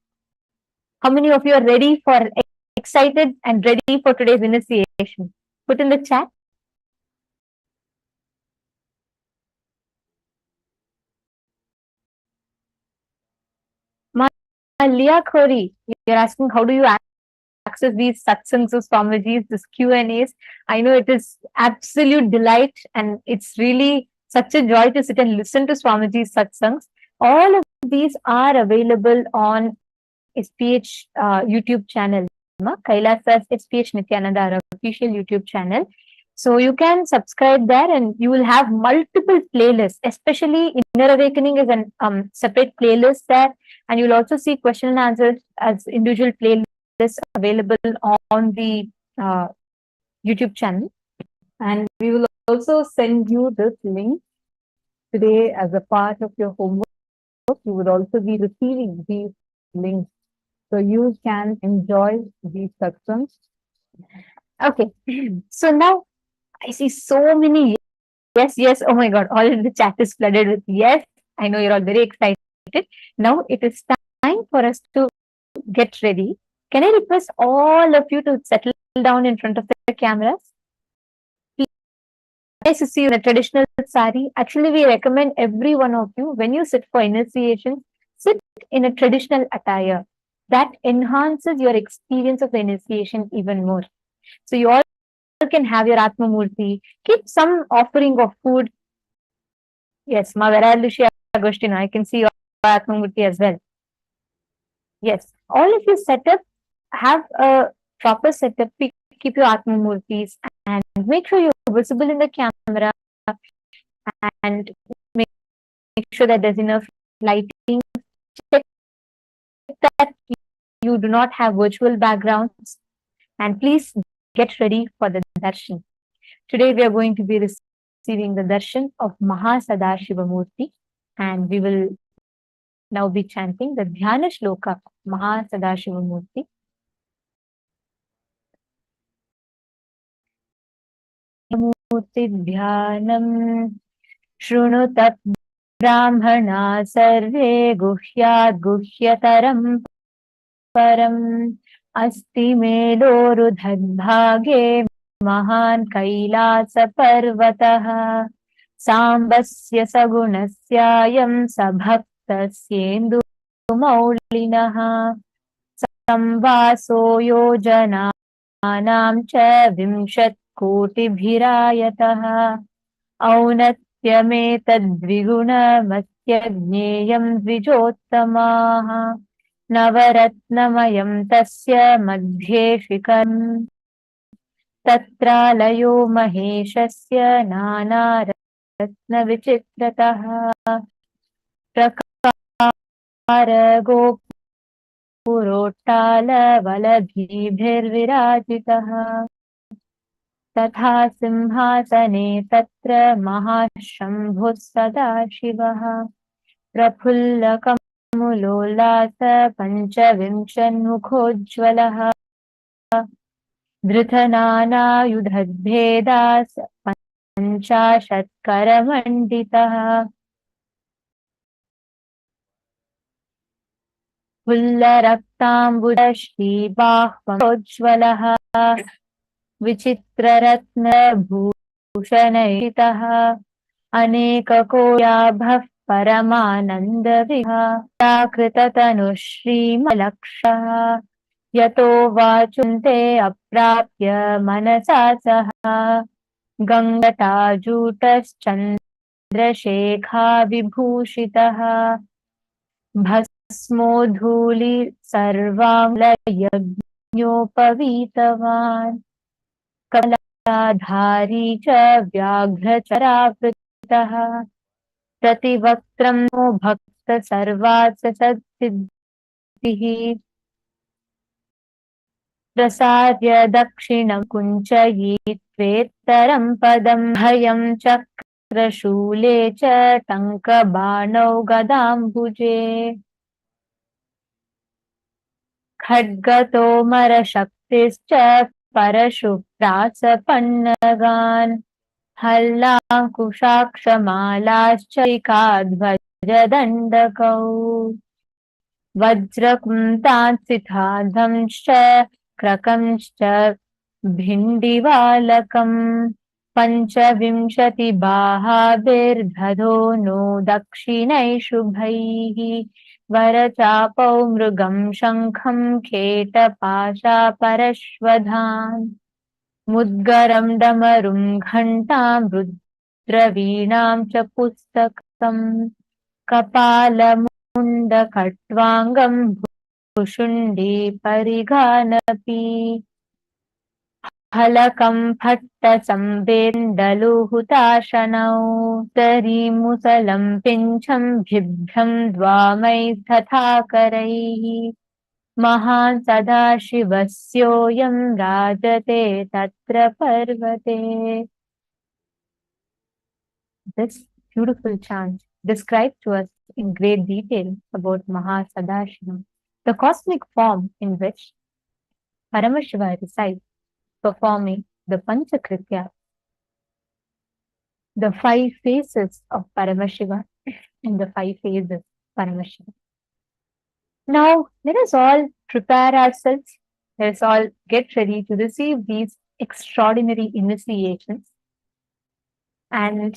How many of you are ready for, excited and ready for today's initiation? Put in the chat. Leah Khori, you're asking how do you access these satsangs of Swamiji's, this Q&As. I know it is absolute delight and it's really such a joy to sit and listen to Swamiji's satsangs. All of these are available on SPH YouTube channel, Kailasa's SPH Nithyananda, our official YouTube channel. So you can subscribe there and you will have multiple playlists, especially Inner Awakening is a separate playlist there. And you'll also see question and answers as individual playlists available on the YouTube channel. And we will also send you this link today as a part of your homework. You would also be receiving these links, so you can enjoy these satsangs. Okay, so now I see so many yes. Oh my God, all in the chat is flooded with yes. I know you're all very excited. Now it is time for us to get ready. Can I request all of you to settle down in front of the cameras? Nice to see you in a traditional sari. Actually, we recommend every one of you, when you sit for initiation, sit in a traditional attire. That enhances your experience of the initiation even more. So you all can have your Atma Murti. Keep some offering of food. Yes, Ma Veralushi Agostina, I can see your Atma Murti as well. Yes, all of you setup, have a proper setup. Keep your Atma Murtis and make sure you're visible in the camera and make sure that there's enough lighting. Check that you do not have virtual backgrounds and please get ready for the darshan. Today we are going to be receiving the darshan of Mahasadashiva Murti and we will now be chanting the Dhyana Shloka Mahasadashiva Murti. Murti Dhyanam Shrunutat Brahmana Sarve Guhyat Guhyataram Param Asti Melorudhadbhage Mahan Kailasa Parvataha Sambasya Sagunasyayam Sabhaktasyendu Maulinaha Samvaso Yojananam Cha Vimshat Kotibhirayataha Aunatyametadviguna-matyajneyam dvijottamaha Navaratnamayam tasya madhye shikam Tatralayo maheshasya nana-ratna vichitrataha Prakara gopurotala valabhibhirvirajitaha Tatha simhasane tatra mahashambhu sadashivaha Prafulla kamulolasa panchavimshan mukhojvalaha Dhritanana yudhadbhedas panchashatkara. 。पुल्लरक्ताम्बुजश्रीबाह्वोज्ज्वलः विचित्ररत्नभूषणैः अनेककोयाभः परमानन्दविहाकृततनुः श्रीमलक्षः यतो वाचुन्ते अप्राप्य मनसा सह गङ्गटाजूटश्चन्द्रशेखा विभूषितः भस्मोद्धूलि सर्वाम्लयज्ञोपवीतवान् कमलाधारी च व्याघ्रचरावृतः प्रतिवक्त्रं no भक्त सर्वात् सत्सिद्धिः प्रसार्य दक्षिणं कुञ्चयित्वेत्तरं पदं भयं चक्रशूले च टङ्कबाणौ गदाम्बुजे खड्गतोमरशक्तिश्च परशुप्रासपन्नगान् हल्लाङ्कुशाक्षमालाश्चैकाध्वजदण्डकौ वज्रकुन्तांसिताधंश्च क्रकंश्च भिण्डिवालकम् पञ्चविंशतिबाहाभिर्दधो no दक्षिणै शुभैः वरचापौ मृगं शङ्खं खेटपाशापरश्वधान् मुद्गरं डमरुं घण्टां रुद्रवीणां च पुस्तकम् कपालमुण्डखट्वाङ्गं भुशुण्डी परिघानपि फलकं फट्टसंवेन्दलुहुताशनौ तरीमुसलं पिञ्छं बिभ्रं द्वामैः तथाकरैः महान् सदाशिवस्योऽयं राजते तत्र पर्वते. This beautiful chant describes to us in great detail about Mahasadashiva, the cosmic form in which Paramashiva resides, performing the Panchakritya, the 5 faces of Paramashiva and the 5 phases of Paramashiva. Now, let us all prepare ourselves. Let us all get ready to receive these extraordinary initiations. And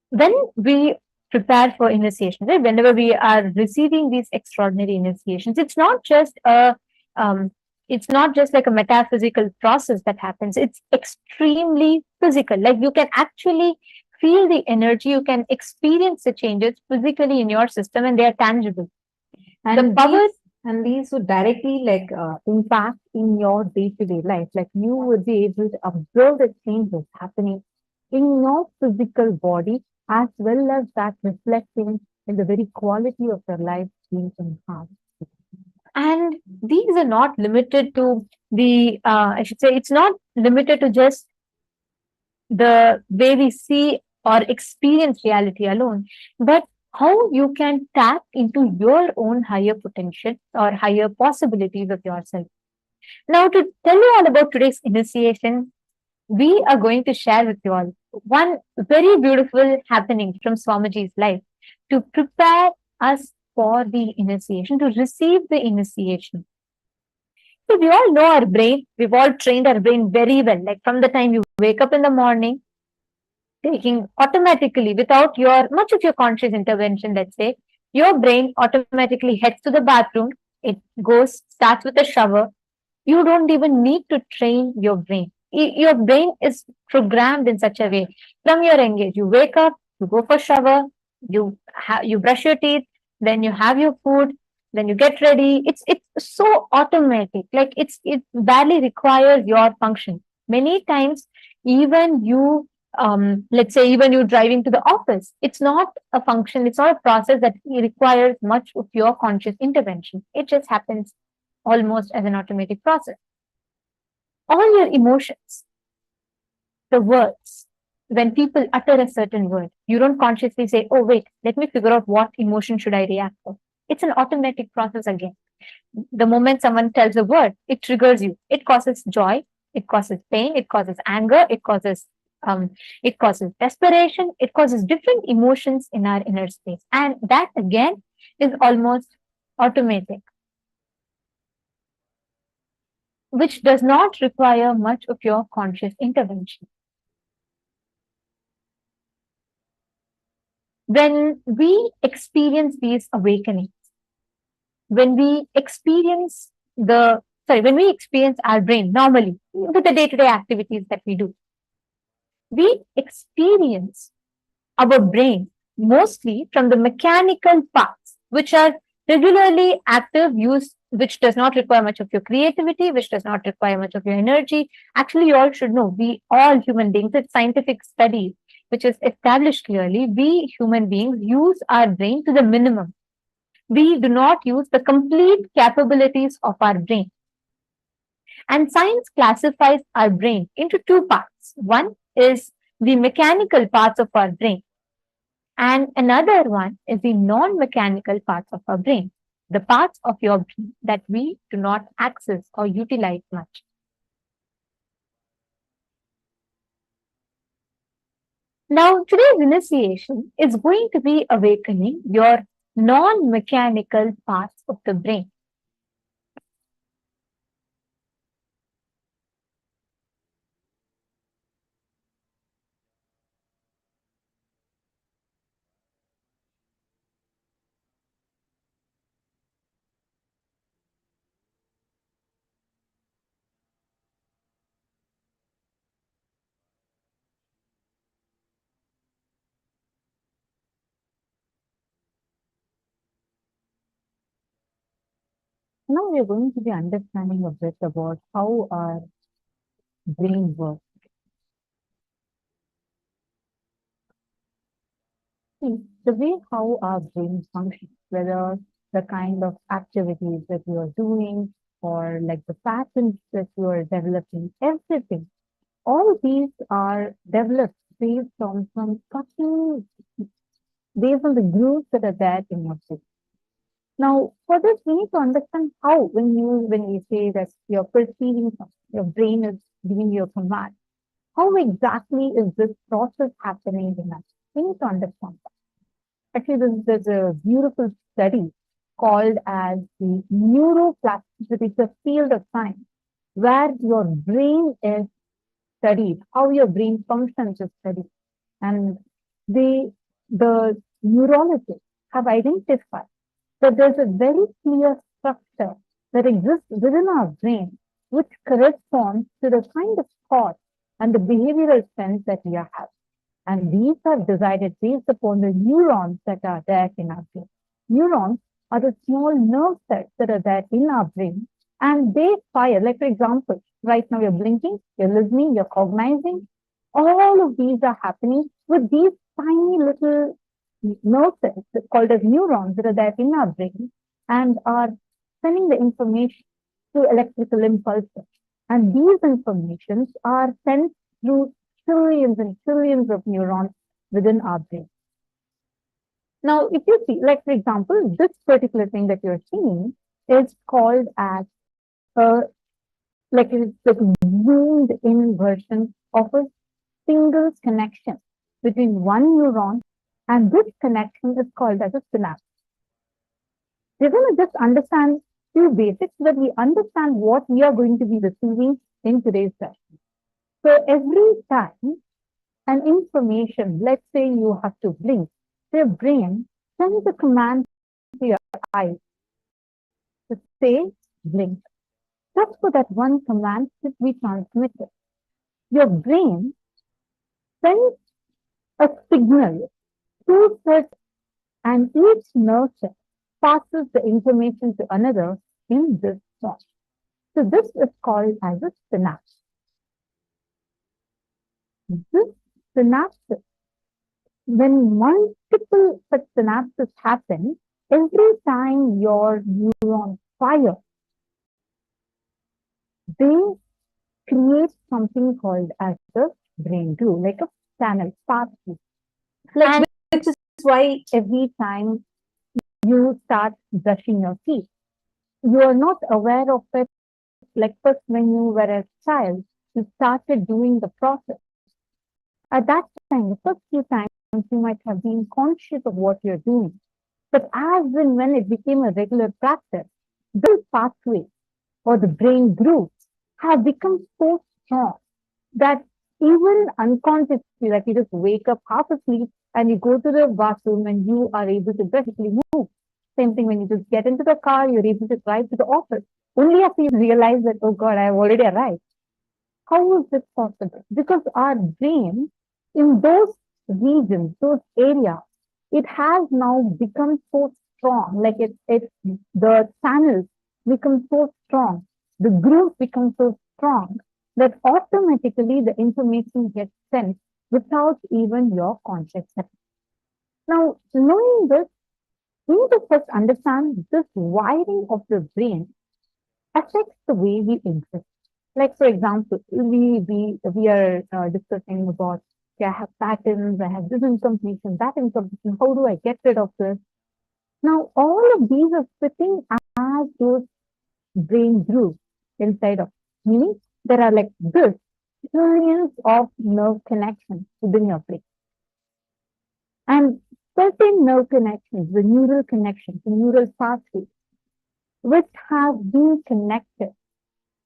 when we prepare for initiation, right, whenever we are receiving these extraordinary initiations, it's not just like a metaphysical process that happens. It's extremely physical. Like you can actually feel the energy, you can experience the changes physically in your system, and they are tangible. And the power
these would directly impact in your day-to-day life. Like you would be able to observe the changes happening in your physical body, as well as that reflecting in the very quality of your life being enhanced.
And these are not limited to the, it's not limited to just the way we see or experience reality alone, but how you can tap into your own higher potential or higher possibilities of yourself. Now, to tell you all about today's initiation, we are going to share with you all one very beautiful happening from Swamiji's life to prepare us for the initiation, to receive the initiation. So we all know our brain, we've all trained our brain very well. Like from the time you wake up in the morning, taking automatically, without much of your conscious intervention, let's say, your brain automatically heads to the bathroom, it starts with a shower. You don't even need to train your brain. Your brain is programmed in such a way. From your young age, you wake up, you go for shower, you brush your teeth, then you have your food, then you get ready. It's so automatic. Like it barely requires your function. Many times, even you, let's say, even you driving to the office, it's not a function. It's not a process that requires much of your conscious intervention. It just happens almost as an automatic process. All your emotions, the words, when people utter a certain word, you don't consciously say, oh, wait, let me figure out what emotion should I react to. It's an automatic process again. The moment someone tells a word, it triggers you. It causes joy, it causes pain, it causes anger, it causes desperation, it causes different emotions in our inner space. And that again is almost
automatic, which does not require much of your conscious intervention. When we experience these awakenings, when we experience our brain normally with the day-to-day activities that we do, we experience our brain mostly from the mechanical parts, which are regularly active, which does not require much of your creativity, which does not require much of your energy. Actually, you all should know, we all human beings, it's scientific studies which is established clearly, we human beings use our brain to the minimum. We do not use the complete capabilities of our brain. And science classifies our brain into two parts. One is the mechanical parts of our brain, and another one is the non-mechanical parts of our brain, the parts of your brain that we do not access or utilize much. Now, today's initiation is going to be awakening your non-mechanical parts of the brain. Now we are going to be understanding a bit about how our brain works. See, the way how our brain functions, whether the kind of activities that you are doing or like the patterns that you are developing, everything, all these are developed based on some cutting, based on the grooves that are there in your brain. Now, for this, we need to understand how, when you say that you're perceiving something, your brain is giving you a command, how exactly is this process happening in us? We need to understand that. Actually, there's a beautiful study called as the neuroplasticity. It's a field of science where your brain is studied, how your brain functions is studied. And the neurologists have identified that there's a very clear structure that exists within our brain, which corresponds to the kind of thought and the behavioral sense that we are having. And these are decided based upon the neurons that are there in our brain. Neurons are the small nerve cells that are there in our brain, and they fire. Like, for example, right now you're blinking, you're listening, you're cognizing. All of these are happening with these tiny little nerve cells called as neurons that are there in our brain and are sending the information through electrical impulses. And these informations are sent through trillions and trillions of neurons within our brain. Now, if you see, like, for example, this particular thing that you're seeing is called as it's the zoomed in version of a single connection between one neuron, and this connection is called as a synapse. We're going to just understand few basics so that we understand what we are going to be receiving in today's session. So every time an information, let's say you have to blink, your brain sends a command to your eyes to say blink. Just for that one command should be transmitted. Your brain sends a signal to it, and each nerve cell passes the information to another in this form. So this is called as a synapse. This synapses, when multiple such synapses happen, every time your neurons fire, they create something called as the brain glue, like a channel, pathway. Like, which is why every time you start brushing your teeth, you are not aware of it. Like, first when you were a child, you started doing the process. At that time, the first few times, you might have been conscious of what you're doing. But as and when it became a regular practice, those pathways or the brain grooves have become so strong that even unconsciously, like you just wake up half asleep and you go to the bathroom and you are able to basically move. Same thing when you just get into the car, you're able to drive to the office. Only after you realize that, oh God, I've already arrived. How is this possible? Because our brain, in those regions, those areas, it has now become so strong. Like the channels become so strong, the grooves become so strong that automatically the information gets sent without even your consciousness. Now, knowing this, we need to first understand this wiring of the brain affects the way we exist. Like, for example, we are discussing about, okay, I have patterns, I have this incompletion, that incompletion, how do I get rid of this? Now, all of these are sitting as those brain grooves inside of, meaning there are like this trillions of nerve connections within your brain. And certain nerve connections, the neural connections, the neural pathways, which have been connected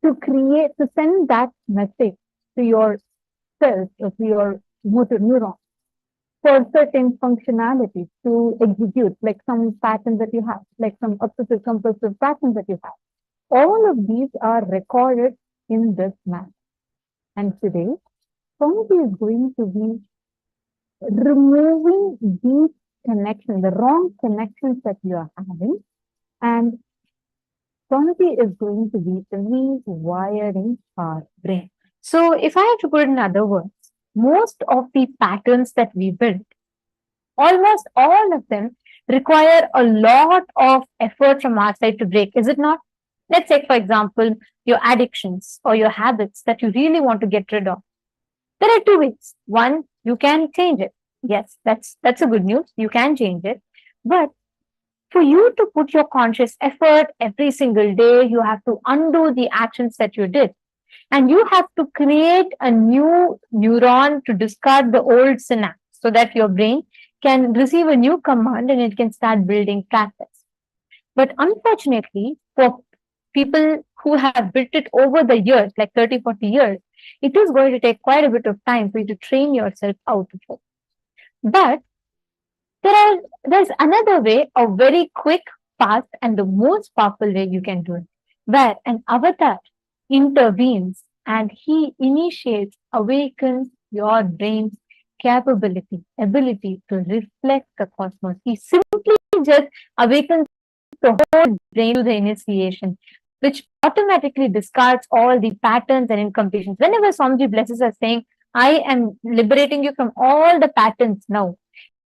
to send that message to your cells or to your motor neurons for certain functionalities to execute, like some patterns that you have, like some obsessive compulsive patterns that you have. All of these are recorded in this map. And today, Swamiji is going to be removing these connections, the wrong connections that you are having, and Swamiji is going to be rewiring our brain. So if I have to put it in other words, most of the patterns that we build, almost all of them require a lot of effort from our side to break, is it not? Let's take, for example, your addictions or your habits that you really want to get rid of. There are two ways. One, you can change it. Yes, that's a good news. You can change it. But for you to put your conscious effort every single day, you have to undo the actions that you did. And you have to create a new neuron to discard the old synapse so that your brain can receive a new command and it can start building practice. But unfortunately, for people who have built it over the years, like 30, 40 years, it is going to take quite a bit of time for you to train yourself out of it. But there's another way, a very quick, fast, and the most powerful way you can do it, where an avatar intervenes and he initiates, awakens your brain's ability to reflect the cosmos. He simply just awakens the whole brain to the initiation, which automatically discards all the patterns and incompletions. Whenever Swamiji blesses us saying, I am liberating you from all the patterns now,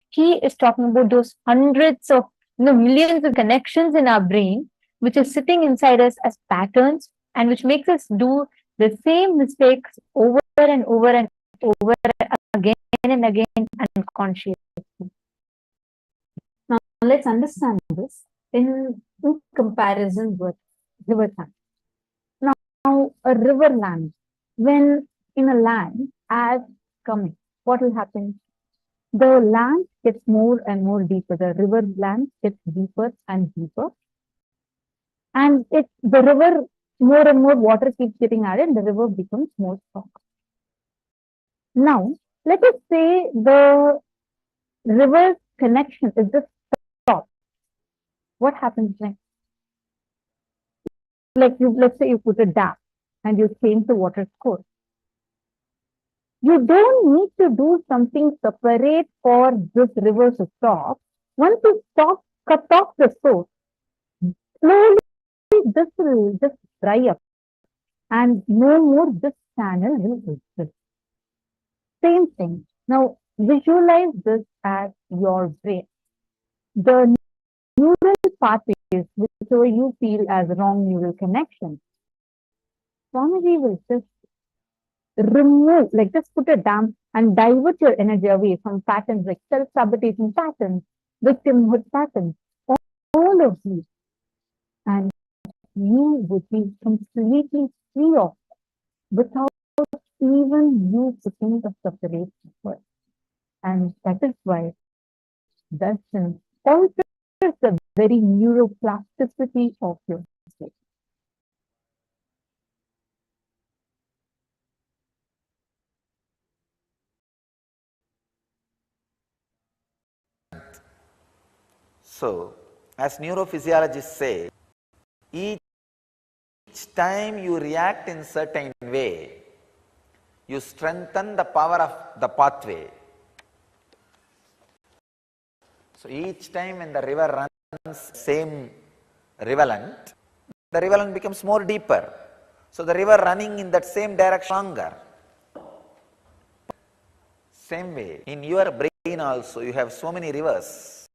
he is talking about those hundreds of, millions of connections in our brain, which is sitting inside us as patterns and which makes us do the same mistakes over and over and over again and again unconsciously. Now, let's understand this in comparison with riverland. Now, a riverland, when in a land as coming, what will happen? The land gets more and more deeper. The river land gets deeper and deeper. And the river, more and more water keeps getting added, the river becomes more strong. Now, let us say the river connection is just stopped. What happens next? Let's say you put a dam and you change the water course. You don't need to do something separate for this river to stop. Once you cut off the source, slowly this will just dry up and no more this channel will exist. Same thing. Now visualize this as your brain. The neural pathways, which you feel as wrong neural connections, Swamiji will just remove, like just put a dam and divert your energy away from patterns like self-sabotaging patterns, victimhood patterns, all of these. And you would be completely free of it without even you putting the separation first. And that is why darshan alters is the very neuroplasticity of your state.
So, as neurophysiologists say, each time you react in certain way, you strengthen the power of the pathway. So each time when the river runs same rivulet, the rivulet becomes more deeper. So the river running in that same direction stronger. Same way, in your brain also you have so many rivers.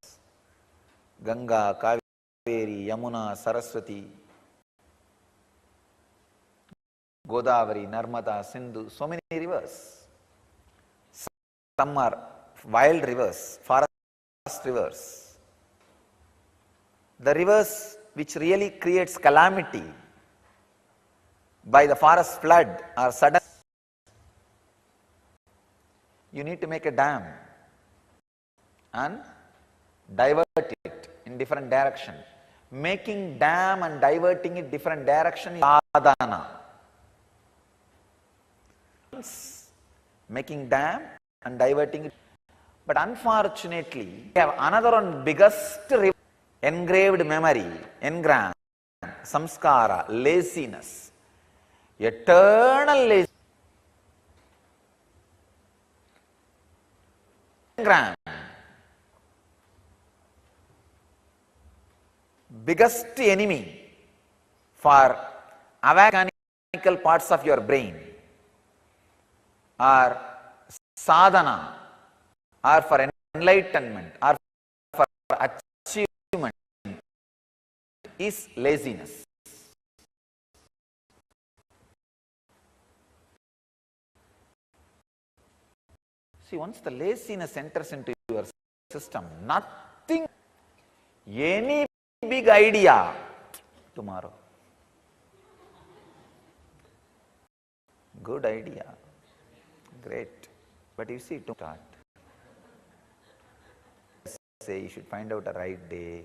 Ganga, Kaveri, Yamuna, Saraswati, Godavari, Narmada, Sindhu, so many rivers. Some are wild rivers, forest rivers. The rivers which really creates calamity by the forest flood or sudden, you need to make a dam and divert it in different direction. Making dam and diverting it different direction is sadhana. Making dam and diverting it. But unfortunately, we have another one biggest river, engraved memory, engram, samskara, laziness, eternal laziness. Engram, biggest enemy for mechanical parts of your brain are sadhana, or for enlightenment, or for achievement, is laziness. See, once the laziness enters into your system, nothing, any big idea tomorrow, good idea, great, but you see, to start. Say you should find out a right day,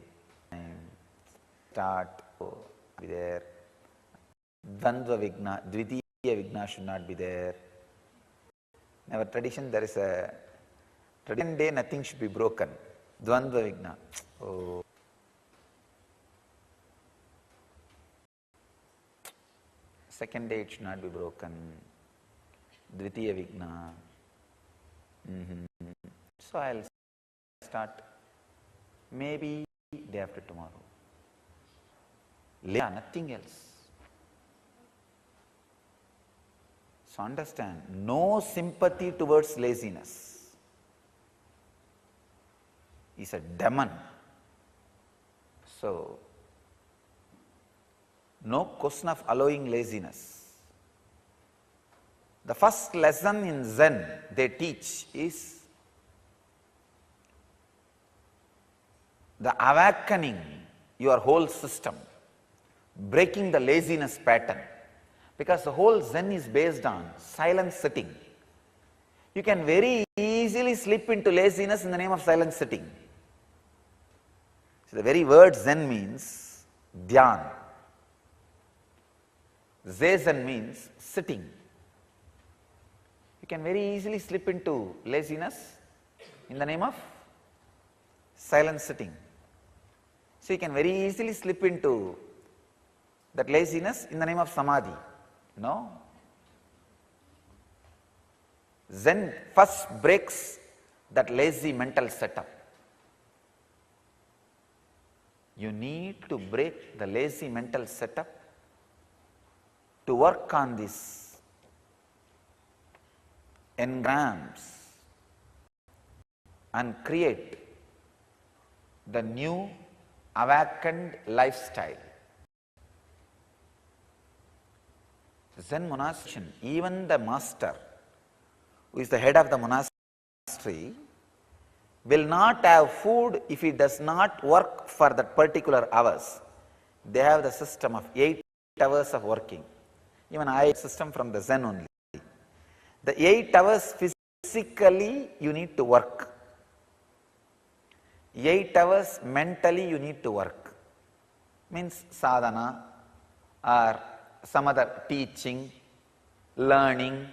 start, be there. Dvandva vigna, dvitiya vigna should not be there. In our tradition, there is a tradition day, nothing should be broken. Dvandva vigna. Oh. Second day, it should not be broken. Dvitiya vigna. So I'll start maybe day after tomorrow. Nothing else. So understand, no sympathy towards laziness is a demon. So, no question of allowing laziness. The first lesson in Zen they teach is the awakening your whole system, breaking the laziness pattern. Because the whole Zen is based on silent sitting. You can very easily slip into laziness in the name of silent sitting. So the very word Zen means dhyan. Zazen means sitting. You can very easily slip into laziness in the name of silent sitting. So you can very easily slip into that laziness in the name of samadhi. No. Zen first breaks that lazy mental setup. You need to break the lazy mental setup to work on this engrams and create the new awakened lifestyle. Zen monastery, even the master who is the head of the monastery will not have food if he does not work for that particular hours. They have the system of 8 hours of working. Even I have a system from the Zen only. The 8 hours physically you need to work. 8 hours mentally you need to work. Means sadhana or some other teaching, learning.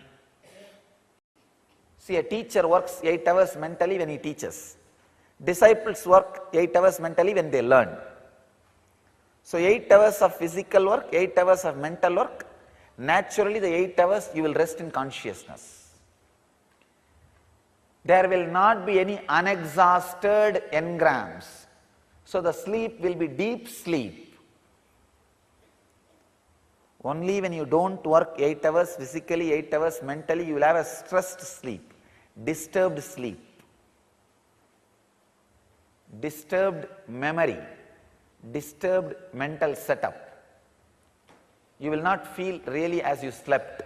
See, a teacher works 8 hours mentally when he teaches. Disciples work 8 hours mentally when they learn. So 8 hours of physical work, 8 hours of mental work, naturally the 8 hours you will rest in consciousness. There will not be any unexhausted engrams. So the sleep will be deep sleep. Only when you don't work 8 hours physically, 8 hours mentally, you will have a stressed sleep, disturbed sleep, disturbed memory, disturbed mental setup. You will not feel really as you slept.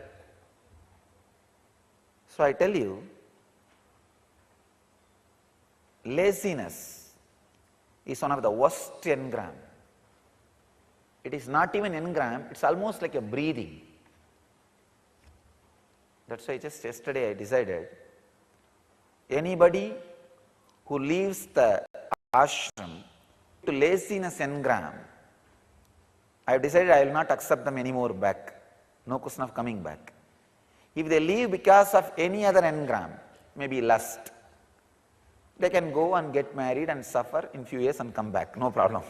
So I tell you, laziness is one of the worst engram. It is not even engram, it's almost like a breathing. That's why just yesterday I decided, anybody who leaves the ashram to laziness engram, I have decided I will not accept them anymore back. No question of coming back. If they leave because of any other engram, maybe lust, they can go and get married and suffer in few years and come back, no problem.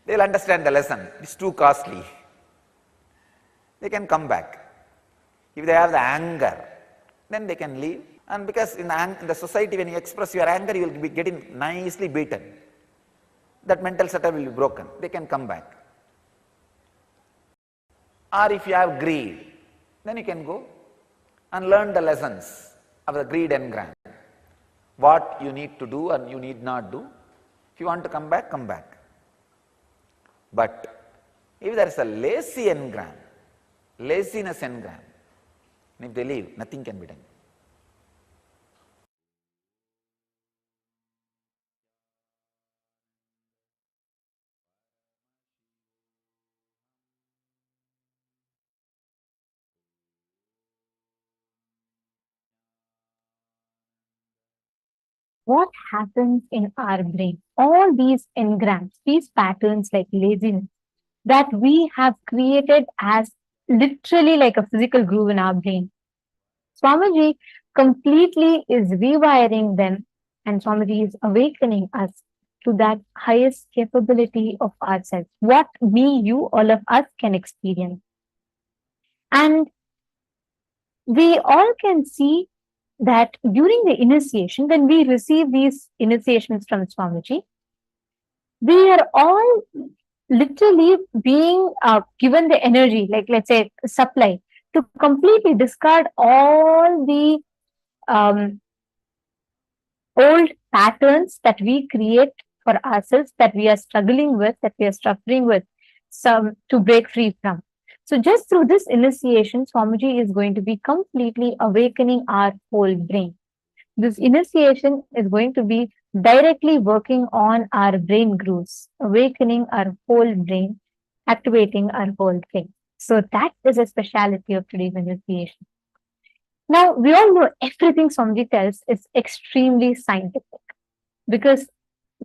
They will understand the lesson, it's too costly. They can come back. If they have the anger, then they can leave. And because in the society, when you express your anger, you will be getting nicely beaten. That mental setup will be broken. They can come back. Or if you have greed, then you can go and learn the lessons of the greed engram. What you need to do and you need not do. If you want to come back, come back. But if there is a lazy engram, laziness engram, and if they leave, nothing can be done.
What happens in our brain? All these engrams, these patterns like laziness that we have created as literally like a physical groove in our brain. Swamiji completely is rewiring them, and Swamiji is awakening us to that highest capability of ourselves, what we, you, all of us can experience. And we all can see that during the initiation, when we receive these initiations from Swamiji, we are all literally being given the energy, like let's say supply, to completely discard all the old patterns that we create for ourselves, that we are struggling with, that we are suffering with, some to break free from. So just through this initiation, Swamiji is going to be completely awakening our whole brain. This initiation is going to be directly working on our brain grooves, awakening our whole brain, activating our whole thing. So that is a speciality of today's initiation. Now, we all know everything Swamiji tells is extremely scientific, because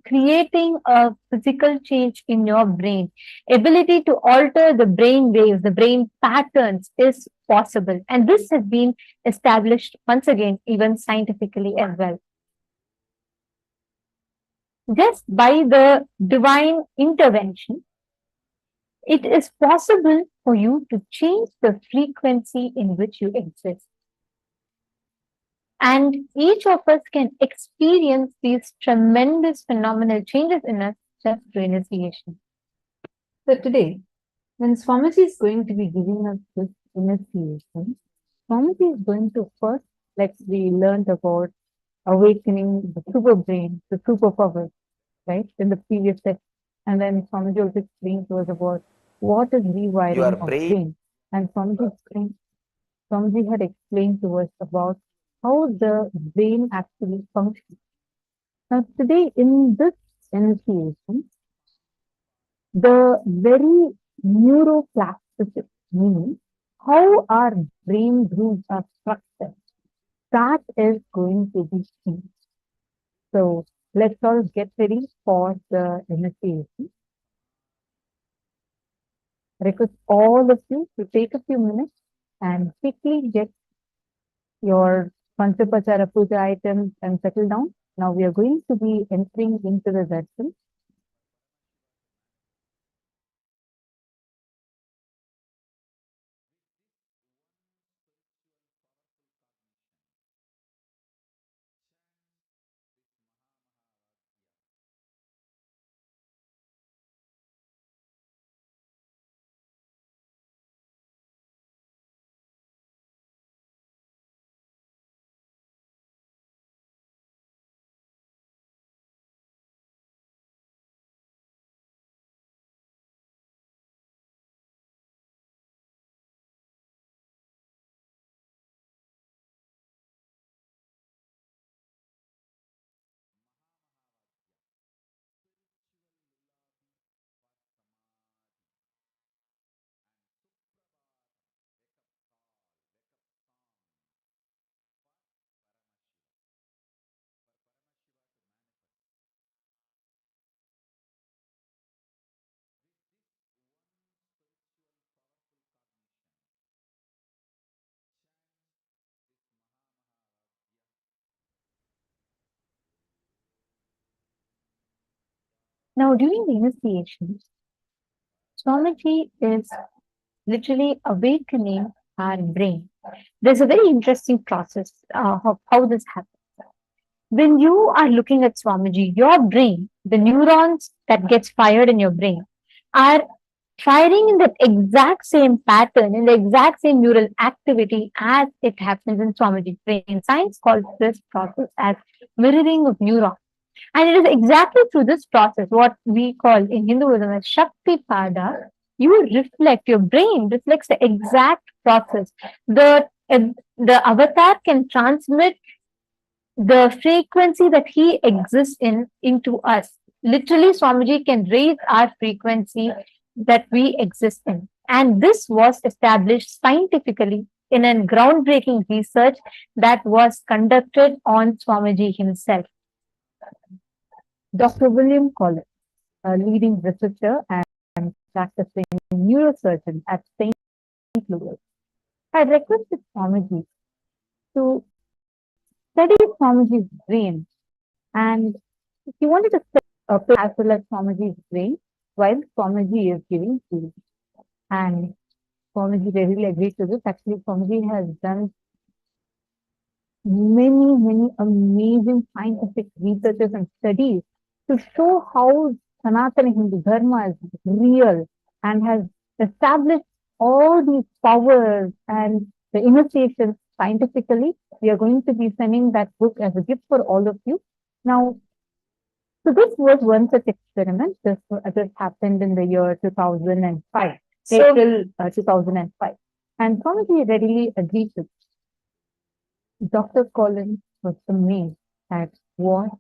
creating a physical change in your brain, ability to alter the brain waves, the brain patterns is possible. And this has been established once again, even scientifically as well. Just by the divine intervention, it is possible for you to change the frequency in which you exist. And each of us can experience these tremendous phenomenal changes in us just through initiation. So today, when Swamiji is going to be giving us this initiation, Swamiji is going to first, like we learned about awakening the super brain, the superpower, right, in the previous step. And then Swamiji also explained to us about what is rewiring
Your
of
brain.
And Swamiji had explained to us about how the brain actually functions. Now today in this initiation, the very neuroplasticity, meaning how our brain grooves are structured, that is going to be changed. So let's all get ready for the initiation. Request all of you to take a few minutes and quickly get your Panchapachara Puja items and settle down. Now we are going to be entering into the darshan. Now during the initiation, Swamiji is literally awakening our brain. There's a very interesting process of how this happens. When you are looking at Swamiji, your brain, the neurons that gets fired in your brain are firing in the exact same pattern, in the exact same neural activity as it happens in Swamiji's brain. Science calls this process as mirroring of neurons. And it is exactly through this process, what we call in Hinduism as Shakti Pada, you reflect, your brain reflects the exact process. The avatar can transmit the frequency that he exists in into us. Literally, Swamiji can raise our frequency that we exist in. And this was established scientifically in a groundbreaking research that was conducted on Swamiji himself. Dr. William Collins, a leading researcher and practicing neurosurgeon at St. Louis, had requested Swamiji to study Swamiji's brain, and he wanted to study a as well as Swamiji's brain while Swamiji is giving healing. And Swamiji readily agreed to this. Actually, Swamiji has done many amazing scientific researches and studies to show how Sanatana Hindu Dharma is real and has established all these powers and the initiations scientifically. We are going to be sending that book as a gift for all of you. Now, so this was one such experiment. This happened in the year 2005, April 2005. And Swamiji readily agreed to it. Dr. Collins was amazed at what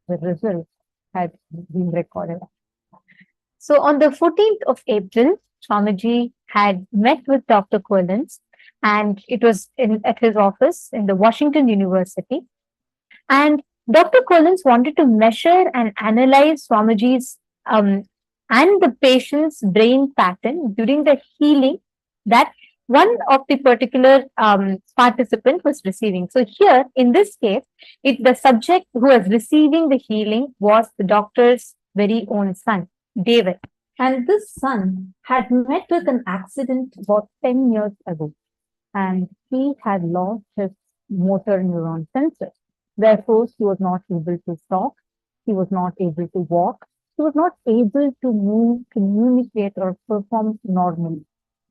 the results had been recorded. So on the 14th of April, Swamiji had met with Dr. Collins, and it was at his office in the Washington University. And Dr. Collins wanted to measure and analyze Swamiji's and the patient's brain pattern during the healing that one of the particular participant was receiving. So here, in this case, the subject who was receiving the healing was the doctor's very own son, David. And this son had met with an accident about 10 years ago, and he had lost his motor neuron sensor. Therefore, he was not able to talk, he was not able to walk, he was not able to move, communicate, or perform normally.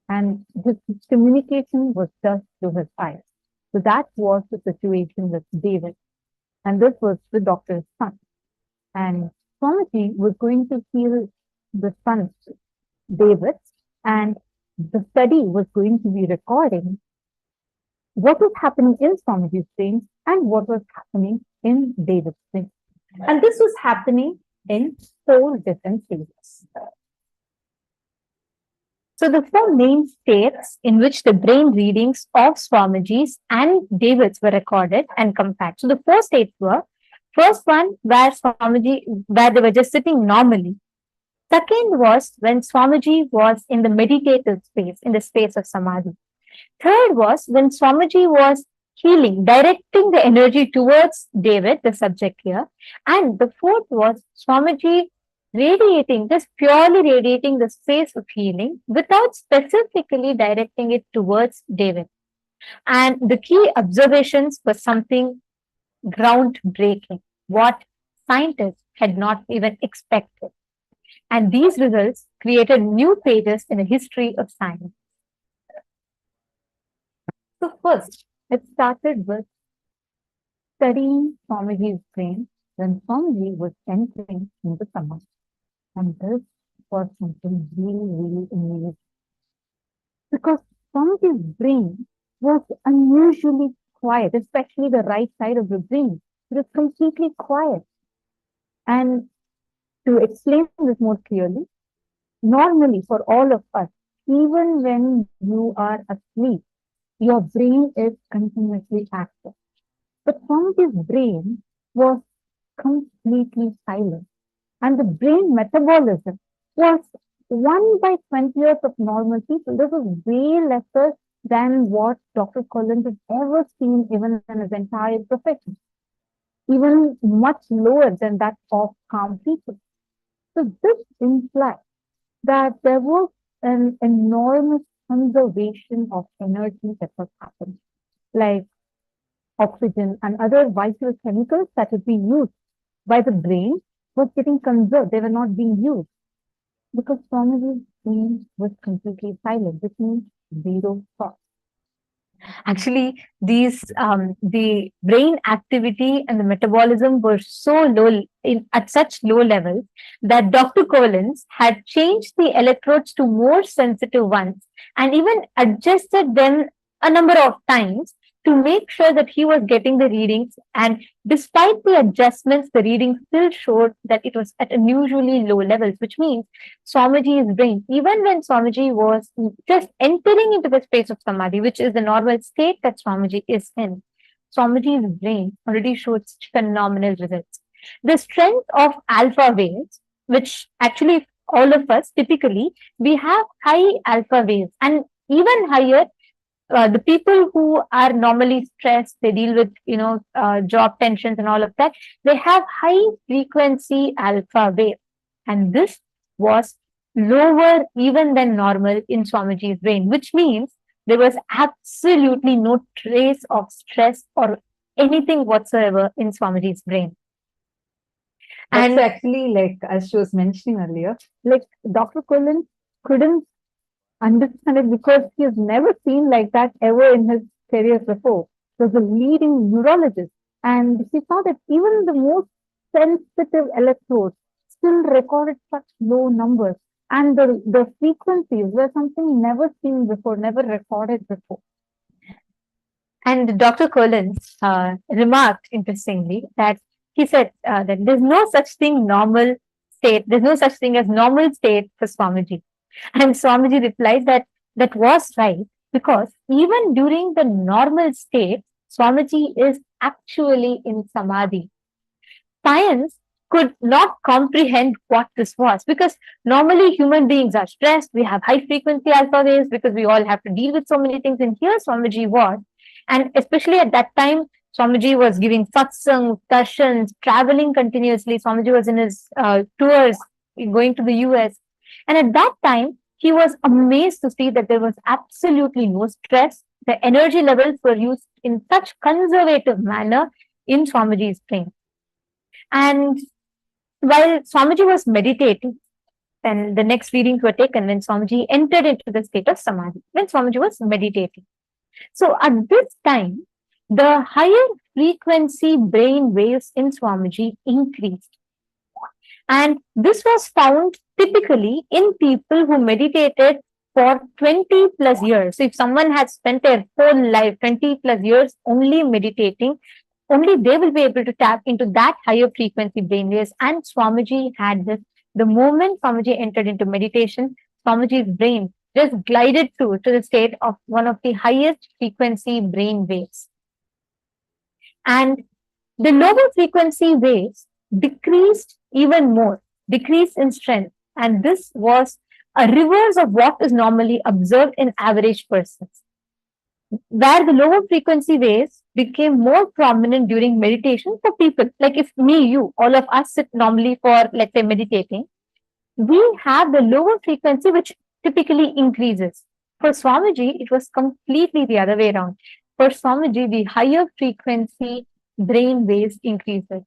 And his communication was just through his eyes. So that was the situation with David. And this was the doctor's son. And Swamiji was going to heal the son, David, and the study was going to be recording what was happening in Swamiji's brain and what was happening in David's brain. And this was happening in 4 different phases. So the 4 main states in which the brain readings of Swamiji's and David's were recorded and compared. So the 4 states were First one, where they were just sitting normally. Second was when Swamiji was in the meditative space, in the space of Samadhi. Third was when Swamiji was healing, directing the energy towards David, the subject here. And the fourth was Swamiji radiating, just purely radiating the space of healing without specifically directing it towards David. And the key observations was something groundbreaking, what scientists had not even expected. And these results created new pages in the history of science. So first, it started with studying Swamiji's brain when Swamiji was entering into Samadhi. And this was something really, really amazing. Because Swamiji's brain was unusually quiet, especially the right side of the brain. It was completely quiet. And to explain this more clearly, normally for all of us, even when you are asleep, your brain is continuously active. But Swamiji's brain was completely silent. And the brain metabolism was 1 by 20th of normal people. This was way lesser than what Dr. Collins has ever seen even in his entire profession. Even much lower than that of calm people. So this implies that there was an enormous conservation of energy that was happening, like oxygen and other vital chemicals that would be used by the brain was getting conserved. They were not being used because Swamiji's brain was completely silent, which means zero thought. Actually, the brain activity and the metabolism were so low, at such low levels, that Dr. Collins had changed the electrodes to more sensitive ones and even adjusted them a number of times to make sure that he was getting the readings. And despite the adjustments, the readings still showed that it was at unusually low levels, which means Swamiji's brain, even when Swamiji was just entering into the space of Samadhi, which is the normal state that Swamiji is in, Swamiji's brain already showed phenomenal results. The strength of alpha waves, which actually all of us typically, we have high alpha waves and even higher. The people who are normally stressed, they deal with, job tensions and all of that, they have high frequency alpha wave. And this was lower even than normal in Swamiji's brain, which means there was absolutely no trace of stress or anything whatsoever in Swamiji's brain.
That's actually, like, as she was mentioning earlier,
like Dr. Collins couldn't understand it because he has never seen like that ever in his career before. He was a leading neurologist, and he saw that even the most sensitive electrodes still recorded such low numbers, and the frequencies were something never seen before, never recorded before. And Dr. Collins remarked interestingly that he said that there's no such thing normal state, there's no such thing as normal state for Swamiji. And Swamiji replied that that was right, because even during the normal state, Swamiji is actually in Samadhi. Science could not comprehend what this was, because normally human beings are stressed, we have high frequency alpha waves because we all have to deal with so many things, and here Swamiji was. And especially at that time, Swamiji was giving satsang, darshan, traveling continuously. Swamiji was in his tours, going to the US. And at that time, he was amazed to see that there was absolutely no stress. The energy levels were used in such conservative manner in Swamiji's brain. And while Swamiji was meditating, then the next readings were taken when Swamiji entered into the state of Samadhi, when Swamiji was meditating. So at this time, the higher frequency brain waves in Swamiji increased. And this was found typically in people who meditated for 20 plus years. So if someone has spent their whole life, 20 plus years only meditating, only they will be able to tap into that higher frequency brainwaves. And Swamiji had this. The moment Swamiji entered into meditation, Swamiji's brain just glided through to the state of one of the highest frequency brain waves. And The lower frequency waves decreased even more, decreased in strength, and this was a reverse of what is normally observed in average persons. Where the lower frequency waves became more prominent during meditation for people, like if me, you, all of us sit normally for, let's say, meditating, we have the lower frequency which typically increases. For Swamiji, it was completely the other way around. For Swamiji, the higher frequency brain waves increases.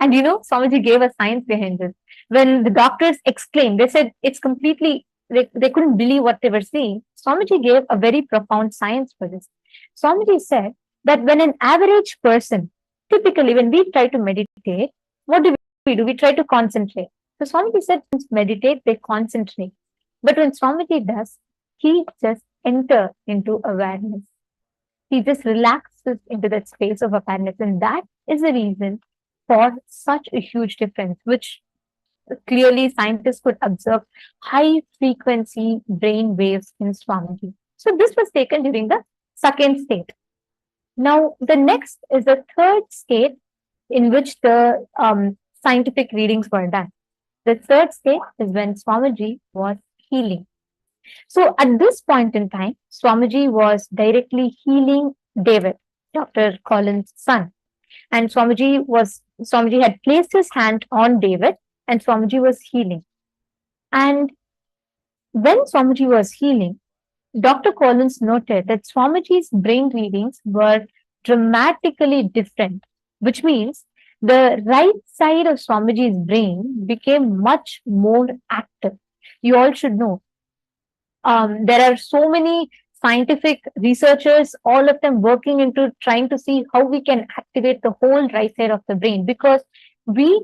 And Swamiji gave a science behind this. When the doctors explained, they said it's completely, they couldn't believe what they were seeing. Swamiji gave a very profound science for this. Swamiji said that when an average person, typically when we try to meditate, what do? We try to concentrate. So Swamiji said, meditate, they concentrate. But when Swamiji does, he just enters into awareness. He just relaxes into that space of awareness. And that is the reason for such a huge difference, which clearly scientists could observe high frequency brain waves in Swamiji. So this was taken during the second state. Now, the next is the third state in which the scientific readings were done. The third state is when Swamiji was healing. So at this point in time, Swamiji was directly healing David, Dr. Collins' son. And Swamiji had placed his hand on David and Swamiji was healing. And when Swamiji was healing, Dr. Collins noted that Swamiji's brain readings were dramatically different, which means the right side of Swamiji's brain became much more active. You all should know. There are so many scientific researchers, all of them working into trying to see how we can activate the whole right side of the brain, because we,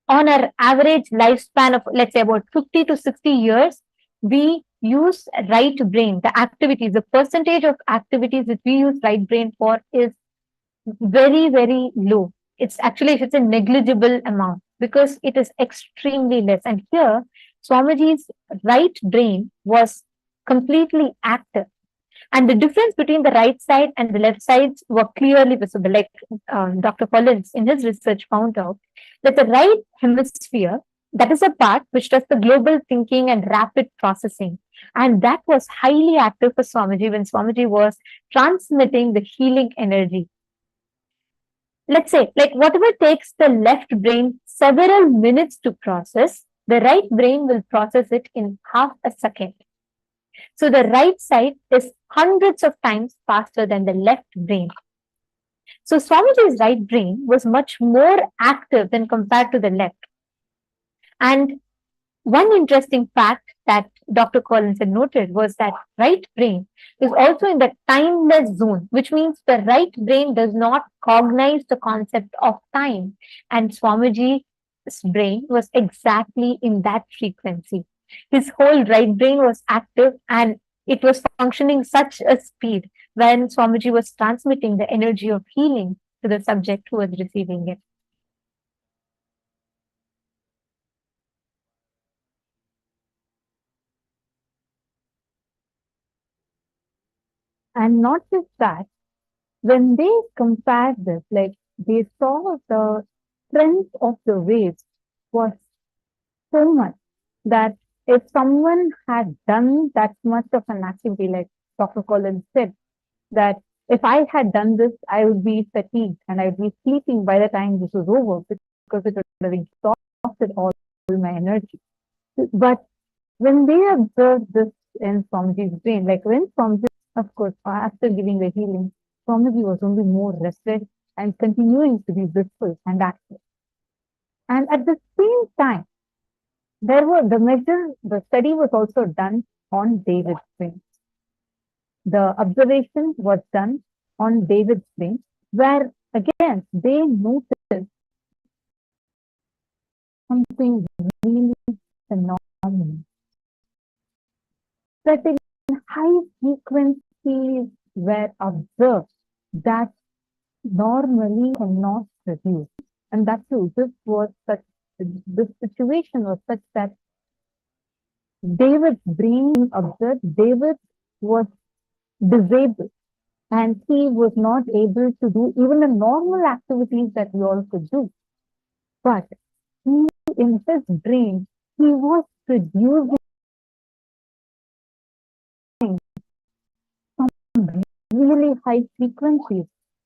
on our average lifespan of, let's say, about 50 to 60 years, we use right brain. The activities, the percentage of activities that we use right brain for is very, very low. It's a negligible amount because it is extremely less. And here, Swamiji's right brain was completely active. And the difference between the right side and the left sides were clearly visible. Like Dr. Collins in his research found out that the right hemisphere, that is a part which does the global thinking and rapid processing. And that was highly active for Swamiji when Swamiji was transmitting the healing energy. Let's say, like whatever takes the left brain several minutes to process, the right brain will process it in half a second. So the right side is hundreds of times faster than the left brain. So Swamiji's right brain was much more active than compared to the left. And one interesting fact that Dr. Collins had noted was that right brain is also in the timeless zone, which means the right brain does not cognize the concept of time. And Swamiji's brain was exactly in that frequency. His whole right brain was active and it was functioning such a speed when Swamiji was transmitting the energy of healing to the subject who was receiving it. And not just that, when they compared this, like they saw the strength of the waves was so much that if someone had done that much of an activity, like Dr. Collins said, that if I had done this, I would be fatigued and I would be sleeping by the time this was over because it would have exhausted all my energy. But when they observed this in Swamiji's brain, like when Swamiji, of course, after giving the healing, Swamiji was only more rested and continuing to be blissful and active. And at the same time, the study was also done on David's brain. The observation was done on David's brain, where again they noticed something really phenomenal. Certain high frequencies were observed that normally cannot produce. And that's true. This situation was such that David's brain observed, David was disabled. and he was not able to do even the normal activities that we all could do. But he, in his brain, he was producing some really high frequencies.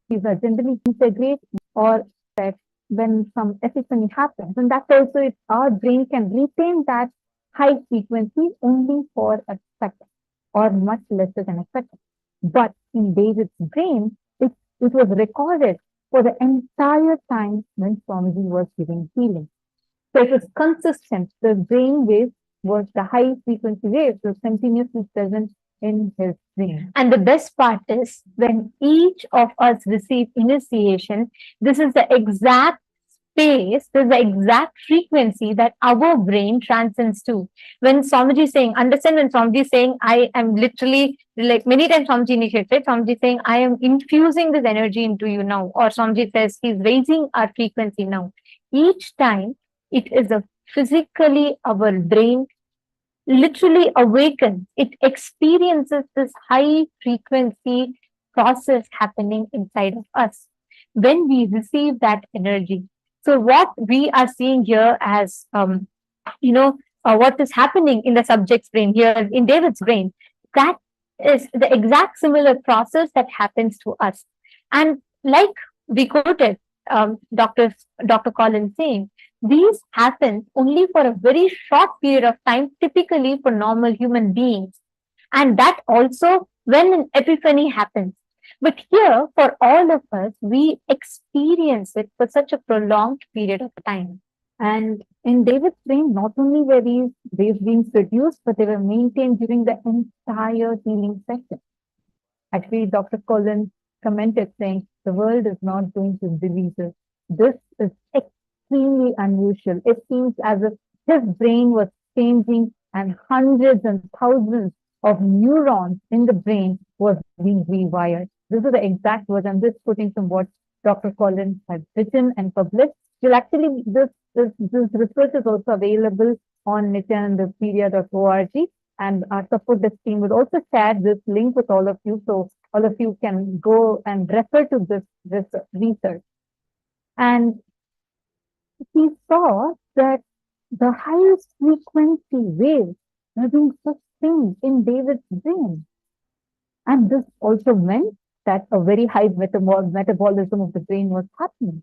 These are generally integrate or that when some epiphany happens. And that also our brain can retain that high frequency only for a second or much lesser than a second. But in David's brain, it was recorded for the entire time when Swamiji was giving healing. So it was consistent. The brain wave was the high frequency wave, was continuously present in his brain. And the best part is when each of us receive initiation, this is the exact space, this is the exact frequency that our brain transcends to. When Swamiji is saying, understand when Swamiji is saying, I am literally, like many times Swamiji initiated, Swamiji is saying, I am infusing this energy into you now. Or Swamiji says, he's raising our frequency now. Each time, it is a physically our brain literally awakens. It experiences this high frequency process happening inside of us when we receive that energy. So what we are seeing here as, what is happening in the subject's brain here in David's brain, that is the exact similar process that happens to us. And like we quoted Dr. Collins saying, these happen only for a very short period of time, typically for normal human beings. And that also when an epiphany happens. But here, for all of us, we experience it for such a prolonged period of time. And in David's brain, not only were these waves being produced, but they were maintained during the entire healing session. Actually, Dr. Collins commented saying, the world is not going to believe this. This is extremely unusual. It seems as if his brain was changing and hundreds and thousands of neurons in the brain was being rewired. This is the exact words. I'm just putting some what Dr. Collins had written and published. You'll actually, this research is also available on nithyanandapedia.org, and our support desk team will also share this link with all of you, so all of you can go and refer to this research. And he saw that the highest frequency waves were being sustained in David's brain. And this also meant that a very high metabolism of the brain was happening.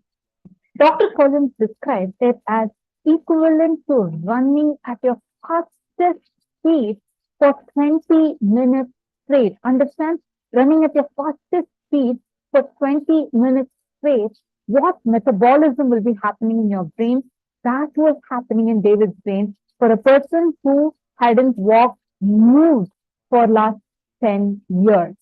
Dr. Collins described it as equivalent to running at your fastest speed for 20 minutes straight. Understand? Running at your fastest speed for 20 minutes straight, what metabolism will be happening in your brain? That was happening in David's brain for a person who hadn't moved for last 10 years.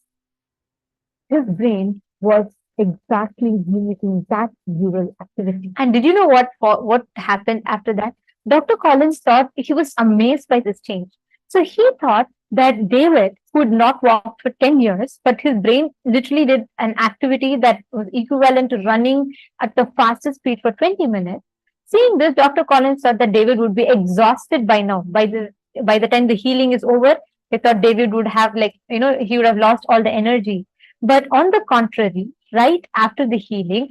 His brain was exactly mimicking that neural activity. And did you know what happened after that? Dr. Collins thought, he was amazed by this change. So he thought that David could not walk for 10 years, but his brain literally did an activity that was equivalent to running at the fastest speed for 20 minutes. Seeing this, Dr. Collins thought that David would be exhausted by now. By the time the healing is over, they thought David would have he would have lost all the energy. But on the contrary, right after the healing,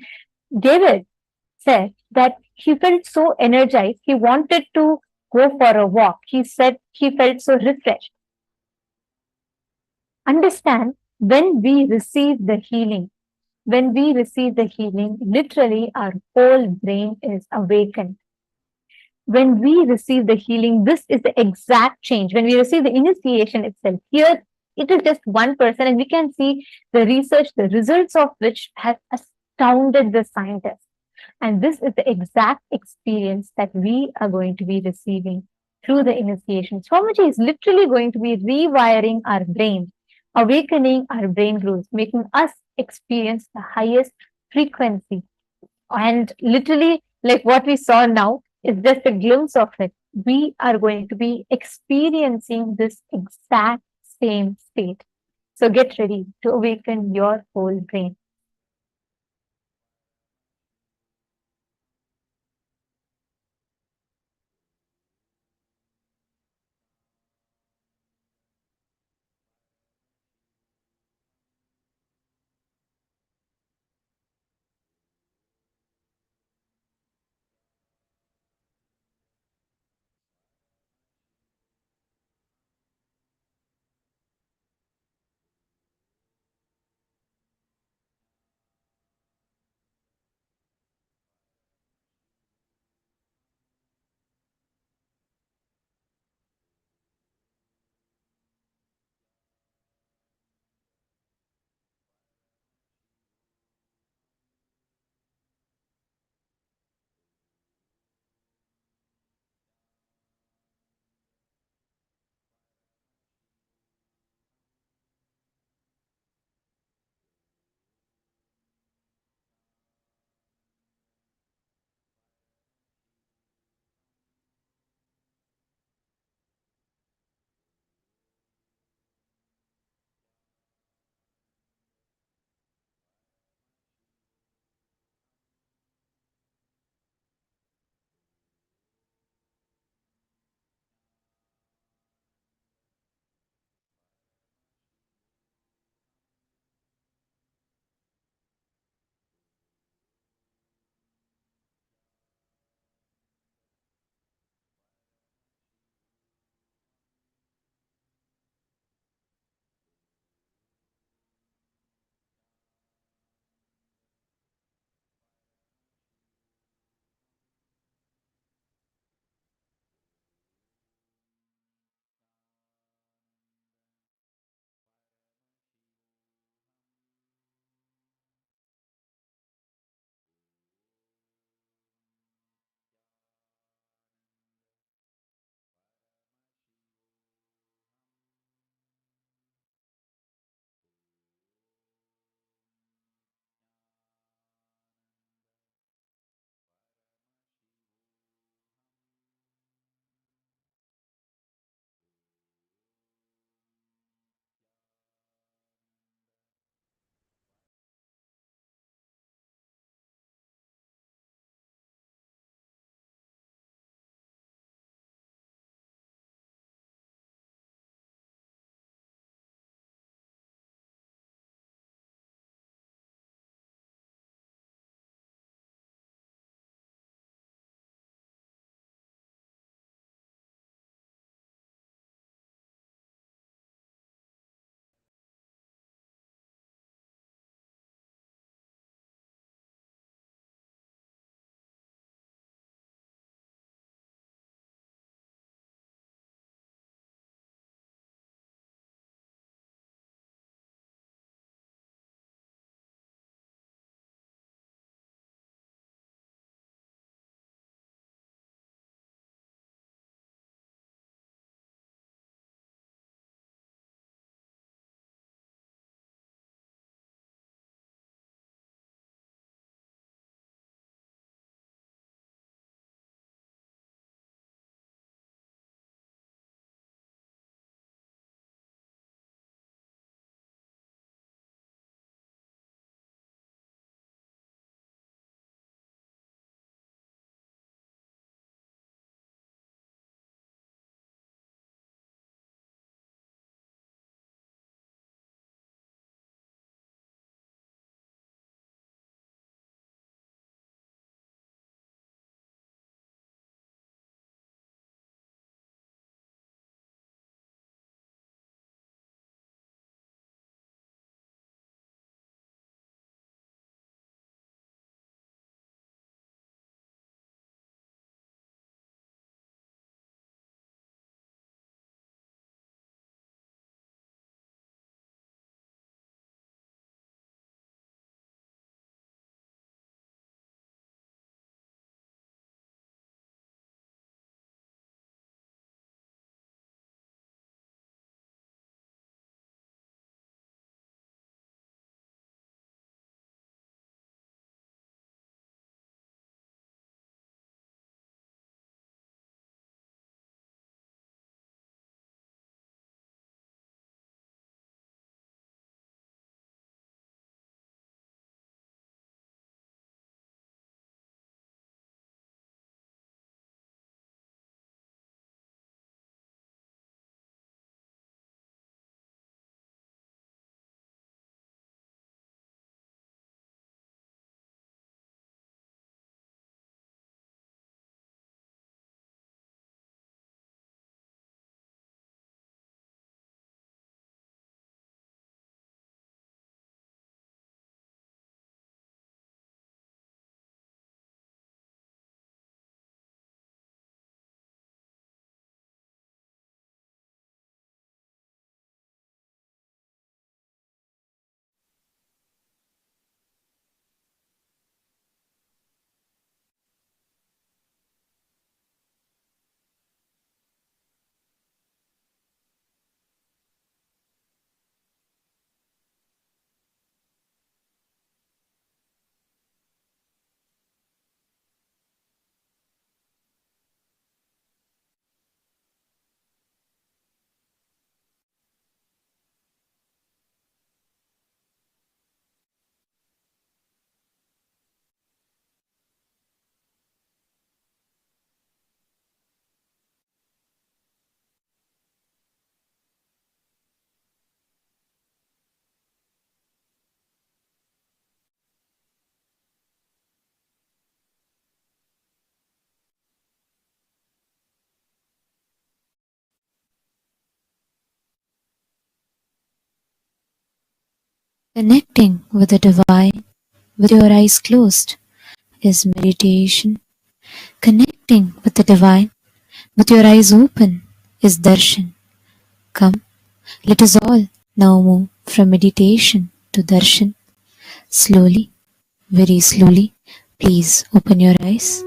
David said that he felt so energized. He wanted to go for a walk. He said he felt so refreshed. Understand, when we receive the healing, literally our whole brain is awakened. When we receive the healing, this is the exact change. When we receive the initiation itself, here it is just one person, and we can see the research, the results of which has astounded the scientists. And this is the exact experience that we are going to be receiving through the initiation. Swamiji is literally going to be rewiring our brain, awakening our brain grooves, making us experience the highest frequency. And literally, like what we saw now is just a glimpse of it. We are going to be experiencing this exact same state. So get ready to awaken your whole brain.
Connecting with the divine with your eyes closed is meditation. Connecting with the divine with your eyes open is darshan. Come, let us all now move from meditation to darshan. Slowly, very slowly, please open your eyes.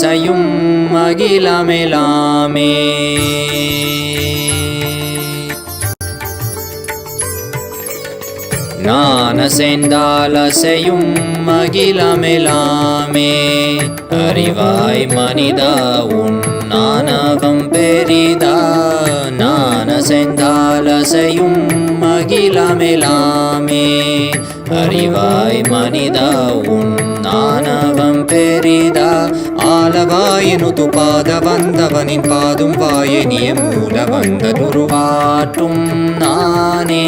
அசையும் அகிலமெலாமே. நான் அசைந்தால் அசையும் அகிலமெலாமே. அறிவாய் மனிதா உன் ஆணவம் பெரிதா. நான் அசைந்தால் அசையும் அகிலமெலாமே. அறிவாய் மனிதா உன் ஆணவம் பெரிதா. ஆலவாயினுது பாத வந்தவனின் பாதும் வாயனிய மூல வந்ததுருவாட்டும் நானே.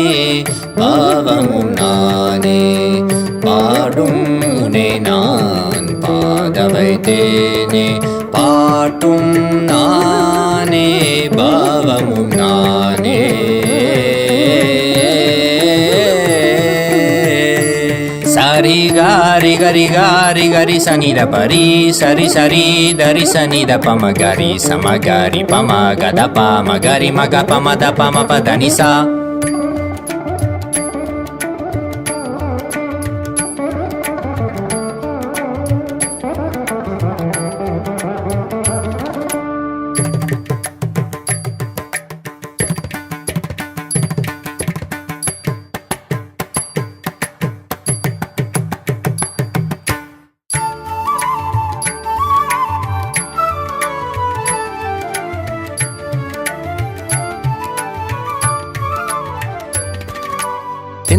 பாவமும் நானே பாடும் உனை நான் பாத வைத்தேனே. பாட்டும் நானே பாவமும் நானே. சரி காரி கரி காரி கரி சனித பரி சரி சரி தரி சனித பம கரி சமகரி பம கத பம கரி மக பம த பம பதனிசா.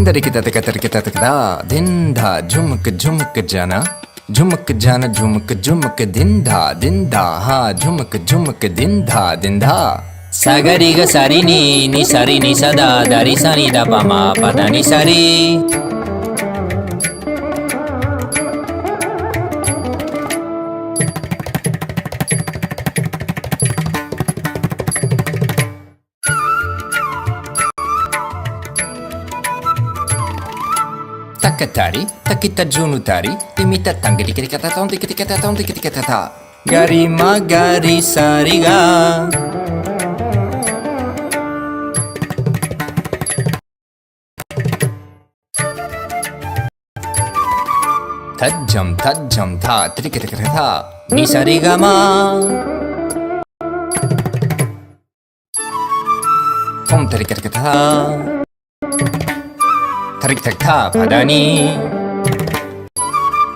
திந்தரிக்கிதா திந்தா ஜுமுக் ஜுமுக் ஜன झुमक जान झुमक झुमक दिंधा दिंधा हा झुमक झुमक दिंधा दिंधा. सगरी ग सरी नी सरी नी सदा दरी सनी द पमा पद नि सरी. Takatari, takita junutari, timita tangri kata tom tikita tom tikita ta. Gari magari sariga. Tajam tha tikita ta. Ni sariga ma. Tom tikita ta. Tarik tak ta padani.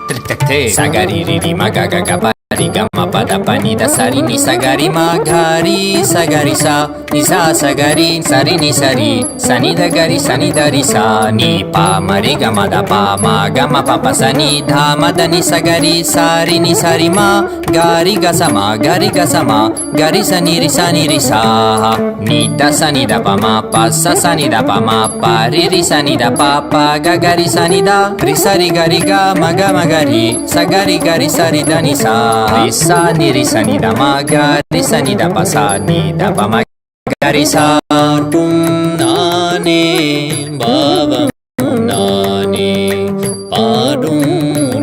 Tarik tak te sagari riri magaga gapari gama pada pani dasari ni sagari magari sagari sa ni sa sagari sari ni sari sani dagari sani dari sa ni pa mari gama da pa ma gama papa sani dha madani sagari sari ni sari ma gari gasama gari sani ri sa ni da sani da pa ma pa sa sani da pa ma pa ri sani da pa pa gari sani da ri sari gari ga maga magari sagari gari sari da ni sa ri sani da ma gari sani da pa sa ni da pa ma gari sa tum nane baba nane padum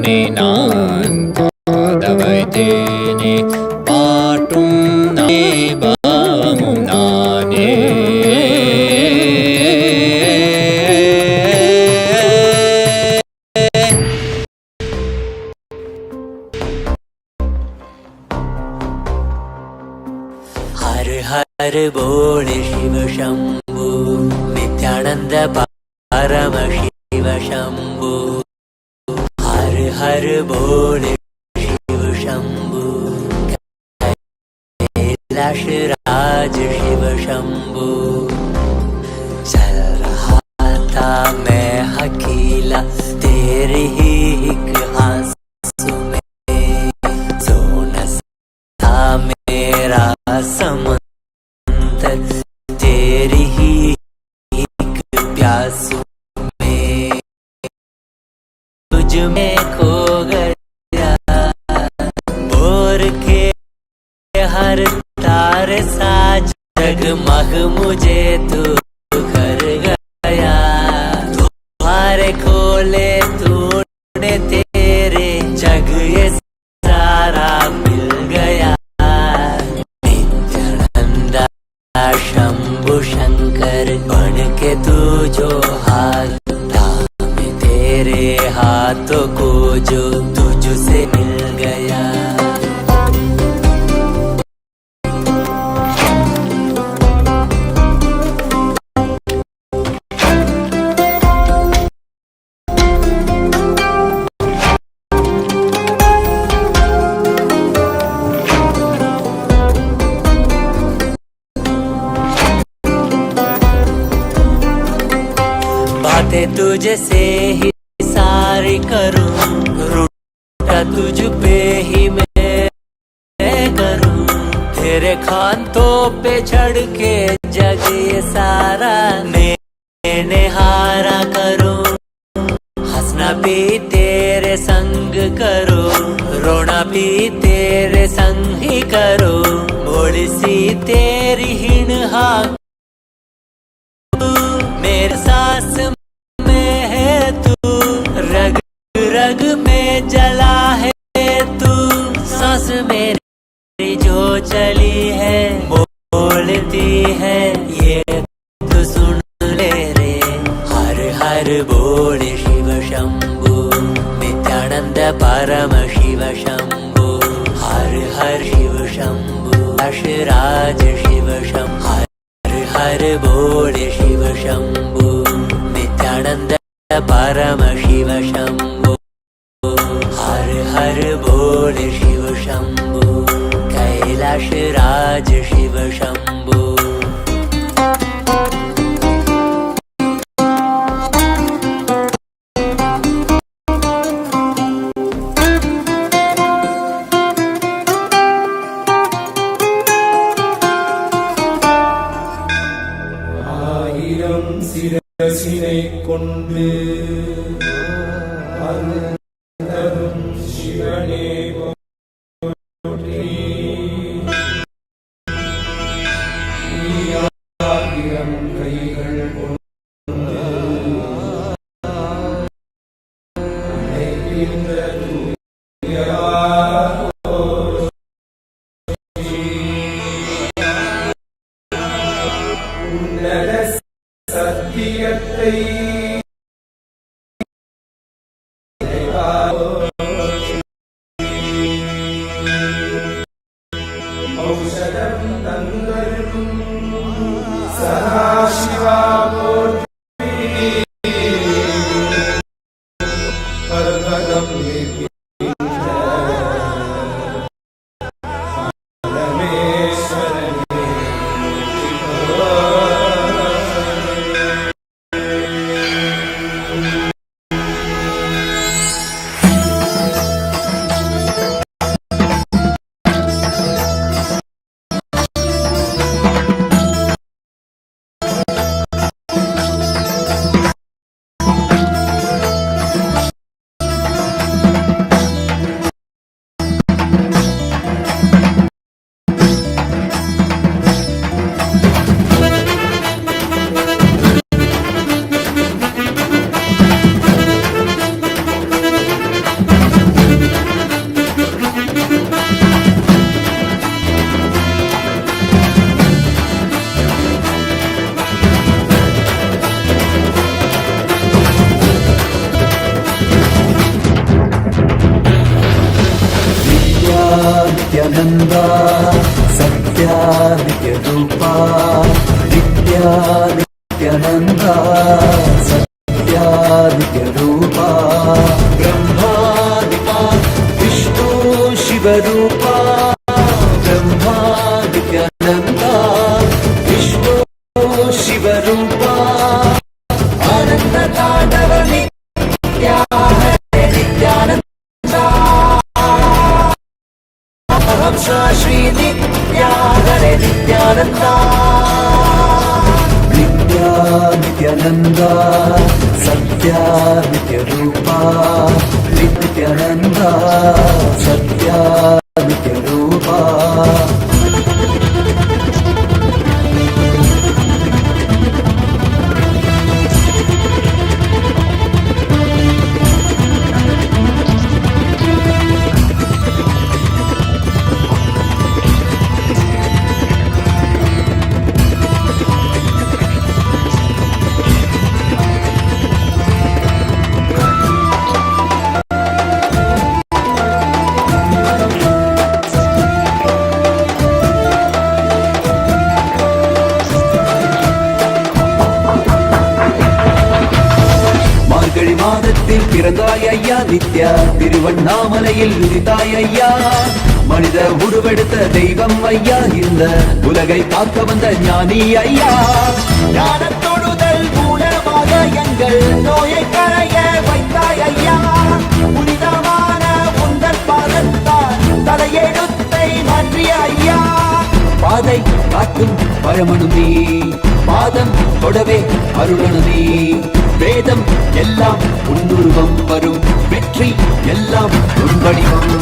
ne nan padavaitene patum nane baba nane.
हर बोल शिव शंभु नित्यानंद परमशिव शंभु. हर हर बोल शिव शंभु कैलाश राज शिव शंभु. चल रहा था मैं अकेला तेरे ही एक आंसू में. सोना था मेरा समंदर तेरी ही एक प्यासू में. तुझ में खो गया बोर के हर तारे सा जगमग मुझे तू कर गया. द्वारे खोले तूने तेरे जग ये सारा मिल गया. शंभु शंकर बन के तू जो हालता में तेरे हाथों को जो तुझसे मिल गया. बातें तुझसे ही सारी करूं, रूठा तुझ पे ही मैं करूं, तेरे खानों पे चढ़ के जग ये सारा नेहारा करूं, हंसना भी तेरे संग करो, रोना भी तेरे संग ही करो, भोली सी तेरी हिण हाँ मेरे सांस में है तू, रग रग में जला है तू, सांस मेरी जो चली है बोलती है ये तो सुन ले रे, हर हर बोल शिव शंभु, नित्यानंद परमशिव शंभु, हर हर शिव शंभु, राज शिव शंभु, हर बोल शिव शंभु, नित्यानंद परमशिव शंभु, हर हर बोल शिव शंभु, कैलाश राज शिव शंभु।
சிரசினை கொண்டு அருந்தரும் சிவனே போற்றி, ஆயிரம் கைகள் கொண்டு அழைக்கின்ற உன்னத சத்தியத்தை ஔஷதம் தந்தருளும் சதாசிவா போற்றி, பர்வதம் நிற்கின்ற பரமேஸ்வரனே
नित्यानंदा सत्यादित्य रूपा, नित्यानंदा सत्यादित्य रूपा, ब्रह्मादिपा विष्णु शिव रूपा, ब्रह्मादित्यानंदा विष्णु शिव रूपा, आनंद तांडव नित्या नित्यानंदा, श्री नित्या हरे नित्यानंदा, नित्यानंदा सत्यादित्य रूपा, नित्यानंदा सत्यादित्य रूपा, பிறந்தாய் ஐயா நித்யா, திருவண்ணாமலையில் உதித்தாய் ஐயா, மனித உருவெடுத்த தெய்வம் ஐயா, இந்த உலகை காக்க வந்த ஞானி ஐயா, ஞான தொழுதல் மூலமாக
எங்கள் நோயை கரைய வைத்தாய் ஐயா. புனிதமான உந்தன் பாதத்தால் தலையெழுத்தை மாற்றிய ஐயா. பாதை காட்டும் பரமனுமே, பாதம் தொடவே அருளனுமே. வேதம் எல்லாம் உன்னுருவம் வரும், வெற்றி எல்லாம் உன் வடிவம்.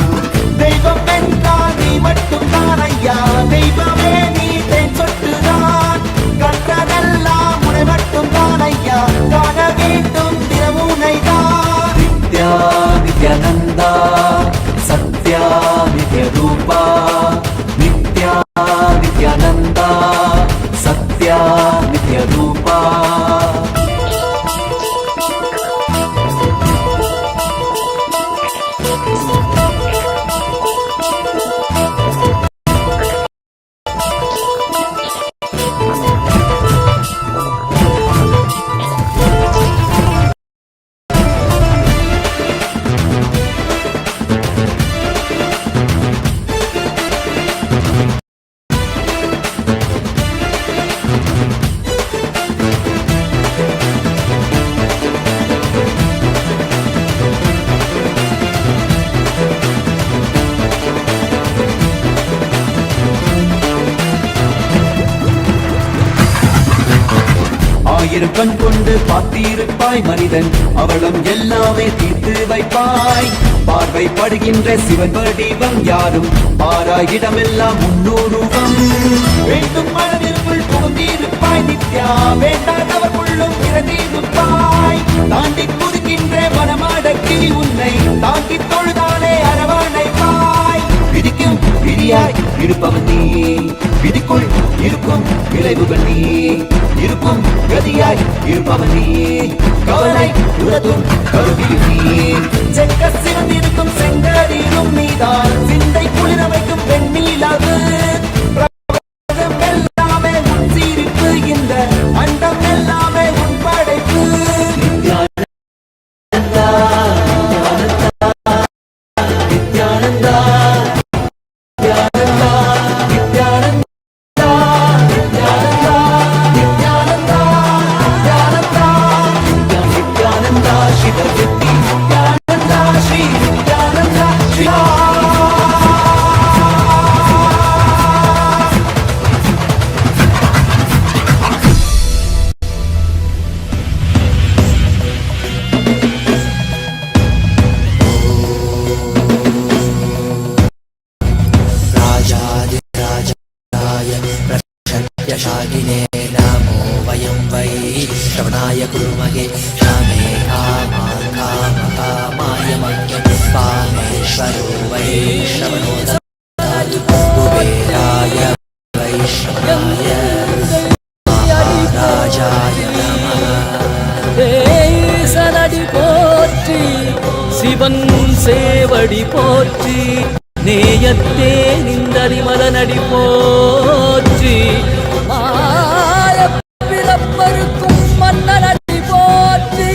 தெய்வம் என்றால் நீ மட்டும் தான் ஐயா. தெய்வமே நீ தேன் சொட்டுதான், கற்றதெல்லாம் உனை மட்டும் தான் ஐயா. காண வேண்டும் தினமுனை தான். நித்யா நித்யானந்தா சத்யா நித்ய ரூபா. நித்யா நித்யானந்தா சத்யா நித்ய ரூபா. ஆயிரம் கண் கொண்டு பார்த்திருப்பாய் மனிதன், அவளும் எல்லாமே தீர்த்து வைப்பாய். பார்வை படுகின்ற சிவன் வடிவம் யாரும் பாராய் இடமெல்லாம் முன்னூறுவம். வேண்டும் மனதிற்குள் புகுந்திருப்பாய் நித்யா, வேண்டாதவர் உள்ளும் இறந்திருப்பாய். தாண்டி குதிக்கின்ற மனமடக்கி உன்னை தாங்கி தொழுதாலே அரவணைப்பாய். விதிக்கும் விதியாய் இருப்பவன் நீ, விதிக்குள் இருக்கும் விளைவுகள் நீ. இருக்கும் கதியாய் இருப்பவன் நீ, கவலை உலகும் கருவியும் நீ. செக்க சிறந்திருக்கும் செங்கதிரும் நீதான், சிந்தை குளிர வைக்கும் வெண்ணிலவு. பிரபஞ்சம் எல்லாமே உன் சிரிப்பு, இந்த அண்டம் எல்லாமே உன் படைப்பு. நித்யானந்தா நித்யானந்தா நித்யானந்தா நித்யானந்தா நித்யானந்தா நித்யானந்தா நித்யானந்தா சிவ சித்தி நித்யானந்தா ஸ்ரீ நித்யானந்தா ஸ்ரீ. राजाधिराजाय प्रशक्यशालिने नमो वयं वै श्रवणाय कुर्महे. श्यामे कामाय मह्यं पामेश्वरो वै श्रवणो ददातु. कुबेराय वै श्रवणाय महाराजाय नमः.
சனடி போற்றி சிவன் சேவடி போற்றி, நேயத்தே நின்றடி மதனடி போற்றி. மாய பிறப்பருக்கும் மன்னனடி போற்றி,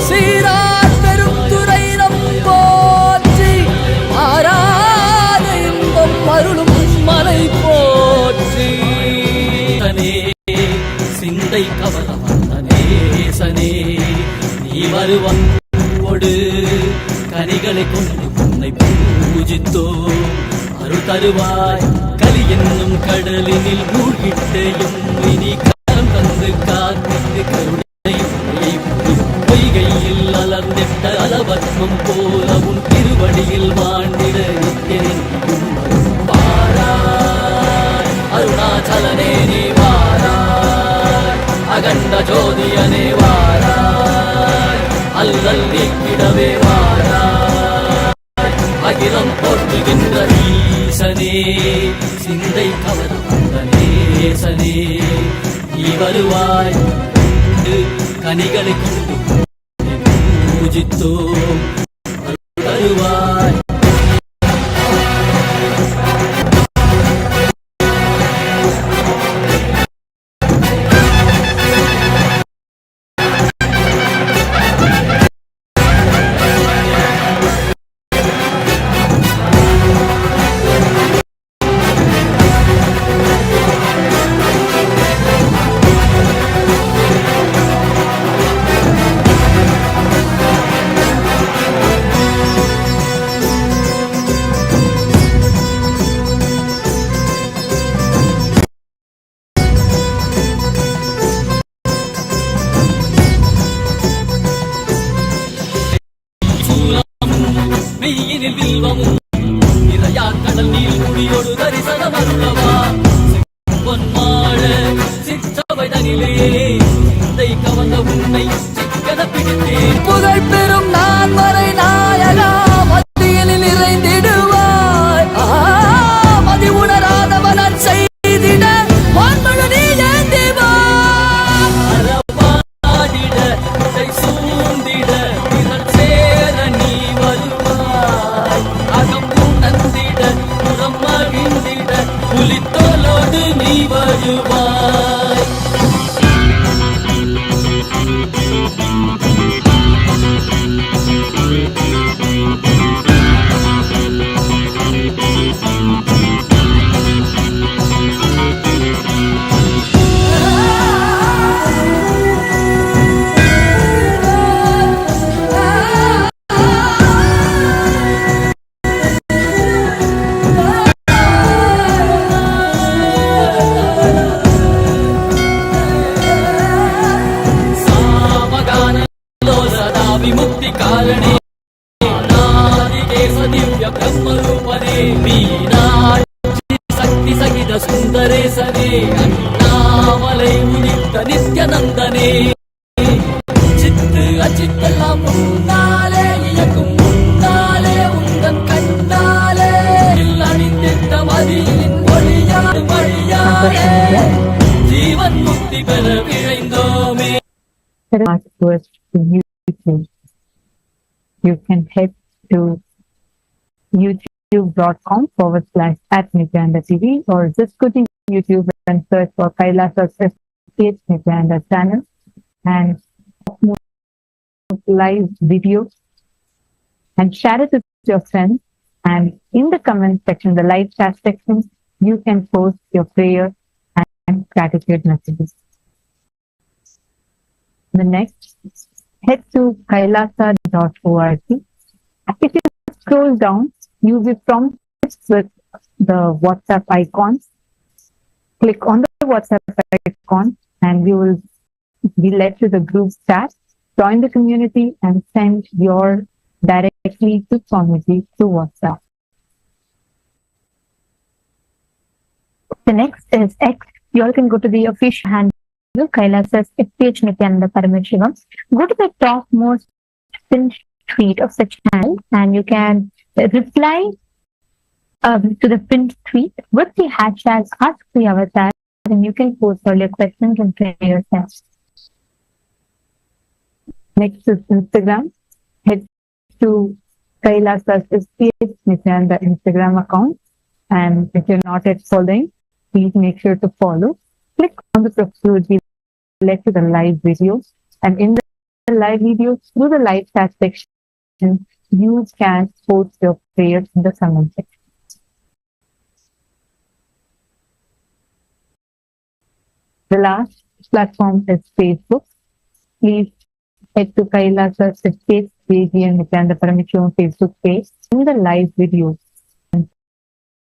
சீரார் பெருந்துரை நம் போற்றி. ஆராத இன்பம் அருளும் மலை போற்றி. சிந்தை கவர வந்தனே சனே, நீ வருவங்கொடு கனிகளை கொண்டு உன்னை பூஜித்தோ. அருள் தருவாய் கலி என்னும் கடலினில் மூழ்கிட்டையும், இனி காலம் தந்து காத்து கருணையும் பொய்கையில் அலர்ந்திட்ட அலவத்மம் போல உன் திருவடியில் வாழ்ந்திட நிற்கிறேன். வாராய் அருணாச்சலனே நீ வாராய், அகண்ட ஜோதியனே வாராய், அல்லல் நீக்கிடவே வாராய். அகிலம் போற்றுகின்ற ஈசனே, சிந்தை கவர வந்த நேசனே, நீ வருவாய் கனிகளை கொண்டு பூஜித்தோம் தருவாய். தரிசனமருளவா பொன்மாட சிற்றவைதனிலே இதை கவர்ந்த உன்னை சிக்கன பிடித்தேன் புகழ் பெறும் நான் வரை நாயகா மத்தியில் நிறைந்திடுவாய் மதி உணராதவன் செய்திட வான்மழு நீ ஏந்திவாடிட இதை சூழ்ந்திட திரள் சேர நீ வருவாய் அகம் உணர்ந்திட புறம் மகிழ்ந்திட புலித்தோலோடு நீ வருவாய் विमुक्ति कारणे नादिकेश दिव्य ब्रह्मरूपने मीनाक्षि शक्ति सहित सुन्दरेशने अन्नामलै उदित नित्यानन्दने चित्त अचित्तெல்லாம் முன்னாலே இயக்கும் முன்னாலே உந்தன் கண்ணாலே அணிந்திட்ட மதியின் ஒளியாடு வழியாலே ஜீவன் முக்தி பெற விழைந்தோமே.
You can head to youtube.com/@Nithyananda TV or just go to YouTube and search for Kailasa Nithyananda channel and live videos and share it with your friends. And in the comment section, the live chat section, you can post your prayer and gratitude messages. The next, head to kailasa.org. If you scroll down, you will be prompted with the WhatsApp icon. Click on the WhatsApp icon and you will be led to the group chat. Join the community and send your directly to Swamiji through WhatsApp. The next is X. You all can go to the official handle Kailasa's page Nithyananda Paramashivam. Go to the topmost pinned tweet of the channel and you can reply to the pinned tweet with the hashtag #AskTheAvatar and you can post all your questions and prayers there. Next is Instagram. Head to Kailasa's Nithyananda Instagram account and if you're not yet following, please make sure to follow. Click on the profile to be led to the live videos and in the live videos through the live chat section you can post your prayers in the comment section. The last platform is Facebook. Please head to Kailasa's page and Nithyananda Paramashivam Facebook page in the live videos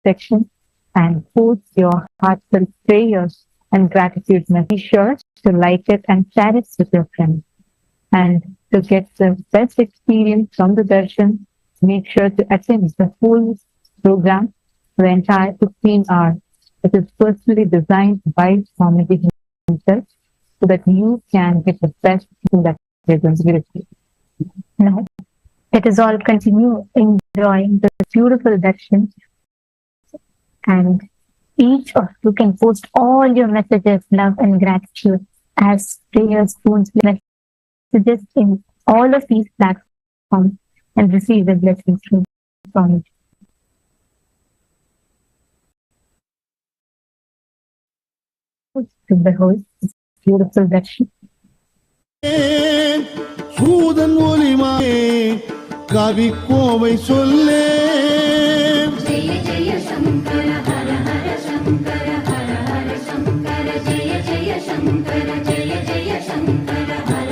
section and post your heartfelt prayers and gratitude message. Be sure to like it and share it with your friends. And to get the best experience from the darshan, make sure to attend the full program for the entire 15 hours. It is personally designed by Swamiji himself so that you can get the best in that we are going to be receiving. Now, let us all continue enjoying the beautiful darshan and each of you can post all your messages, love and gratitude as prayers, spoons, messages in all of these platforms and receive the blessings from it. To the host, beautiful darshan.
சூதன் ஒலிமாயே கவி கோவை சொல்லே
ஜெய ஜெய சங்கர ஹர ஹர சங்கர ஹர ஹர சங்கர ஜெய ஜெய சங்கர ஜெய ஜெய சங்கர ஹர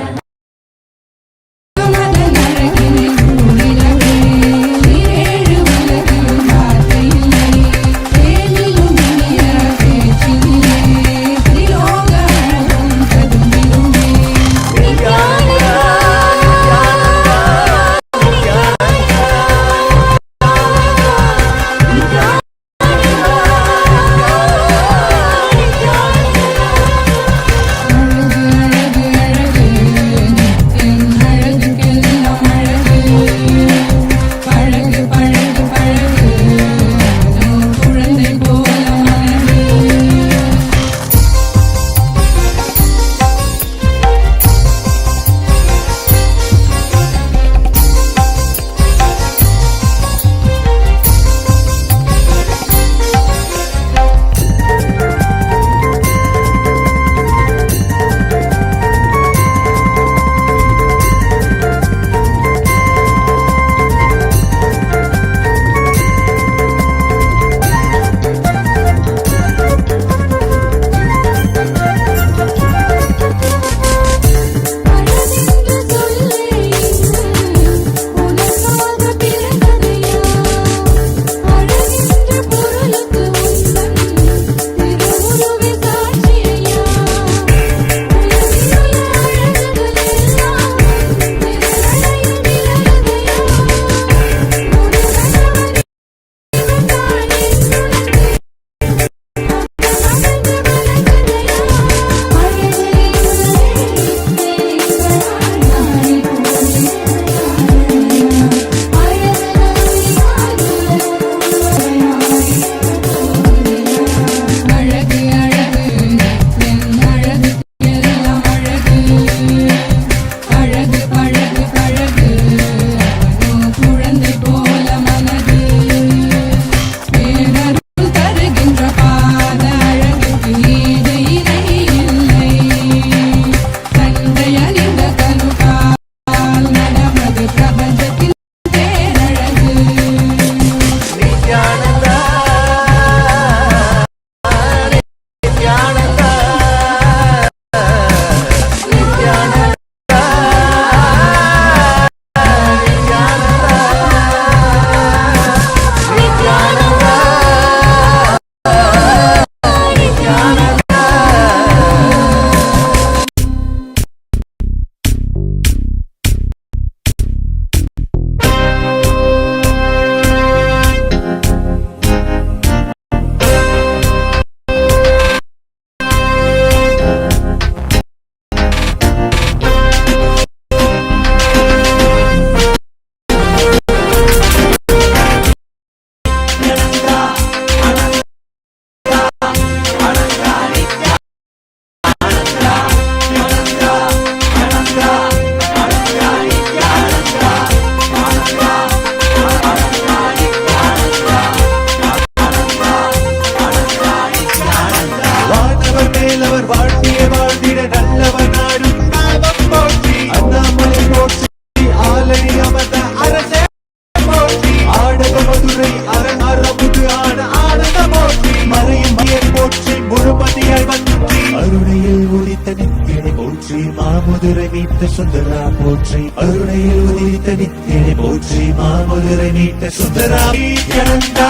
மாமதுரை மீட்ட சுந்தரா போற்றி, அருணையில் உதித்த நித்தியனை போற்றி, மாமதுரை மீட்ட சுந்தரா. நித்யானந்தா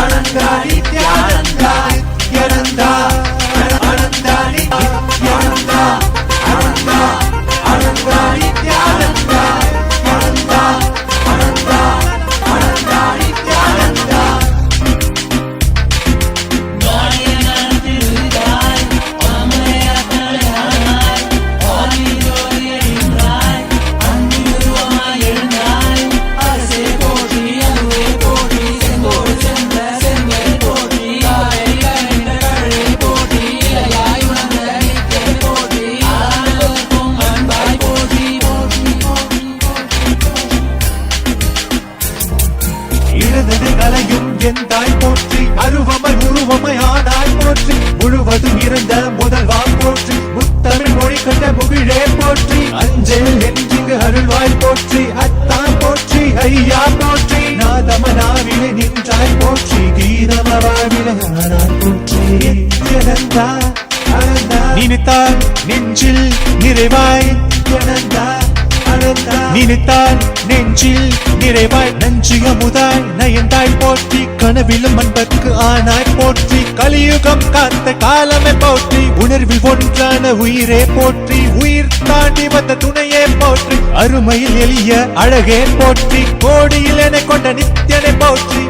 ஆனந்தா நித்யானந்தா நித்யானந்தா ஆனந்தா நித்யானந்தா ஆனந்தா ஆனந்தா நித்யானந்தா ஆனந்தா ஆனந்தா ஆனந்தா நித்யானந்தா. எந்தாய் போற்றி, அருவமை உருவமை ஆனாய் போற்றி, முழுவதும் இருந்த முதல்வா போற்றி, முத்தமிழ் மொழி கண்ட முகிழே போற்றி, அஞ்சல் என்றிங்கு அருள்வாய் போற்றி, அத்தான் போற்றி ஐயா போற்றி, நாதமனாவிலே நின்றாய் போற்றி, கீதமவாவிலே ஆனாய் போற்றி. நித்யானந்தா ஆனந்தா நினைத்தால் நெஞ்சில் நிறைவாய், நித்யானந்தா நினைத்தால் நெஞ்சில் நிறைவாய், நஞ்சிய முதாய் நயந்தாய் போற்றி, கனவிலும் அன்பர்க்கு ஆனாய் போற்றி, கலியுகம் காத்த காலமே போற்றி, உணர்வில் ஒன்றான உயிரே போற்றி, உயிர் தாண்டி வந்த துணையே போற்றி, அருமையில் எளிய அழகே போற்றி, கோடியில் என கொண்ட நித்யனை போற்றி.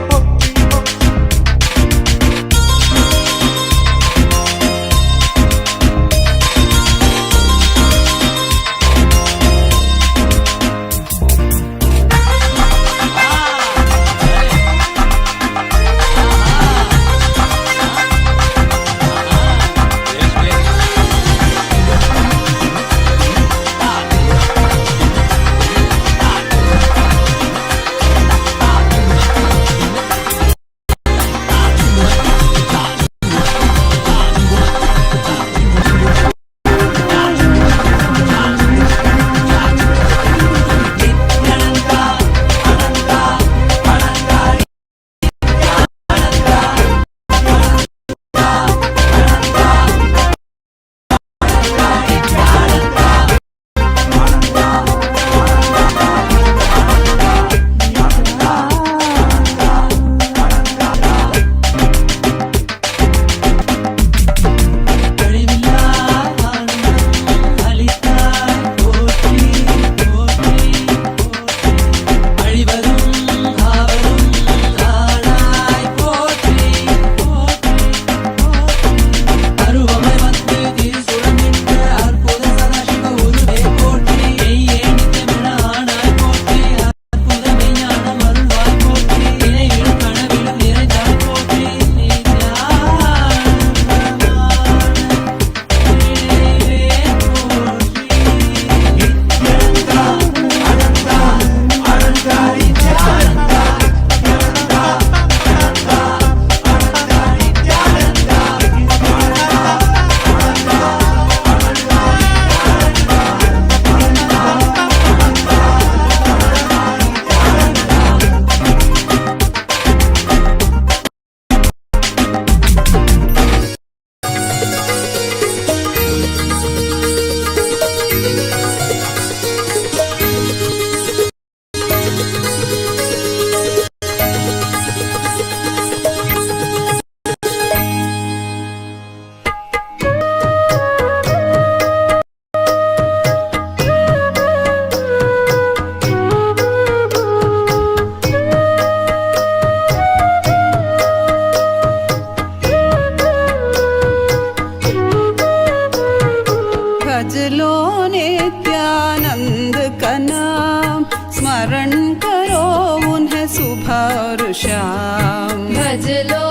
श्याम भज लो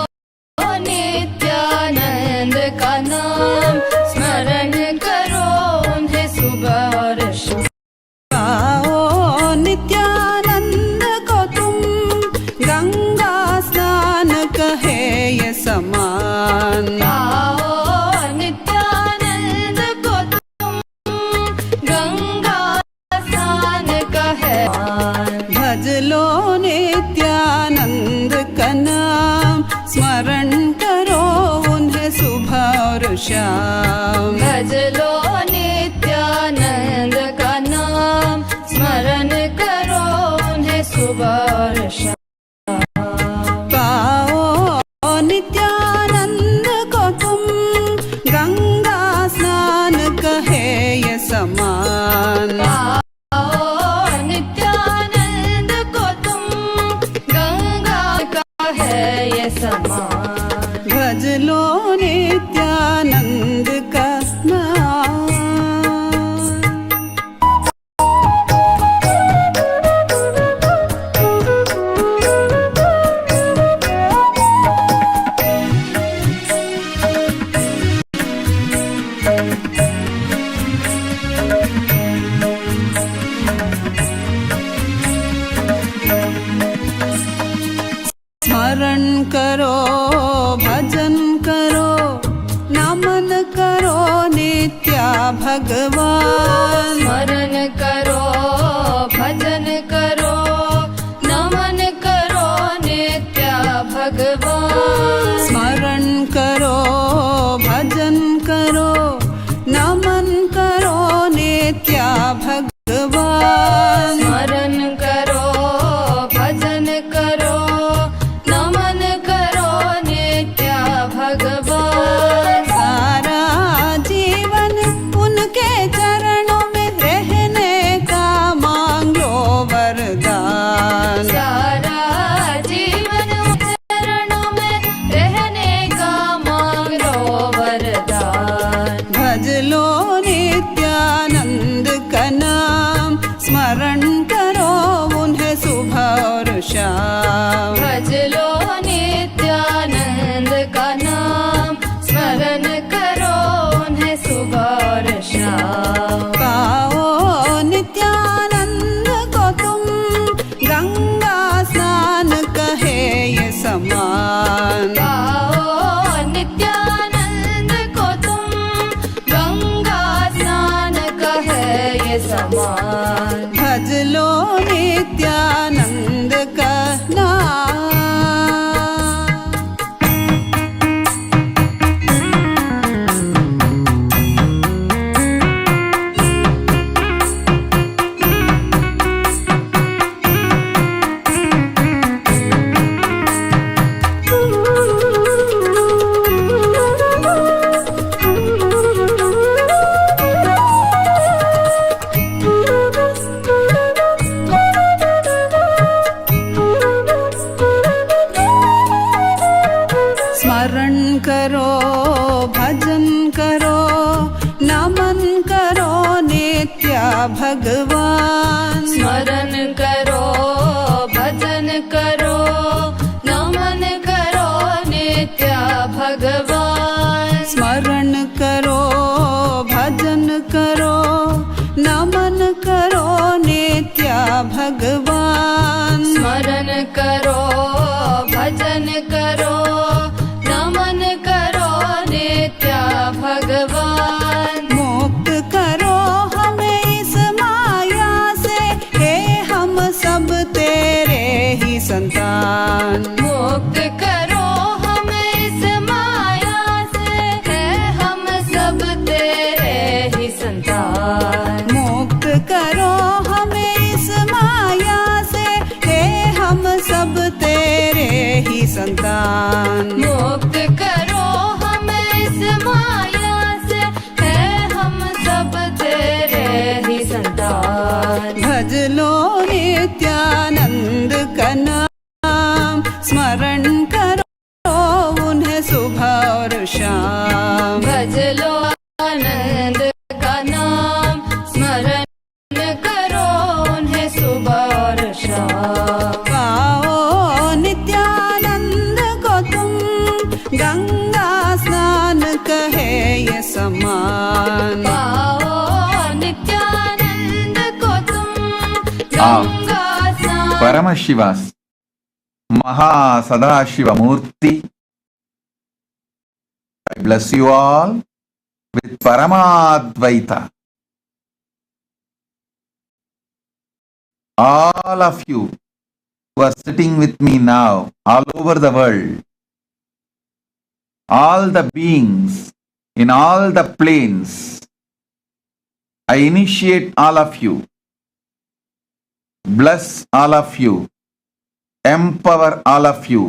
नित्यानंद का नाम, स्मरण करो उन्हें सुबह और शाम।
आओ नित्यानंद को तुम गंगा स्नान कहे ये समान।
आओ नित्यानंद को तुम गंगा स्नान कहे,
भज लो नित्यानंद का नाम, स्मरण करो उन्हें सुबह और शाम।
भज लो नित्यानंद
भज लो नित्यानंद का नाम। स्मरण करो भजन करो नमन करो नित्या भगवान।
स्मरण करो भजन करो नमन करो नित्या भगवान।
स्मरण करो भजन करो नमन करो नित्या भगवान।
स्मरण करो भजन करो नमन करो नित्या भगवान।
सारा जीवन उनके चरणों में रहने का मांग लो वरदान।
सारा जीवन चरणों में रहने का मांग लो वरदान।
भज लो नित्यानंद का नाम। स्मरण करो उन्हें सुबह और शाम।
भज लो नित्यानंद का नाम। स्मरण करो उन्हें सुबह और शाम।
पाओ नित्यानंद को तुम गंगा स्नान कहे ये समान।
पाओ नित्यानंद को तुम गंगा स्नान कहे ये समान।
भज लो नित्यानंद का नाम। स्मरण करो भजन करो नमन करो नित्या भगवान।
स्मरण करो भजन करो नमन करो नित्या भगवान।
स्मरण करो भजन करो नमन करो नित्या भगवान।
स्मरण करो भजन करो नमन करो नित्या भगवान।
मुक्त करो हमें इस माया से हे हम सब तेरे ही संतान।
मुक्त करो हमें इस माया से है हम सब तेरे ही संतान।
मुक्त करो हमें इस माया से हे हम सब तेरे ही संतान।
मुक्त करो हमें इस माया से है हम सब तेरे ही संतान।
भज लो नित्यानंद का नाम। स्मरण करो उन्हें सुबह और शाम।
भज लो आनंद का नाम। स्मरण करो उन्हें सुबह और शाम।
पाओ नित्यानंद को तुम गंगा स्नान कहे ये समान।
पाओ नित्यानंद को तुम गंगा स्नान।
Paramashiva Mahasadashiva Murti, I bless you all with Paramadvaita. All of you who are sitting with me now, all over the world, all the beings in all the planes, I initiate all of you, bless all of you, empower all of you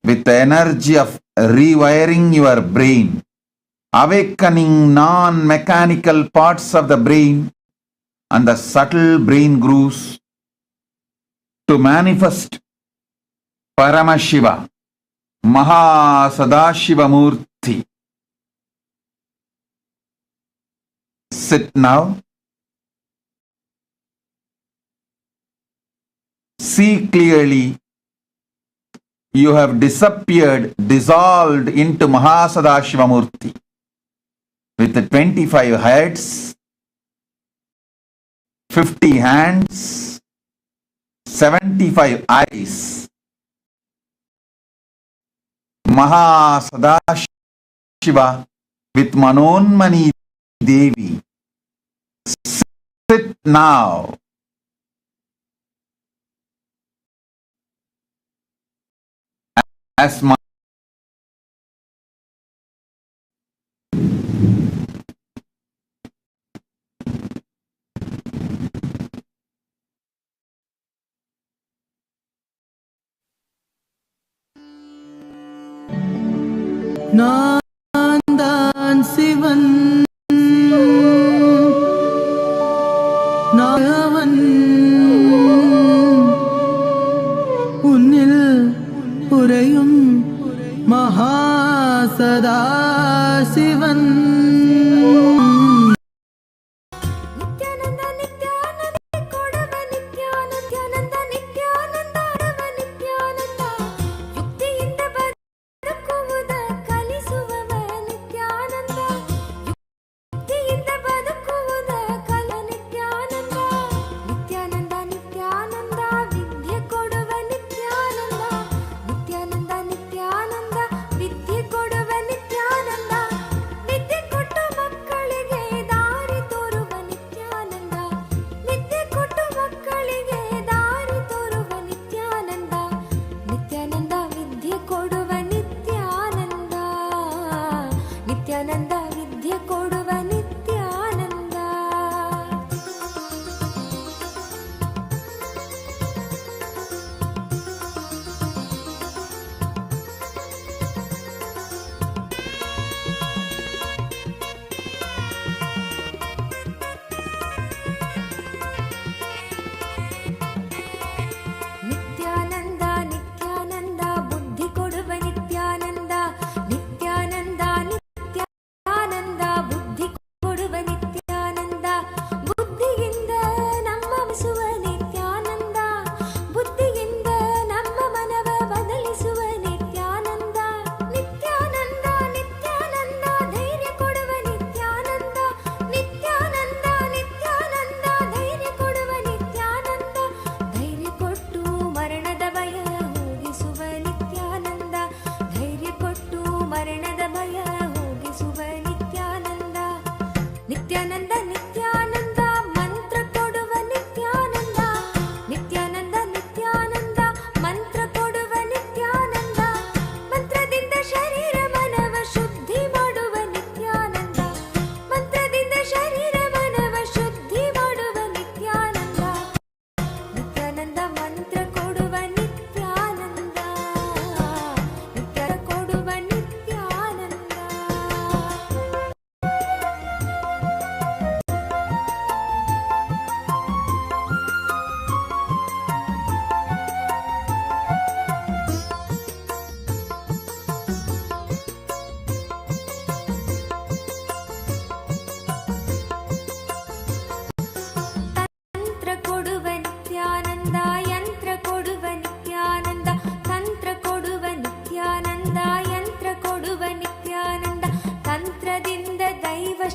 with the energy of rewiring your brain, awakening non-mechanical parts of the brain and the subtle brain grooves to manifest Paramashiva Mahasadashiva Murti. Sit now. See clearly. You have disappeared, dissolved into Mahasadashiva Murti with the 25 heads, 50 hands, 75 eyes. Mahasadashiva with Manonmani Devi. Sit now. As
நான் தான் சிவன் நாயவன் உன்னில் உறையும் மகாசதாசிவன்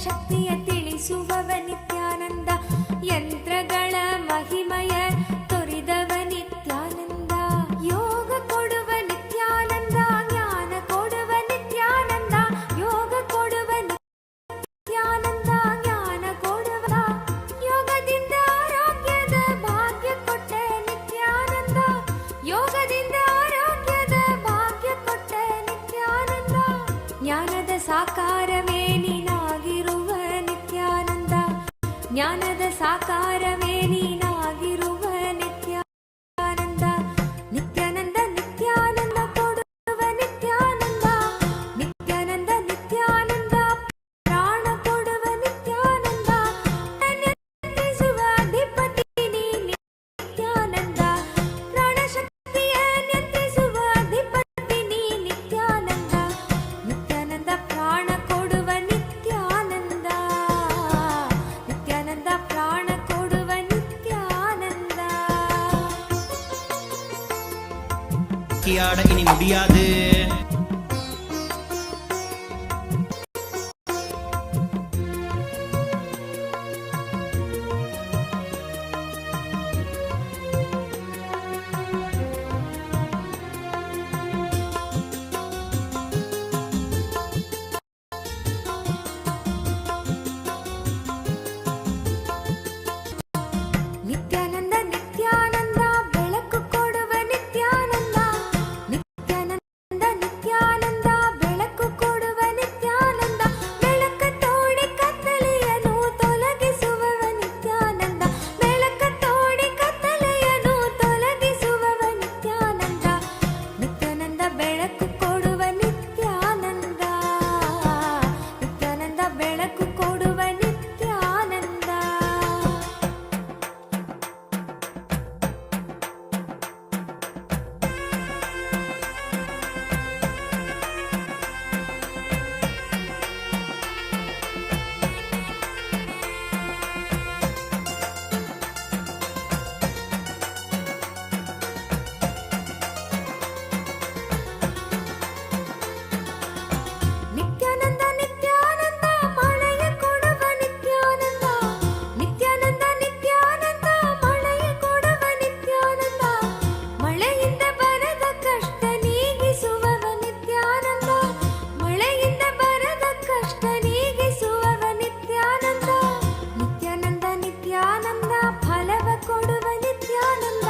ಶಕ್ತಿಯ ತಿಳಿಸುವವ ನಿತ್ಯಾನಂದ, ಯಂತ್ರಗಳ ಮಹಿಮಯ ತೊರಿದವ ನಿತ್ಯಾನಂದ, ಯೋಗ ಕೊಡುವ ನಿತ್ಯಾನಂದ, ಜ್ಞಾನ ಕೊಡುವ ನಿತ್ಯಾನಂದ, ಯೋಗ ಕೊಡುವ ನಿತ್ಯಾನಂದ, ಜ್ಞಾನ ಕೊಡುವ, ಯೋಗದಿಂದ ಆರೋಗ್ಯದ ಭಾಗ್ಯ ಕೊಟ್ಟ ನಿತ್ಯಾನಂದ, ಯೋಗದಿಂದ ಆರೋಗ್ಯದ ಭಾಗ್ಯ ಕೊಟ್ಟ ನಿತ್ಯಾನಂದ, ಜ್ಞಾನದ ಸಾಕಾರವೇ ನೀನಾಗಿರುವ ನಿತ್ಯಾನಂದ, ಜ್ಞಾನದ ಸಾಕಾರವೇ ನೀನಾಗಿರುವ ನಿತ್ಯಾನಂದ, ನಿತ್ಯಾನಂದ ನಿತ್ಯಾನಂದ ಕೊಡುವ ನಿತ್ಯಾನಂದ, ನಿತ್ಯಾನಂದ ನಿತ್ಯಾನಂದ ಪ್ರಾಣ ಕೊಡುವ ನಿತ್ಯಾನಂದ, ನಿಯಂತ್ರಿಸುವ ಅಧಿಪತಿ ನೀ ನಿತ್ಯಾನಂದ, ಪ್ರಾಣ ಶಕ್ತಿಯ ನಿಯಂತ್ರಿಸುವ ಅಧಿಪತಿ ನೀ ನಿತ್ಯಾನಂದ.
விளையாட இனி முடியாது.
ನಿತ್ಯಾನಂದ ನಿತ್ಯಾನಂದ ಬೆಳಕು ಕೊಡುವ ನಿತ್ಯಾನಂದ ನಿತ್ಯಾನಂದ ನಿತ್ಯಾನಂದ ಬೆಳಕು ಕೊಡುವ ನಿತ್ಯಾನಂದ ಬೆಳಕ ತೋಡಿ ಕತ್ತಲೆಯನ್ನು ತೊಲಗಿಸುವವ ನಿತ್ಯಾನಂದ ಬೆಳಕ ತೋಡಿ ಕತ್ತಲೆಯನ್ನು ತೊಲಗಿಸುವವ ನಿತ್ಯಾನಂದ ನಿತ್ಯಾನಂದ ಬೆಳಕು ಕೊಡುವ ನಿತ್ಯಾನಂದ ನಿತ್ಯಾನಂದ ಬೆಳಕು ಕೊಡುವ ನಿತ್ಯಾನಂದ. ನಿತ್ಯಾನಂದ ನಿತ್ಯಾನಂದ ಮಳೆಯ ಕೊಡುವ ನಿತ್ಯಾನಂದ ನಿತ್ಯಾನಂದ ನಿತ್ಯಾನಂದ ಮಳೆಯ ಕೊಡುವ ನಿತ್ಯಾನಂದ ಮಳೆಯಿಂದ ಬರದ ಕಷ್ಟ ನೀಗಿಸುವವ ನಿತ್ಯಾನಂದ ಮಳೆಯಿಂದ ಬರದ ಕಷ್ಟ ನೀಗಿಸುವವ ನಿತ್ಯಾನಂದ ನಿತ್ಯಾನಂದ ನಿತ್ಯಾನಂದ ಫಲವ ಕೊಡುವ ನಿತ್ಯಾನಂದ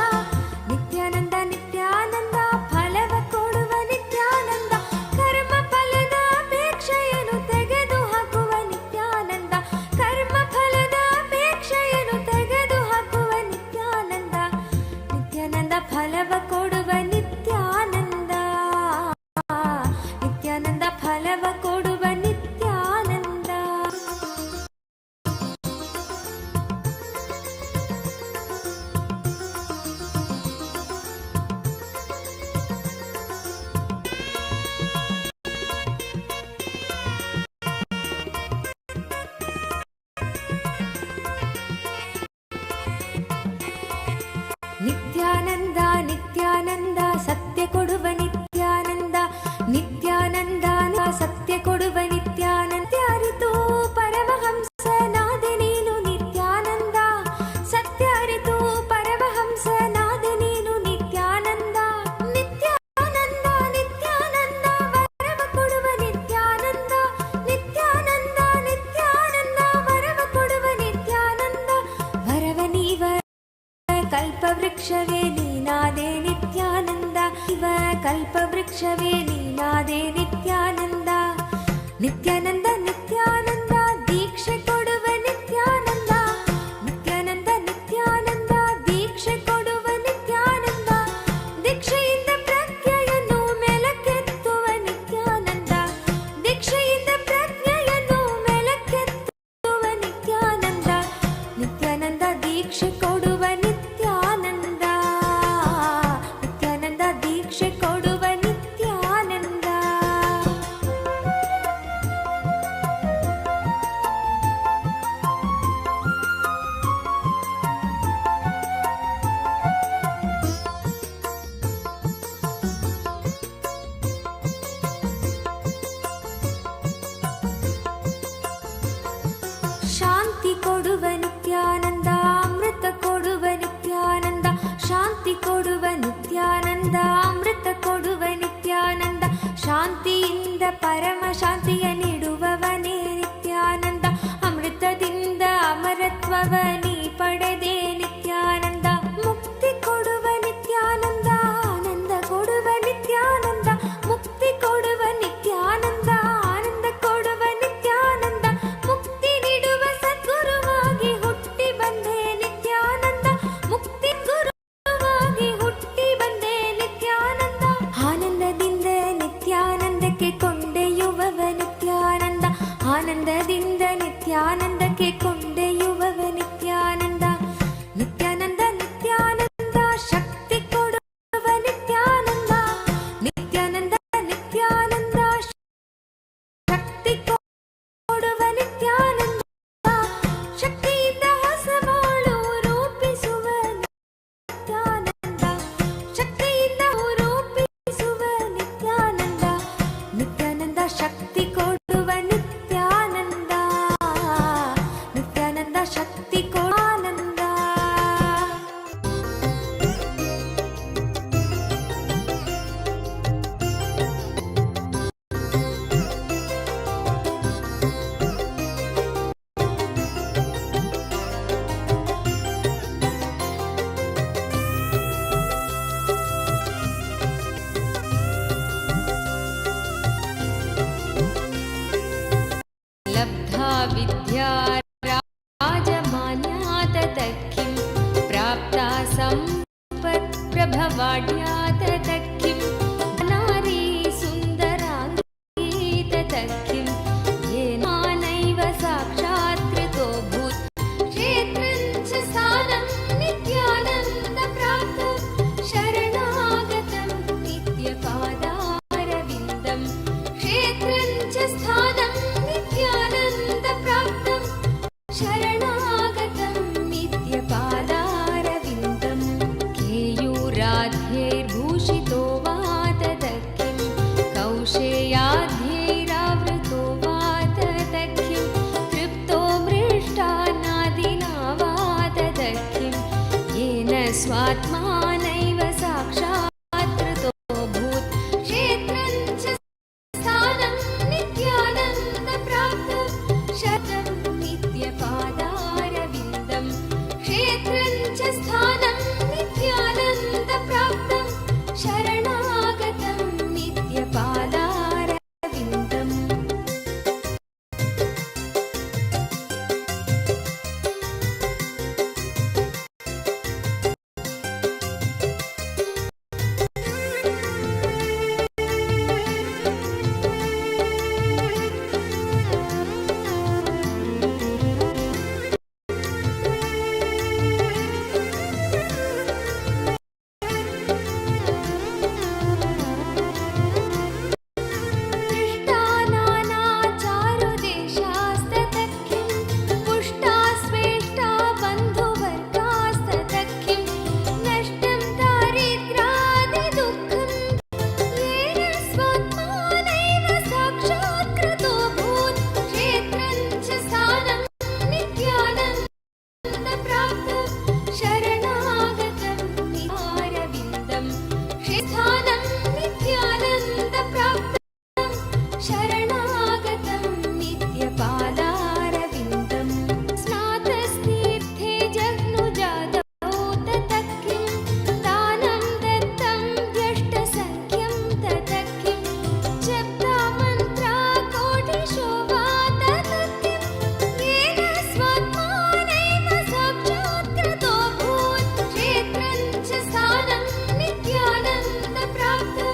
ನಿತ್ಯಾನಂದ ನಿತ್ಯಾನಂದ ಫಲವ ಕೊಡುವ ನಿತ್ಯಾನಂದ ಕರ್ಮ ಫಲದ ಅಪೇಕ್ಷೆಯನ್ನು ತೆಗೆದು ಹಾಕುವ ನಿತ್ಯಾನಂದ ಕರ್ಮ ಫಲದ ಅಪೇಕ್ಷೆಯನ್ನು ತೆಗೆದು ಹಾಕುವ ನಿತ್ಯಾನಂದ ನಿತ್ಯಾನಂದ ಫಲವ ಕೊಡುವ ನಿತ್ಯಾನಂದ ನಿತ್ಯಾನಂದ ಫಲವ ಕೊಡುವ ನಿತ್ಯಾನಂದ. ನಿತ್ಯಾನಂದ ನಿತ್ಯಾನಂದ ಸತ್ಯ ಕೊಡುವ ನಿತ್ಯಾನಂದ ನಿತ್ಯಾನಂದ ಸತ್ಯ ಕೊಡುವ ನಿತ್ಯಾನಂದ ಅರಿತು ಪರಮಹಂಸನಾದೆ ನೀನು ನಿತ್ಯಾನಂದ ಸತ್ಯ ಅರಿತು ಪರಮಹಂಸನಾದೆ ನೀನು ನಿತ್ಯಾನಂದ ನಿತ್ಯಾನಂದ ನಿತ್ಯಾನಂದ ವರವ ಕೊಡುವ ನಿತ್ಯಾನಂದ ನಿತ್ಯಾನಂದ ನಿತ್ಯಾನಂದ ವರವ ಕೊಡುವ ನಿತ್ಯಾನಂದ ವರವ ನೀವ ಕಲ್ಪವೃಕ್ಷವೇ ನೀನಾದೆ ನಿತ್ಯಾನಂದ ಇವ ಕಲ್ಪವೃಕ್ಷವೇ ನೀನಾದೆ ನಿತ್ಯಾನಂದ ನಿತ್ಯಾನಂದ ನಿತ್ಯಾನಂದ ದೀಕ್ಷೆ ಕೊಡುವ ನಿತ್ಯಾನಂದ ನಿತ್ಯಾನಂದ ನಿತ್ಯಾನಂದ ದೀಕ್ಷೆ ಕೊಡುವ ನಿತ್ಯಾನಂದ ದೀಕ್ಷೆಯಿಂದ ಪ್ರಜ್ಞೆಯನ್ನು ಮೇಲಕ್ಕೆತ್ತುವ ನಿತ್ಯಾನಂದ ದೀಕ್ಷೆಯಿಂದ ಪ್ರಜ್ಞೆಯನ್ನು ಮೇಲಕ್ಕೆತ್ತುವ ನಿತ್ಯಾನಂದ ನಿತ್ಯಾನಂದ ದೀಕ್ಷೆ ಕೊಡುವ ನಿತ್ಯಾನಂದ ನಿತ್ಯಾನಂದ ದೀಕ್ಷೆ ಕೊಡುವ ನಿತ್ಯಾನಂದ. ಶಾಂತಿ ಕೊಡುವ ನಿತ್ಯಾನಂದ ಅಮೃತ ಕೊಡುವ ನಿತ್ಯಾನಂದ ಶಾಂತಿ ಕೊಡುವ ನಿತ್ಯಾನಂದ ಅಮೃತ ಕೊಡುವ ನಿತ್ಯಾನಂದ ಶಾಂತಿಯಿಂದ ಪರಮ ಶಾಂತಿಯ ನೀಡುವವನೇ ನಿತ್ಯಾನಂದ ಅಮೃತದಿಂದ ಅಮರತ್ವವ ನೀ ಪಡೆದೆ ನಿತ್ಯಾನಂದ ಮುಕ್ತಿ ಕೊಡುವ ನಿತ್ಯಾನಂದ ಆನಂದ ಕೊಡುವ ನಿತ್ಯಾನಂದ ಮುಕ್ತಿ ಕೊಡುವ ನಿತ್ಯಾನಂದ ಆನಂದ ಕೊಡುವ ನಿತ್ಯಾನಂದ ಮುಕ್ತಿ ನೀಡುವ ಸದ್ಗುರುವಾಗಿ ಹುಟ್ಟಿ ಬಂದೆ ನಿತ್ಯಾನಂದ ಮುಕ್ತಿ ಗುರುವಾಗಿ ಹುಟ್ಟಿ ಬಂದೆ ನಿತ್ಯಾನಂದ ಆನಂದದಿಂದ ನಿತ್ಯಾನಂದಕ್ಕೆ ಕೊಂಡೊಯ್ಯುವವ ನಿತ್ಯಾನಂದ ಆನಂದದಿಂದ ನಿತ್ಯಾನಂದಕ್ಕೆ ಕೊಂಡೊಯ್ಯುವವ ನಿತ್ಯಾನಂದ ನಿತ್ಯಾನಂದ ನಿತ್ಯಾನಂದ ಶಕ್ತಿ ಕೊಡುವ ನಿತ್ಯಾನಂದ ನಿತ್ಯಾನಂದ ನಿತ್ಯಾನಂದ ಶಕ್ತಿ ಕೊಡುವ ನಿತ್ಯಾನಂದ ಶಕ್ತಿಯಿಂದ ಹೊಸ ಬಾಳು ರೂಪಿಸುವ ನಿತ್ಯಾನಂದ ಶಕ್ತಿಯಿಂದ ರೂಪಿಸುವ विद्या राजमान्या ततः किं प्राप्ता सम्पत्प्रभवाढ्या ततः किं नारी सुन्दराङ्गी ततः किं येनानैव साक्षात्कृतो भूत् क्षेत्रं च स्थानं नित्यानन्दप्राप्तं शरणागतं नित्यपादारविन्दं क्षेत्रं च स्थानं नित्यानन्दप्राप्तं शरणागतं नित्यपादारविन्दं केयूराध्यैर्भूषितो वा ततः किं कौशेयाध्यैरावृतो वा ततः किं तृप्तो मृष्टान्नादिना वा ततः किं येन स्वात्मानैव साक्षात्कृतो भूत् क्षेत्रं च स्थानं नित्यानन्दप्राप्तं शतं नित्यपादारविन्दं क्षेत्रं च स्थानं नित्यानन्दप्राप्तं शरणागतं नित्यपादारविन्दम् पुष्टानानाचारुदेशास्ततः किं पुष्टा स्वेष्टा बन्धुवर्गास्ततः किं नष्टं दारिद्र्यादिदुःखं येन स्वात्मानैव साक्षात्कृतो भूत् क्षेत्रं च स्थानं नित्यानन्दप्राप्तं शरणागतं नित्यारविन्दं क्षेस्थानं नित्यानन्दप्राप्तं शरणागतं नित्यपादारविन्दं स्नातस्तीर्थे जग्नुजातौ ततः किं दानं दत्तं व्यष्टसङ्ख्यं ततः किं जप्ता मन्त्रा कोटिशो वा ततः किं येन स्वात्मानैव साक्षात्कृतो भूत् क्षेत्रं च स्थानं नित्यानन्दप्राप्तं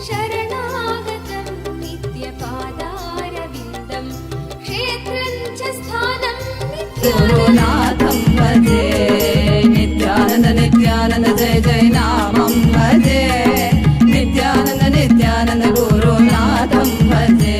शरणागतं नित्यपादारविन्दं क्षेत्रं च स्थानं
गुरुनाथं भजे नित्यानन्द नित्यानन्द जय जय नामं भजे नित्यानन्द नित्यानन्द गुरुनाथं भजे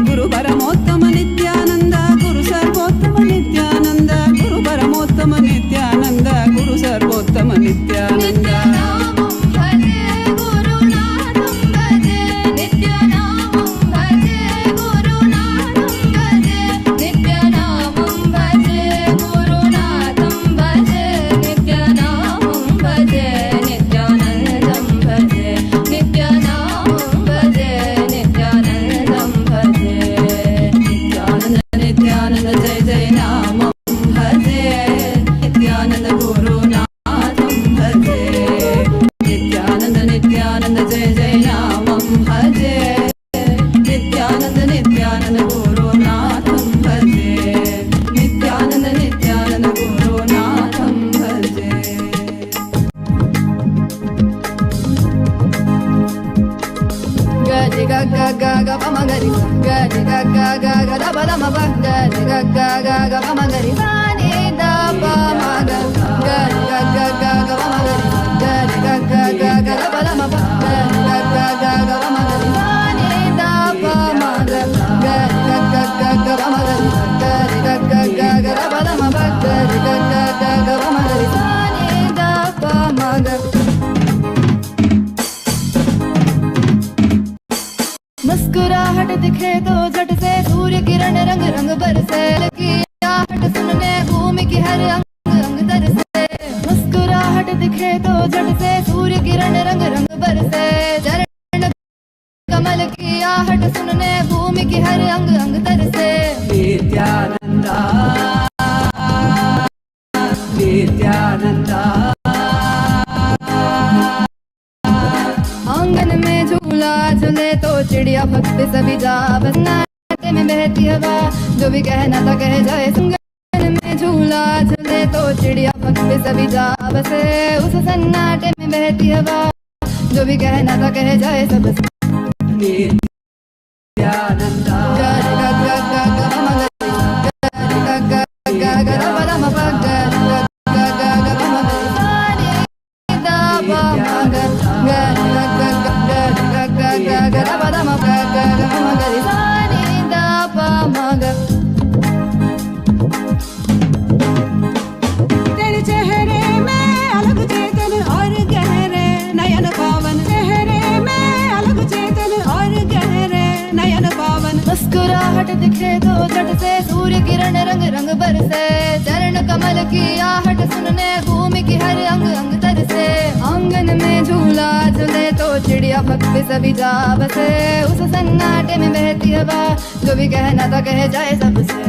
गुरु परमोत्तम नित्यानन्द गुरु सर्वोत्तम नित्यानन्द गुरु परमोत्तम नित्यानन्द गुरु सर्वोत्तम नित्यानन्द
नित्यनामं भजे गुरुनाथं भजे नित्यनामं भजे गुरुनाथं भजे नित्यनामं भजे गुरुनाथं भजे नित्यनामं भजे नित्यानन्दं भजे नित्यनामं भजे नित्यानन्दं भजे
नित्यानन्द नित्यानन्द जय जय नामं भजे नित्यानन्द गुरुनाथं भजे नित्यानन्द नित्यानन्द जय जय नामं भजे नित्यानन्द नित्यानन्द गुरुनाथं भजे नित्यानन्द नित्यानन्द गुरुनाथं भजे गरि ग ग ग ग प म गरि गरि ग ग ग ग द प द म प गरि ग ग ग ग प म गरि सा नि द प म ग गरि ग ग ग ग प म गरि गरि ग ग ग ग द प द म प गरि ग ग ग ग प म गरि सा नि द प म ग गरि ग ग ग ग प म गरि गरि ग ग ग ग द प द म प गरि ग ग ग ग प म गरि सा नि द प म ग मुस्कुराहट दिखे तो झट से सूर्य किरण रंग रंग बरसे की आहट सुनने भूमि की हर अंग अंग तरसे मुस्कुराहट दिखे तो झट से सूर्य किरण रंग रंग बरसे चरण कमल की आहट सुनने भूमि की हर अंग अंग तरसे नित्यानंदा नित्यानंदा आंगन में झूला झूले तो चिड़िया भक्त सभी जा बसना में बहती हवा, जो भी कहना था कह जाए। संगन में झूला झूले तो चिड़िया पक्षी सभी जा बसे, उस सन्नाटे में बहती हवा, जो भी कहना था कह जाए सब। नित्यानंदा गरि ग ग ग ग म ग रि ग ग ग ग र प म प ग रि ग ग ग ग म ग रि द प म ग ग रि ग ग ग ग ग ग ग र प म प ग ग म ग रि द प म ग।
तेरे चेहरे में अलग चेतन और गहरे नयन पावन, चेहरे में अलग चेतन और गहरे नयन पावन।
मुस्कुराहट दिखे तो झट से सूर्य किरण रंग रंग बरसे, चरण कमल की आहट सुनने भूमि की हर अंग अंग तरसे। आंगन में झूला झूले तो चिड़िया पक्षी सभी जा बसे, उस सन्नाटे में बहती हवा, जो भी कहना था कह जाए सबसे।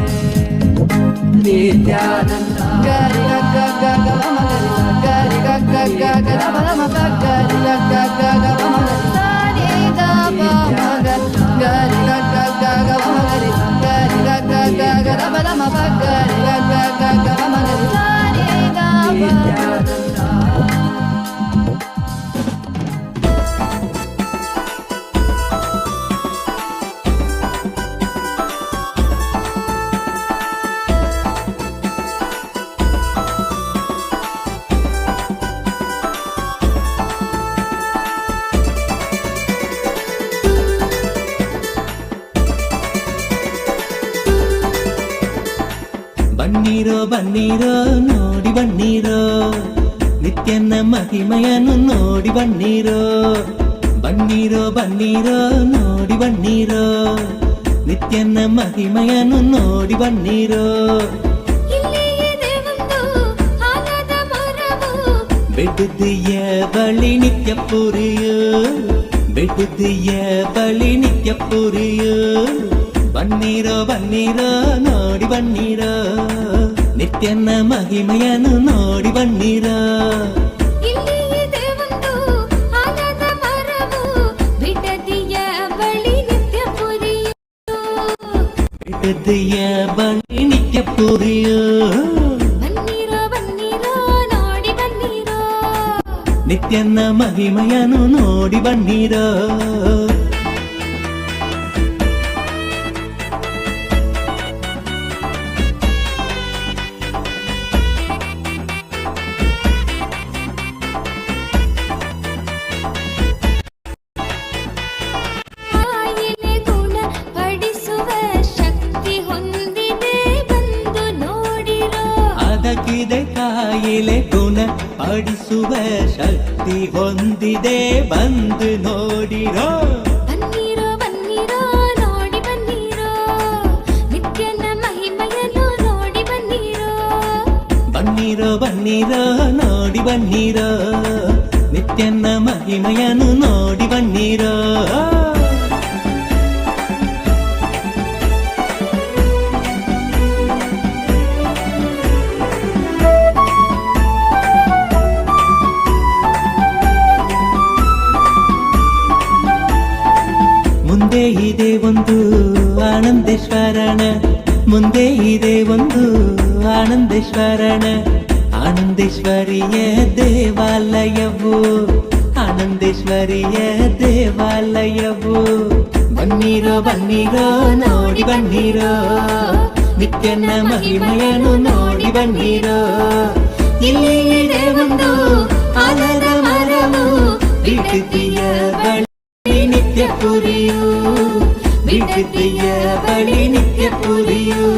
नित्यानंदा गरि ग ग ग ग म ग रि ग रि ग ग ग ग र प म प ग रि ग ग ग ग म ग रि द प म ग ग रि ग ग ग ग म ग रि ग रि ग ग ग ग र प म प ग रि ग ग ग ग म ग रि द प म ग।
ಬನ್ನೀರೋ ಬನ್ನೀರೋ ನೋಡಿ ಬನ್ನೀರೋ, ನಿತ್ಯನ ಮಹಿಮೆಯನ್ನು ನೋಡಿ ಬನ್ನೀರೋ. ಬನ್ನೀರೋ ಬನ್ನೀರೋ ನೋಡಿ ಬನ್ನೀರೋ, ನಿತ್ಯನ ಮಹಿಮೆಯನ್ನು ನೋಡಿ ಬನ್ನೀರೋ. ಬೆಟ್ಟದೆಯ ಬಳಿ ನಿತ್ಯ ಪುರಿಯೋ, ಬೆಟ್ಟದೆಯ ಬಳಿ ನಿತ್ಯ ಪುರಿಯೋ. ಬನ್ನೀರೋ ಬನ್ನೀರೋ ನೋಡಿ ಬನ್ನೀರೋ, ನಿತ್ಯನ ಮಹಿಮೆಯನ್ನು ನೋಡಿ ಬನ್ನೀರೋ. ಬೆಟ್ಟದೆಯ ಬಳಿ ನಿತ್ಯ ಪುರಿಯೋ, ನಿತ್ಯನ ಮಹಿಮೆಯನ್ನು ನೋಡಿ ಬನ್ನೀರೋ. ಕಾಯಿಲೆ ಗುಣ ಪಡಿಸುವ ಶಕ್ತಿ ಹೊಂದಿದೆ ಬಂದು ನೋಡಿರೋ.
ಬನ್ನೀರೋ ಬನ್ನೀರೋ ನೋಡಿ ಬನ್ನೀರೋ, ನಿತ್ಯನ ಮಹಿಮೆಯನ್ನು ನೋಡಿ ಬನ್ನೀರೋ.
ಬನ್ನೀರೋ ಬನ್ನೀರೋ ನೋಡಿ ಬನ್ನೀರೋ, ನಿತ್ಯನ ಮಹಿಮೆಯನ್ನು ನೋಡಿ ಬನ್ನೀರೋ. ಮುಂದೆ ಇದೆ ಒಂದು ಆನಂದೇಶ್ವರನ, ಮುಂದೆ ಇದೆ ಒಂದು ಆನಂದೇಶ್ವರನ. ಆನಂದೇಶ್ವರಿಯ ದೇವಾಲಯವು, ಆನಂದೇಶ್ವರಿಯ ದೇವಾಲಯವು. ಬನ್ನೀರೋ ಬನ್ನೀರೋ ನೋಡಿ ಬನ್ನೀರೋ, ನಿತ್ಯನ ಮಹಿಮೆಯನ್ನು ನೋಡಿ ಬನ್ನೀರೋ. ಇಲ್ಲಿ ಇದೆ ಒಂದು ಆಲದ ಮರವು, ಬಿಡದಿಯ ಬಳಿ ನಿತ್ಯ ಪುರಿಯು, ಬಿಡದಿಯ ಬಳಿ ನಿತ್ಯ ಪುರಿಯು.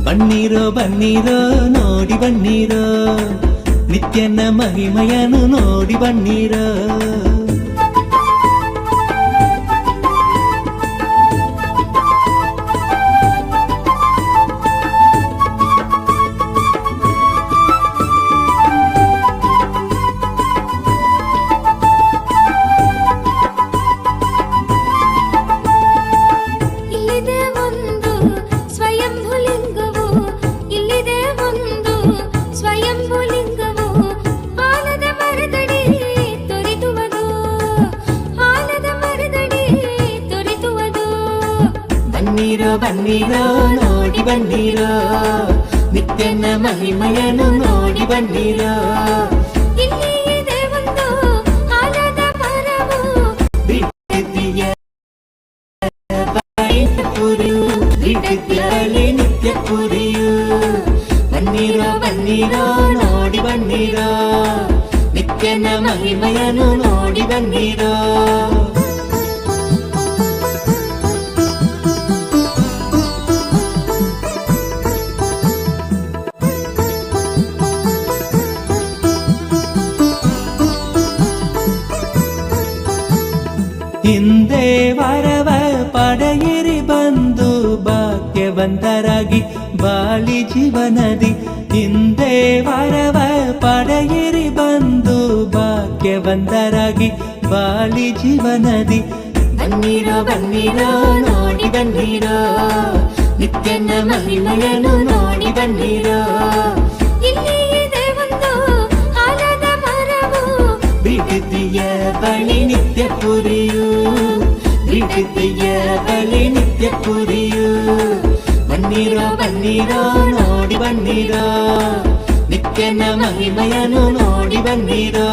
ಬನ್ನೀರೋ ಬನ್ನೀರೋ ನೋಡಿ ಬನ್ನೀರೋ, ನಿತ್ಯನ ಮಹಿಮೆಯನ್ನು ನೋಡಿ ಬನ್ನೀರೋ.
ಸ್ವಯಂಭುಲಿಂಗವು ಆಲದ ಮರದಡಿ ತೊರೆದುವುದು.
ಬನ್ನಿರೋ ಬನ್ನಿರೋ ನೋಡಿ ಬನ್ನಿರೋ ನಿತ್ಯನ ಮಹಿಮೆಯನ್ನು ನೋಡಿ ಬನ್ನಿರೋ
ಇಲ್ಲಿ ಇದೆ ಒಂದು ಆಲದ ಮರವು
ಬಿಟ್ಟಿದೆಯ ಪುರಿಯು ಬಿಟ್ಟಿದ್ದಲ್ಲಿ ನಿತ್ಯ ಪುರಿಯು ಬನ್ನಿರೋ ಬನ್ನಿರೋ ನೋಡಿ ಬನ್ನಿರೋ ನಿತ್ಯನ ಮಹಿಮೆಯನ್ನು ನೋಡಿ ಬನ್ನಿರೋ ಹಿಂದೆ ವರವ ಪಡೆಯಿರಿ ಬಂದು ಭಾಗ್ಯವಂತರಾಗಿ ಬಾಳಿ ಜೀವನದಿ ಹಿಂದೆ ವರವ ಪಡೆಯಿರಿ ಬಂದು ಭಾಗ್ಯವಂತರಾಗಿ ಬಾಳಿ ಜೀವನದಿ ಬನ್ನಿರೋ ಬನ್ನಿರೋ ನೋಡಿ ಬನ್ನಿರೋ ನಿತ್ಯನ ಮಹಿಮೆಯನ್ನು ನೋಡಿ ಬನ್ನಿರೋ
ಇಲ್ಲಿ ಇದೆ ಒಂದು ಆಲದ ಮರವು
ಬಿಟ್ಟಿದೆಯ ಬಳಿ ನಿತ್ಯ ಪುರಿಯು ಬಿಟ್ಟಿದೆಯ ಬಳಿ ನಿತ್ಯ ಪುರಿಯು ಬನ್ನಿರೋ ಬನ್ನಿರೋ ನೋಡಿ ಬನ್ನಿರೋ ನಿತ್ಯನ ಮಹಿಮೆಯನ್ನು ನೋಡಿ ಬನ್ನಿರೋ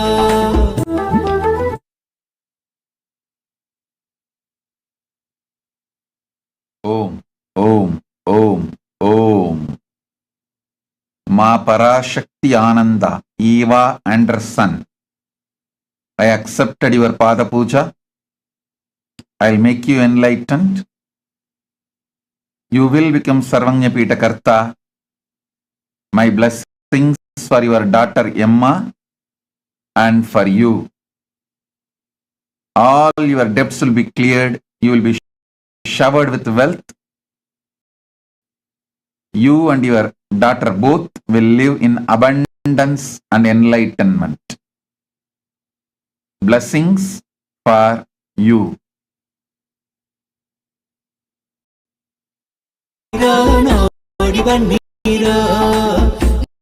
ಓಂ ಓಂ ಓಂ ಓಂ. Ma Parashakti Ananda, Eva Anderson. I accepted your Pada Puja. I'll make you enlightened. You will become Sarvanyapita Karta. My blessings for your daughter Emma and for you. All your debts will be cleared. You will be showered with wealth. You and your daughter both will live in abundance and enlightenment. Blessings for you.
ನೋಡಿ ಬನ್ನಿರೋ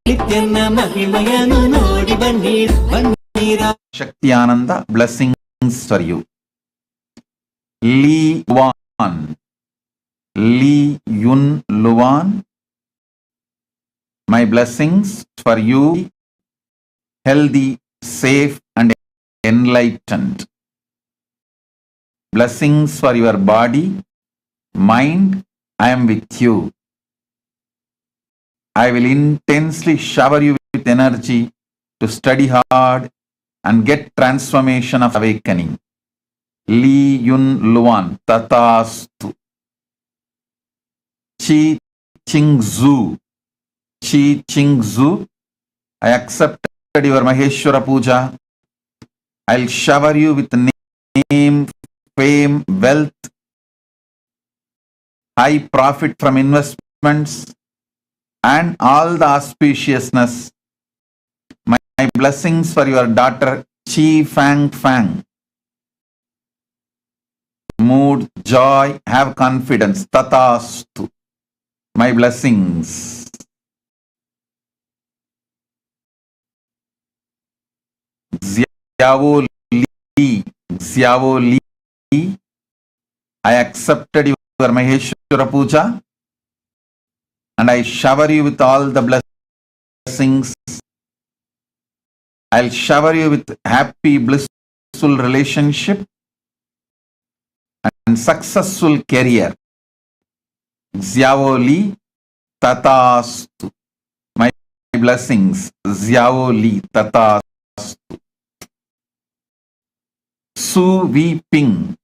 ನಿತ್ಯನ ಮಹಿಮೆಯನ್ನು ನೋಡಿ ಬನ್ನಿರೋ ಬನ್ನಿರೋ
Shakti Ananda, blessings for you. Lee Luan, Lee Yun Luan, my blessings for you, healthy, safe and enlightened. Blessings for your body, mind, I am with you. I will intensely shower you with energy to study hard and get transformation of awakening. Lee Yun Luan, Tatastu. Chi Ching Zhu, Chi Ching Zhu, I accepted your Maheshwara Puja. I'll shower you with name, fame, wealth, high profit from investments, and all the auspiciousness. My blessings for your daughter Chi Fang Fang. Mood, joy, have confidence. Tatastu. My blessings. Xiao Li, I accepted your Maheshwara Puja and I shower you with all the blessings. I'll shower you with happy, blissful relationship and successful career. Xiao Li, Tatastu. My blessings. Xiao Li, Tatastu. Su Vi Ping,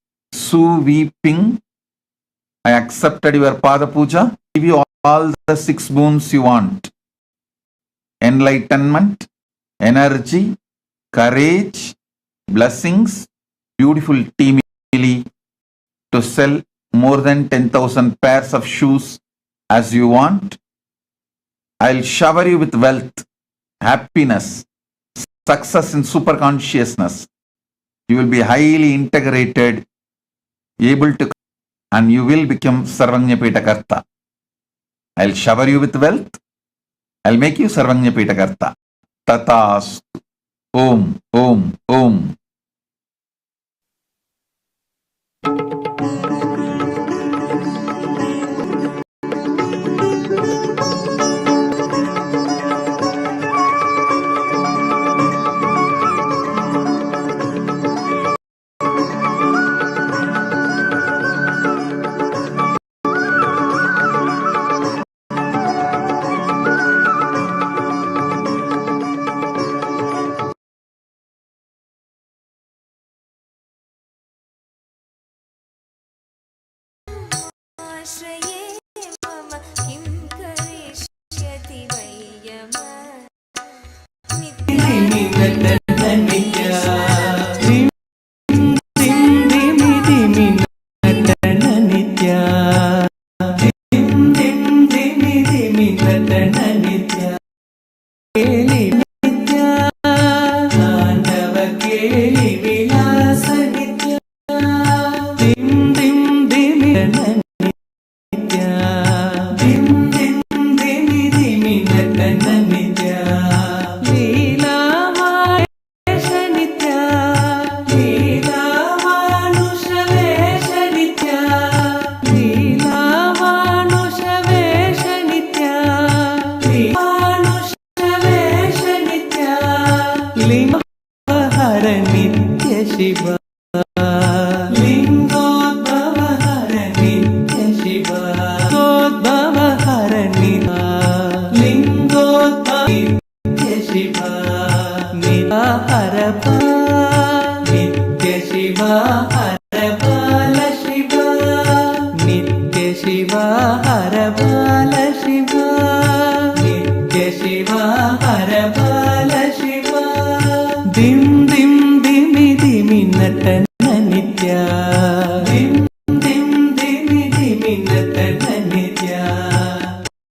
I accepted your Pada Puja. Give you all the 6 boons you want. Enlightenment, energy, courage, blessings, beautiful team to sell more than 10,000 pairs of shoes as you want. I'll shower you with wealth, happiness, success in super consciousness. You will be highly integrated, able to, and you will become Sarvanyapita Karta. I'll shower you with wealth. I'll make you Sarvanyapita Karta. Tatastu. Om, Om, Om.
आश्रये मम किं करिष्यति वयम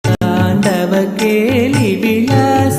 तांडव केली विलास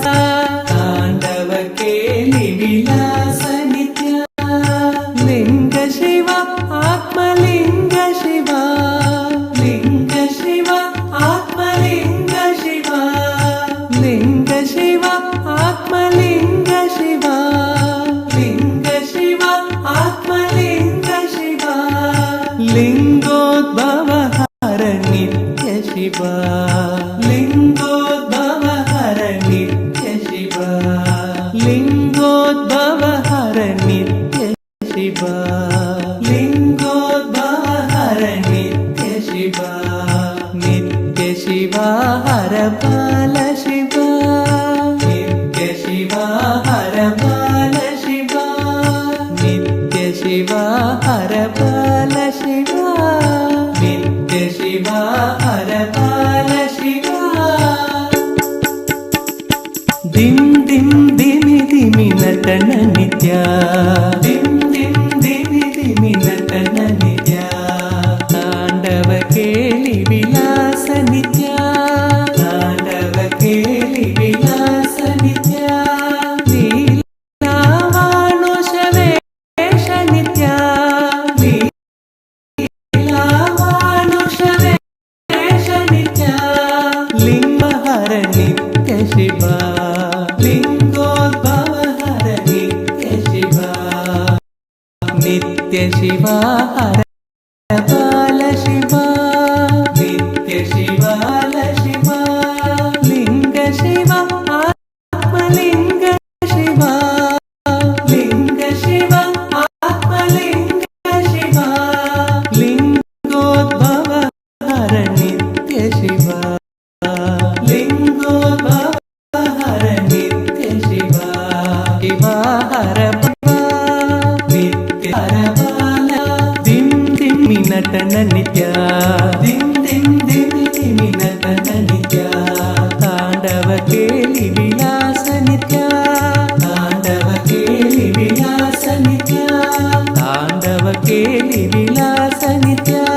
नित्या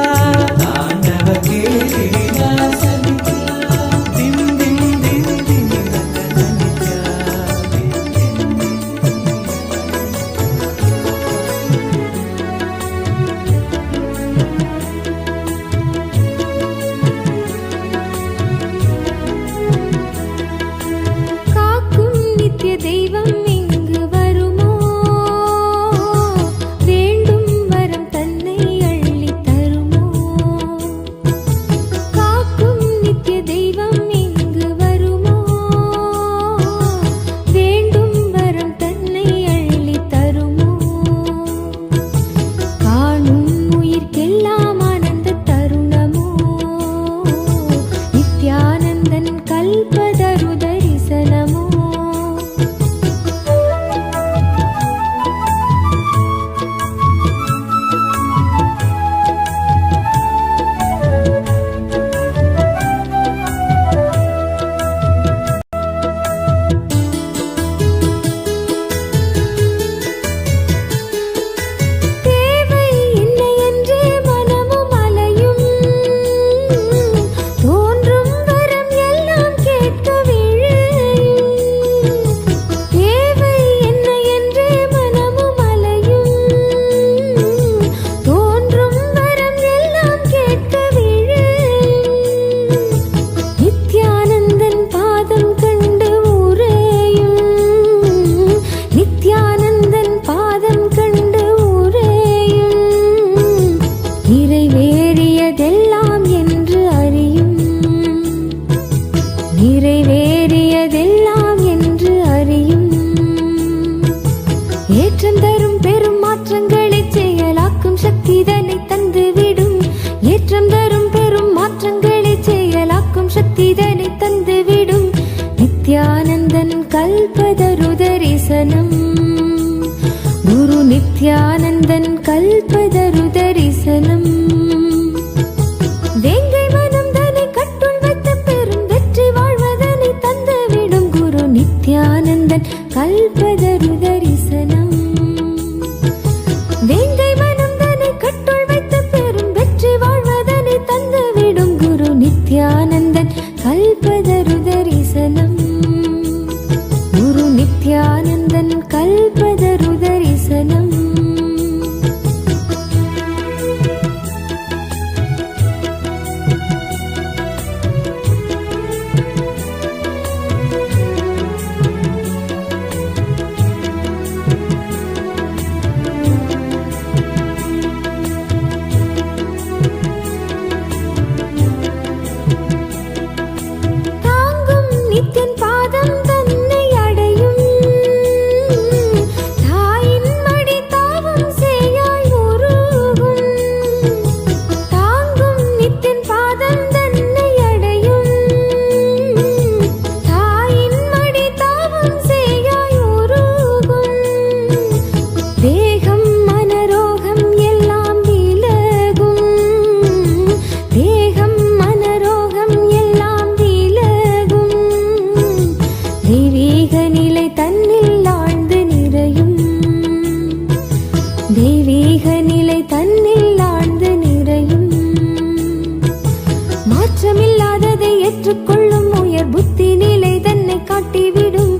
ஏற்றுக்கொள்ளும் உயர் புத்தி நிலை தன்னை காட்டிவிடும்.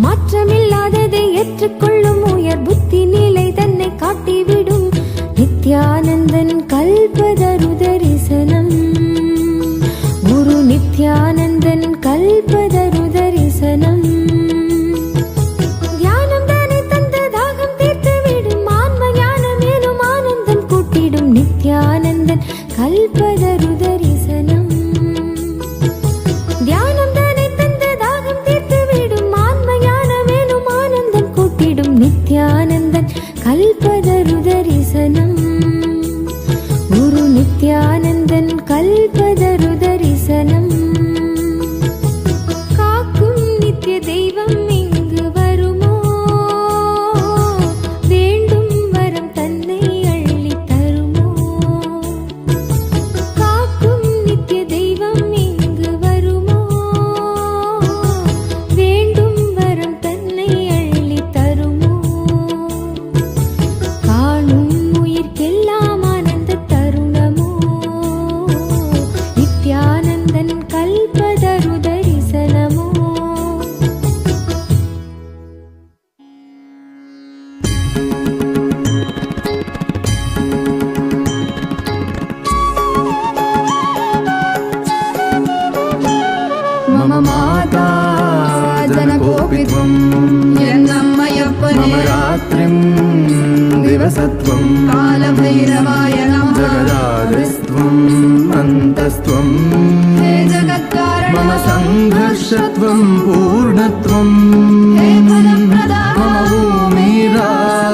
மாற்றமில்லாததை ஏற்றுக்கொள்ளும் உயர் புத்தி நிலை தன்னை காட்டிவிடும். நித்யானந்தன் கல்பதரு தரிசனம். குரு நித்யானந்தன் கல்பதரு தரிசனம். தியானம் தானே தந்த தாகம் தீர்த்துவிடும். ஆன்ம ஞானம் எனும் ஆனந்தம் கூட்டிடும். நித்யானந்தன் கல்பதரு தரிசனம். தியானம் தானே தந்த தாகம் தீர்த்துவிடும். ஆன்ம ஞானம் எனும் ஆனந்தம் கூட்டிடும். நித்யானந்தன் கல்பதரு தரிசனம். குரு நித்யானந்தன் கல்பதரு தரிசனம். காக்கும் நித்ய தெய்வம் இங்கு வருமோ? வேண்டும் வரம் தன்னை அள்ளி தருமோ? காக்கும் நித்ய தெய்வம் இங்கு வருமோ? வேண்டும் வரம் தன்னை அள்ளி தருமோ? காணும் உயிர்க்கெல்லாம் ஆனந்த தருணமோ? நித்யானந்தன் கல்பதரு தரிசனமோ?
मम माता जनकोऽपि त्वं यन्नम्मयप्पने मम रात्रिं दिवसत्वं कालभैरवाय नमः जगदादिस्त्वम् अन्तस्त्वं हे जगत्कारण मम सङ्घर्षत्वं पूर्णत्वं हे फलप्रदा मम भूमिराकाशत्वं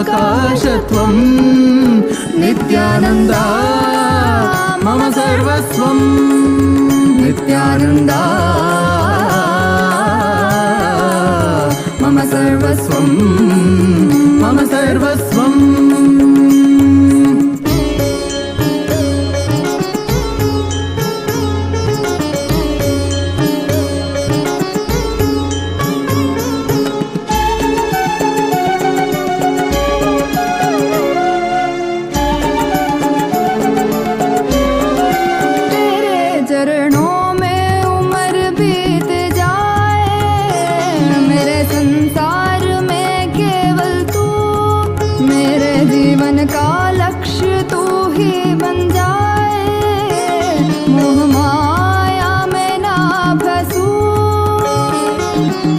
नित्यानन्दा मम सर्वस्वं नित्यानन्दा मम सर्वस्वं मम सर्वस्वं चरणों में उम्र बीत जाए, मेरे संसार में केवल तू, मेरे जीवन का लक्ष्य तू ही बन जाए। मोह माया में ना फंसूं,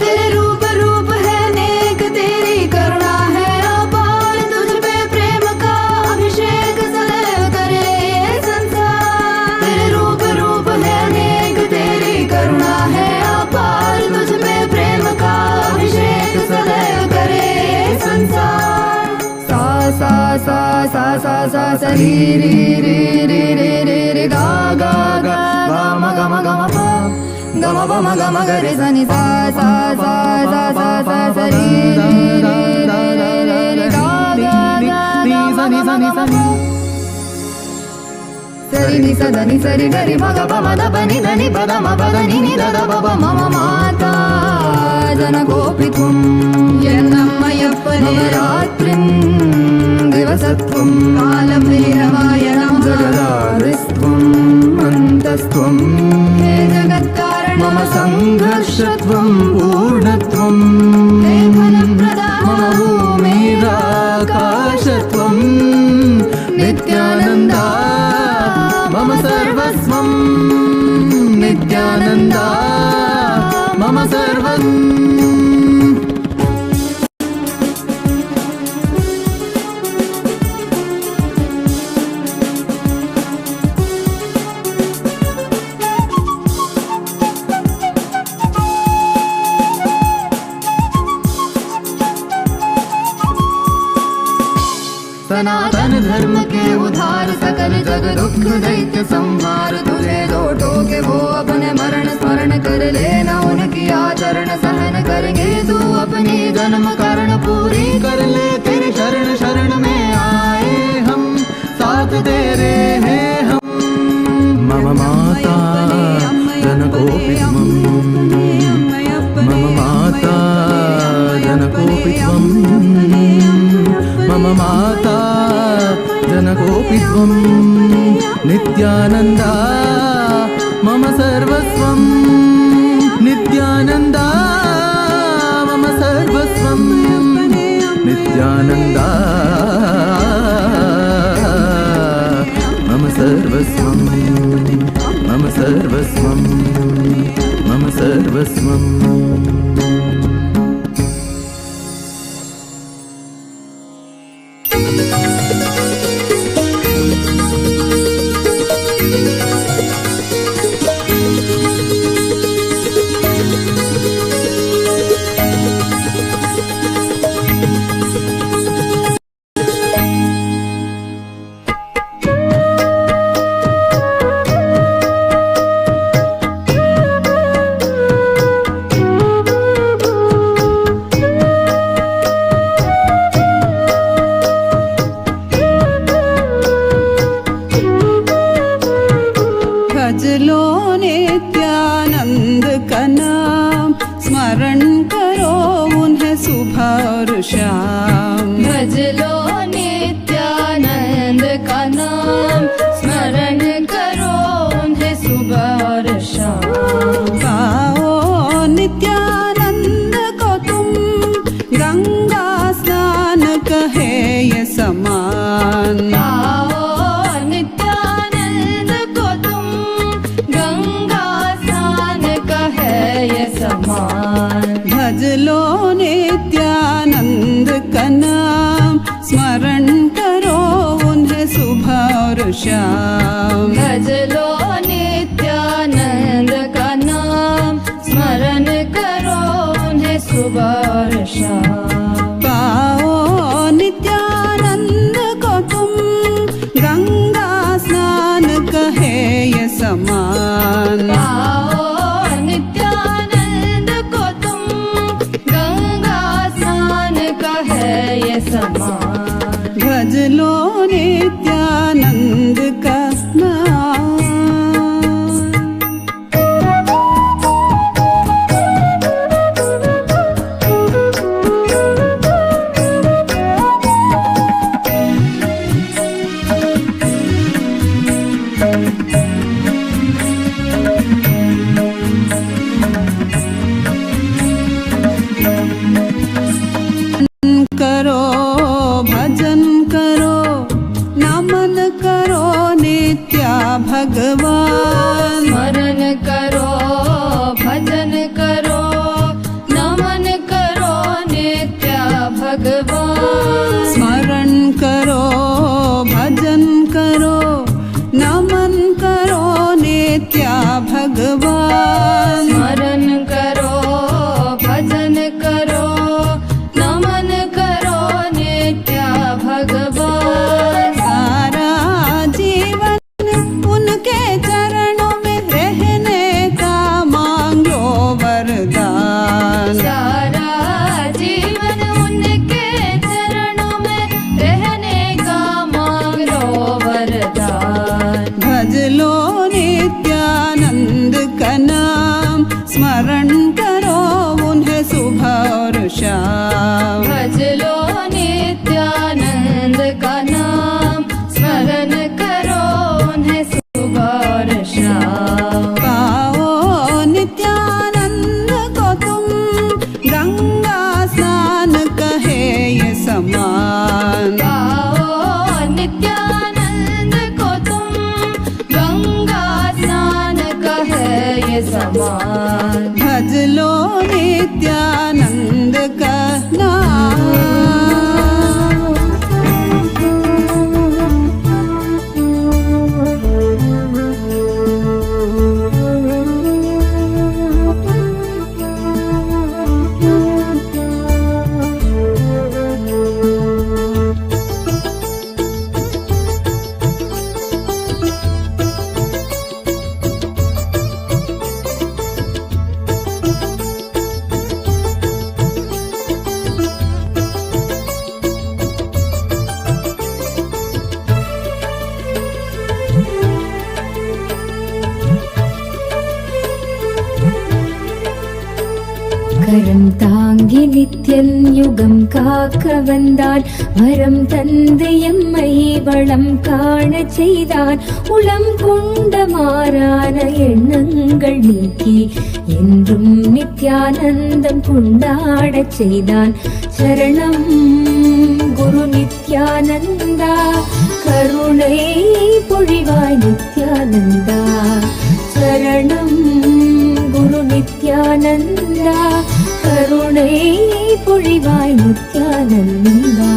तेरे रूप रूप है नेक, तेरी करुणा है अपार, तुझ पे प्रेम का अभिषेक सदैव करे ये संसार। तेरे रूप रूप है नेक, तेरी करुणा है अपार, तुझ पे प्रेम का अभिषेक सदैव करे ये संसार। सा सा सा सा सा सा सा री री री री री री री गा गा गा गा म ग म ग म प ग म प म ग म ग रे सा नि सा सा सा सा सा सा सा री री री री री री गा गा गा गा सा नि सा नि सा नि सरि नि स द नि सरि ग रि म ग प म द प नि द नि प द म प द नि नि द द प प म म माता जनकोऽपि त्वं यन्नम्मयप्पने मम रात्रिं दिवसत्वं कालभैरवाय नमः जगदादिस्त्वम् अन्तस्त्वं हे जगत्कारण मम सङ्घर्षत्वं पूर्णत्वं हे फलप्रदा मम भूमिराकाशत्वं नित्यानन्दा मम सर्वस्वं नित्यानन्दा मम सर्वम् सनातन धर्म के उधार सकल जग दुख दैत्य संहार, तुझे जो टोके वो अपने मरण स्मरण कर लेना, उनकी आचरण सहन करेंगे तू अपनी जन्म कारण पूरी कर ले। तेरे शरण शरण में आए हम, साथ तेरे हैं हम। मम माता जनकोऽपि त्वं मम माता जनकोऽपि त्वं मम माता जनकोऽपि त्वं नित्यानन्दा मम सर्वस्वम्
नित्यानन्दा मम सर्वस्वं मम सर्वस्वं मम सर्वस्वम्
கரம் தாங்கி நித்யன் யுகம் காக்க வந்தான், வரம் தந்து எம்மை வளம் காண செய்தான். உளம் கொண்ட மாறான எண்ணங்கள் நீக்கி என்றும் நித்யானந்தம் கொண்டாடச் செய்தான். சரணம் நித்யானந்தா கருணை பொழிவாய் நித்யானந்தா சரணம் குரு நித்யானந்தா கருணை பொழிவாய் நித்யானந்தா.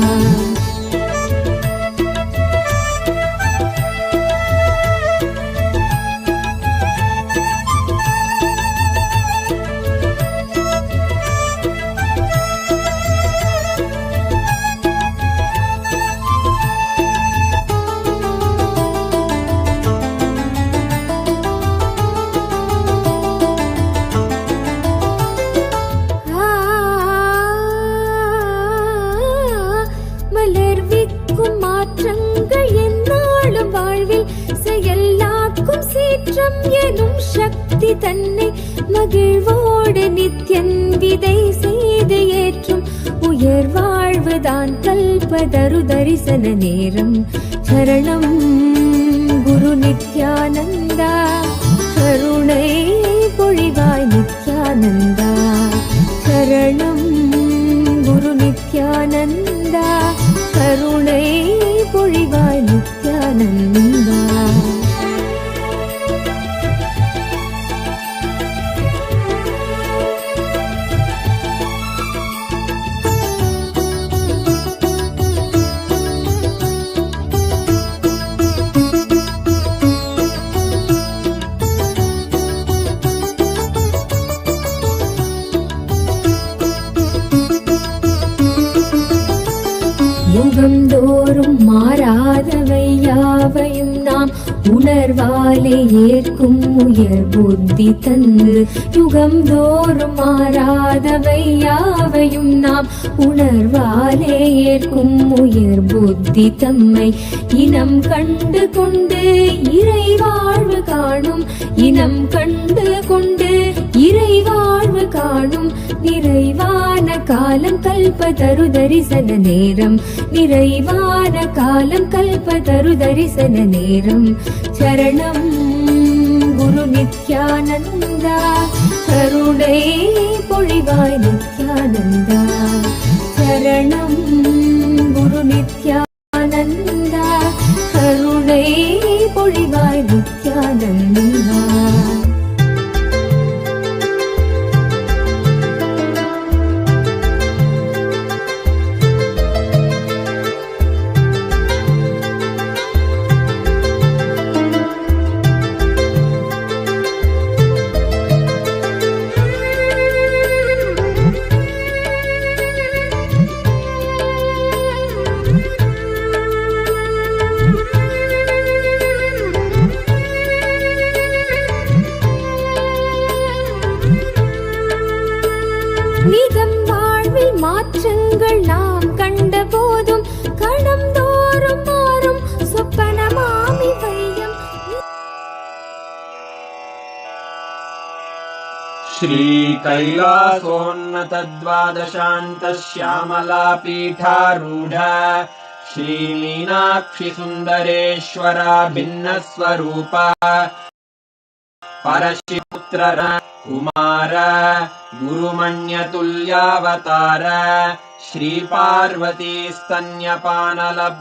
மலர்விக்கும் மாற்றங்கள் எந்நாளும் வாழ்வில் செயலாக்கும் சீற்றம் எனும் சக்தி தன்னை மகிழ்வோடு நித்யன் விதை செய்து ஏற்றும் உயர் வாழ்வுதான் கல்பதரு தரிசன நேரம். சரணம் குரு நித்யானந்தா கருணை பொழிவாய் நித்யானந்தா சரணம் குரு நித்யானந்தா கருணை பொழிவாய் நித்யானந்தா. யுகம் தோறும் மாறாதவை யாவையும் நாம் உணர்வாலே ஏற்கும் உயர் புத்தி தந்து. யுகம் தோறும் மாறாதவை யாவையும் நாம் உணர்வாலே ஏற்கும் உயர் புத்தி தம்மை இனம் கண்டு கொண்டு இறை வாழ்வு காணும். இனம் கண்டு கொண்டு இறை வாழ்வு காணும் நிறைவான காலம் கல்பதரு தரிசன நேரம். நிறைவான காலம் கல்பதரு தரிசன நேரம். சரணம் குரு நித்யானந்தா கருணை பொழிவாய் நித்யானந்தா சரணம் குரு நித்யானந்தா கருணை பொழிவாய் நித்யானந்தா. நிதம் வாழ்வில் மாற்றங்கள் நாம் கண்ட போதும் கணம் தோறும் மாறும் சொப்பனமாமி வையம்.
श्री कैलासोन्नत द्वादशान्त श्यामला पीठारूढ श्री मीनाक्षि सुन्दरेश्वरा भिन्न स्वरूपा परशिपुत्र कुमार गुरुमण्यतुल्यावतार श्री पार्वती स्तन्यपानलब्ध